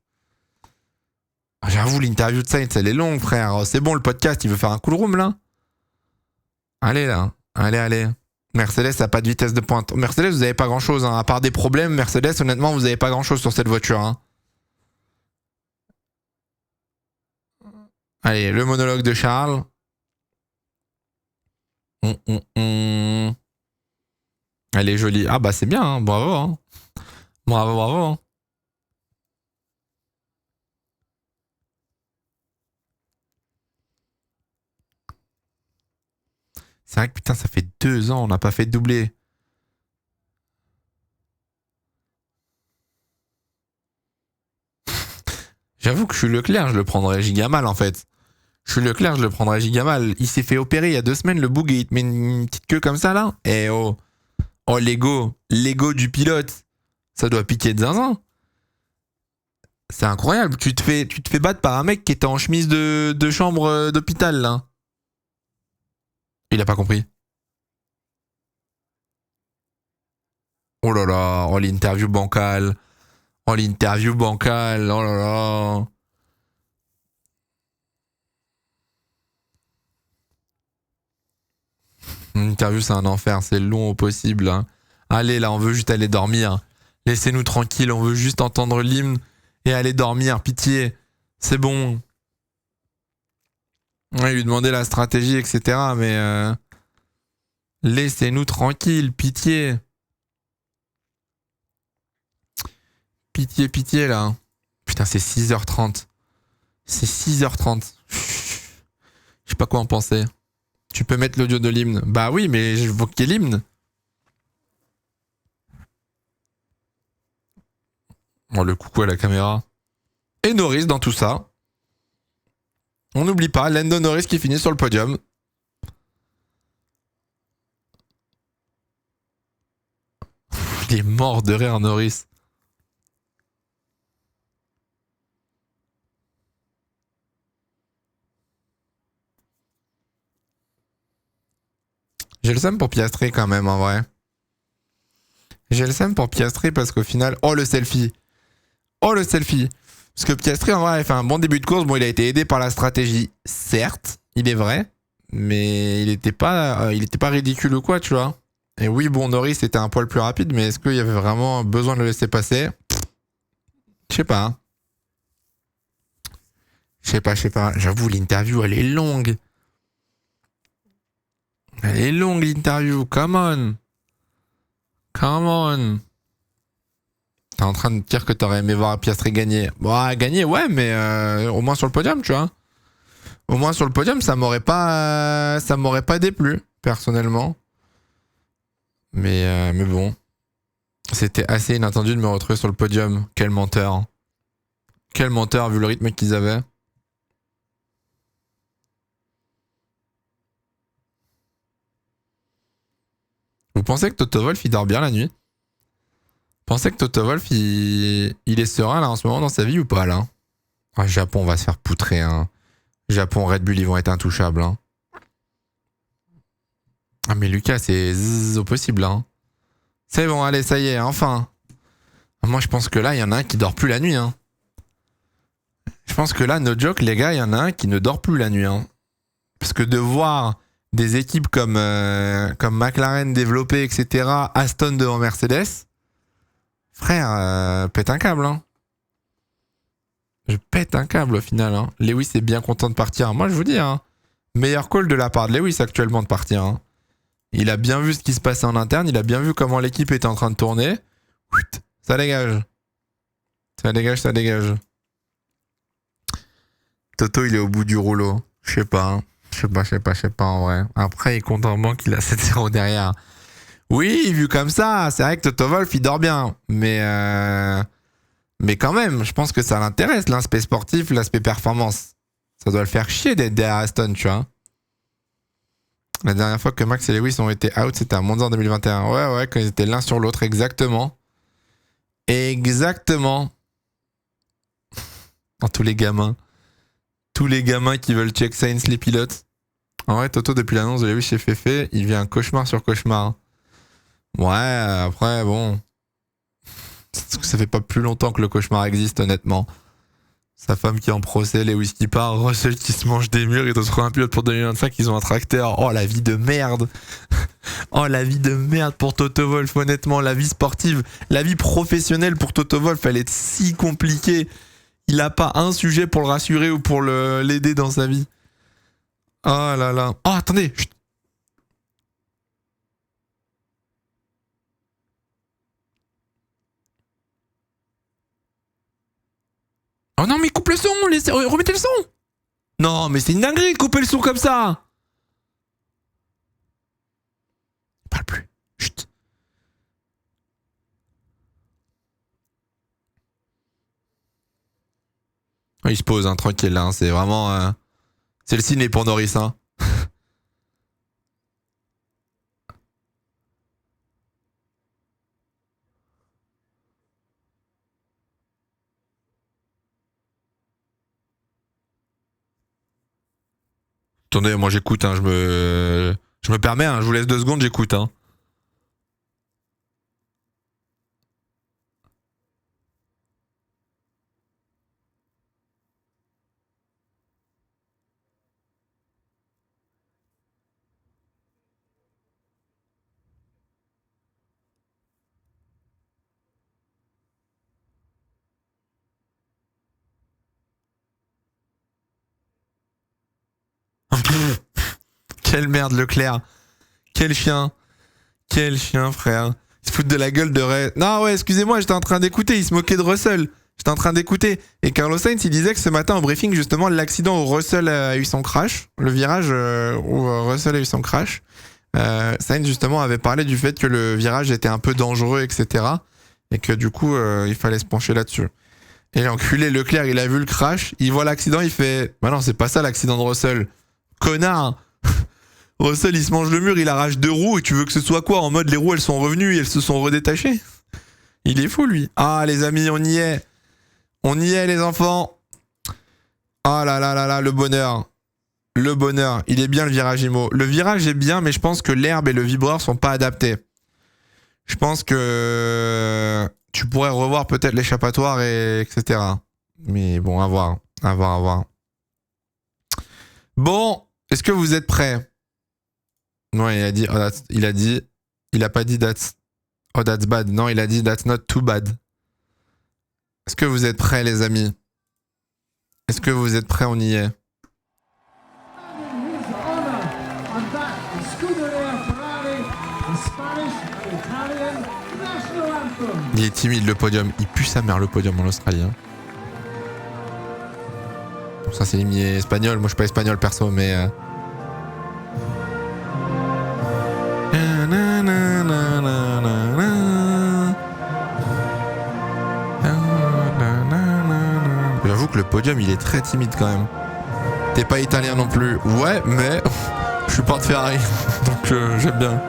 J'avoue, l'interview de Sainz, elle est longue, frère. C'est bon, le podcast, il veut faire un cool room, là? Allez, là. Allez. Mercedes a pas de vitesse de pointe. Mercedes, vous avez pas grand chose, hein. À part des problèmes, Mercedes, honnêtement, vous avez pas grand chose sur cette voiture, hein. Allez, le monologue de Charles. Elle est jolie. Ah bah c'est bien, hein. Bravo, hein. Bravo, hein. C'est vrai que putain, ça fait 2 ans, on n'a pas fait de doublé. J'avoue que je suis Leclerc, je le prendrais giga mal en fait. Je suis Leclerc, je le prendrais giga mal. Il s'est fait opérer il y a 2 semaines, le boug, et il te met une petite queue comme ça là. Eh oh. Oh, l'ego du pilote. Ça doit piquer de zinzin. C'est incroyable. Tu te fais battre par un mec qui était en chemise de chambre d'hôpital là. Il a pas compris. Oh là là, oh l'interview bancale. Oh là là. L'interview c'est un enfer, c'est long au possible. Hein. Allez là, on veut juste aller dormir. Laissez-nous tranquilles, on veut juste entendre l'hymne et aller dormir, pitié. C'est bon. Ouais, lui demander la stratégie, etc. Mais laissez-nous tranquilles, pitié. Pitié là. Putain, c'est 6h30. C'est 6h30. Je sais pas quoi en penser. Tu peux mettre l'audio de l'hymne. Bah oui, mais je veux qu'il y ait l'hymne. Oh, le coucou à la caméra. Et Norris dans tout ça. On n'oublie pas, Lando Norris qui finit sur le podium. Il est mort de rire, Norris. J'ai le seum pour Piastri quand même, en vrai. J'ai le seum pour Piastri parce qu'au final... Oh, le selfie. Oh, le selfie. Parce que Piastri, en vrai, a fait un bon début de course. Bon, il a été aidé par la stratégie, certes, il est vrai. Mais il était pas ridicule ou quoi, tu vois. Et oui, bon, Norris était un poil plus rapide, mais est-ce qu'il y avait vraiment besoin de le laisser passer? Je sais pas. Je sais pas. J'avoue, l'interview, elle est longue. Elle est longue, l'interview. Come on. Come on. T'es en train de dire que t'aurais aimé voir Piastri gagner. Bon, gagner, ouais, mais au moins sur le podium, tu vois. Au moins sur le podium, ça m'aurait pas déplu, personnellement. Mais bon. C'était assez inattendu de me retrouver sur le podium. Quel menteur. Quel menteur vu le rythme qu'ils avaient. Vous pensez que Toto Wolff il dort bien la nuit? Vous pensez que Toto Wolff il est serein là en ce moment dans sa vie ou pas là? Ah, Japon va se faire poutrer hein. Japon, Red Bull ils vont être intouchables hein. Ah mais Lucas c'est au possible hein. C'est bon allez ça y est enfin. Moi je pense que là il y en a un qui dort plus la nuit hein. Je pense que là no joke les gars il y en a un qui ne dort plus la nuit hein. Parce que de voir des équipes comme McLaren développées, etc., Aston devant Mercedes, frère, pète un câble. Hein. Je pète un câble au final. Hein. Lewis est bien content de partir. Moi, je vous dis, hein, meilleur call de la part de Lewis actuellement de partir. Hein. Il a bien vu ce qui se passait en interne, il a bien vu comment l'équipe était en train de tourner. Ça dégage. Ça dégage. Toto, il est au bout du rouleau. Je sais pas. Hein. Je sais pas en vrai. Après, il compte en banque, il a 7-0 derrière. Oui, vu comme ça, c'est vrai que Toto Wolff, il dort bien. Mais quand même, je pense que ça l'intéresse, l'aspect sportif, l'aspect performance. Ça doit le faire chier d'être derrière Aston, tu vois. La dernière fois que Max et Lewis ont été out, c'était à Monza en 2021. Ouais, quand ils étaient l'un sur l'autre, exactement. Exactement. Oh, tous les gamins. Tous les gamins qui veulent check Sainz, les pilotes. En vrai, Toto, depuis l'annonce de Lewis chez Fefe, il vit un cauchemar sur cauchemar. Ouais, après, bon. Ça fait pas plus longtemps que le cauchemar existe, honnêtement. Sa femme qui est en procès, Lewis qui part, Russell qui se mange des murs, il doit se trouver un pilote pour 2025, ils ont un tracteur. Oh, la vie de merde. Oh, la vie de merde pour Toto Wolff, honnêtement. La vie sportive, la vie professionnelle pour Toto Wolff, elle est si compliquée. Il a pas un sujet pour le rassurer ou pour l'aider dans sa vie. Oh là là. Oh, attendez. Chut. Oh non, mais coupe le son. Remettez le son. Non, mais c'est une dinguerie de couper le son comme ça. Parle plus. Chut. Il se pose, hein, tranquille, là. Hein, c'est vraiment... C'est le ciné pour Norris, hein. Attendez, moi j'écoute, hein, je me permets, hein, je vous laisse 2 secondes, j'écoute, hein. Quelle merde, Leclerc. Quel chien. Quel chien, frère. Il se fout de la guele de Ray. Non, ouais, excusez-moi, j'étais en train d'écouter. Il se moquait de Russell. J'étais en train d'écouter. Et Carlos Sainz, il disait que ce matin au briefing, justement, l'accident où Russell a eu son crash, le virage où Russell a eu son crash, Sainz, justement, avait parlé du fait que le virage était un peu dangereux, etc. Et que du coup, il fallait se pencher là-dessus. Et l'enculé Leclerc, il a vu le crash, il voit l'accident, il fait « Bah non, c'est pas ça l'accident de Russell. Connard !» Russell, il se mange le mur, il arrache 2 roues, et tu veux que ce soit quoi? En mode, les roues, elles sont revenues et elles se sont redétachées. Il est fou, lui. Ah, les amis, on y est. On y est, les enfants. Ah là là là là, le bonheur. Le bonheur. Il est bien, le virage IMO. Le virage est bien, mais je pense que l'herbe et le vibreur sont pas adaptés. Je pense que tu pourrais revoir peut-être l'échappatoire, et etc. Mais bon, à voir. À voir, à voir. Bon, est-ce que vous êtes prêts? Non, il a dit, il a pas dit that's bad. Non, il a dit that's not too bad. Est-ce que vous êtes prêts, les amis? Est-ce que vous êtes prêts? On y est. Il est timide, le podium. Il pue sa mère, le podium en Australie. Hein. Bon, ça, c'est l'hymne espagnol. Moi, je suis pas espagnol perso, mais. J'avoue que le podium, il est très timide quand même. T'es pas italien non plus. Ouais, mais je suis porte Ferrari, donc j'aime bien.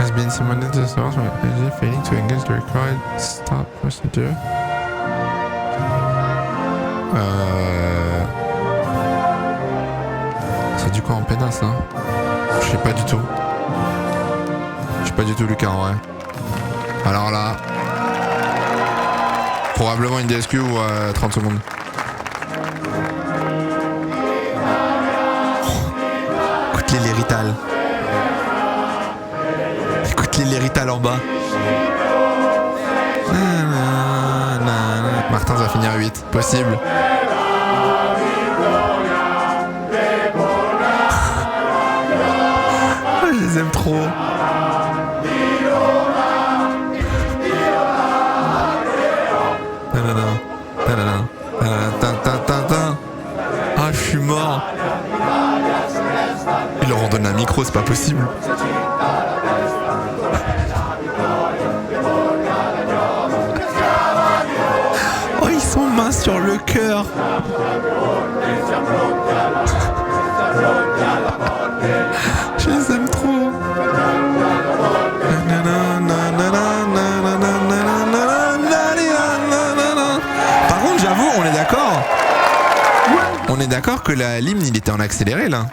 Has been summoned to the source when failing to engage the required start procedure. C'est du quoi en pénasse, hein? Je sais pas du tout. Je sais pas du tout, Lucas, en vrai. Alors là, probablement une DSQ ou 30 secondes. Oh, écoute les Lérital. Écoute les Lérital en bas. Martin va finir 8. Possible. Je les aime trop. Ah, je suis mort. Il leur en donne un micro, c'est pas possible. Oh, ils sont mains sur le cœur. Je les aime trop. Par contre, j'avoue, on est d'accord. On est d'accord que l'hymne, il était en accéléré là.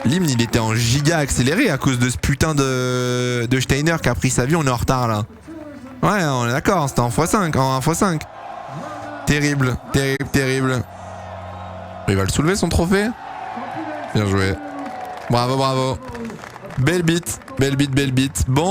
L'hymne, il était en giga accéléré à cause de ce putain de Steiner qui a pris sa vie. On est en retard là. Ouais, on est d'accord. C'était en x5, en 1x5. Terrible, terrible, terrible. Il va le soulever son trophée. Bien joué. Bravo, bravo. Belle bite, belle bite, belle bite. Bon.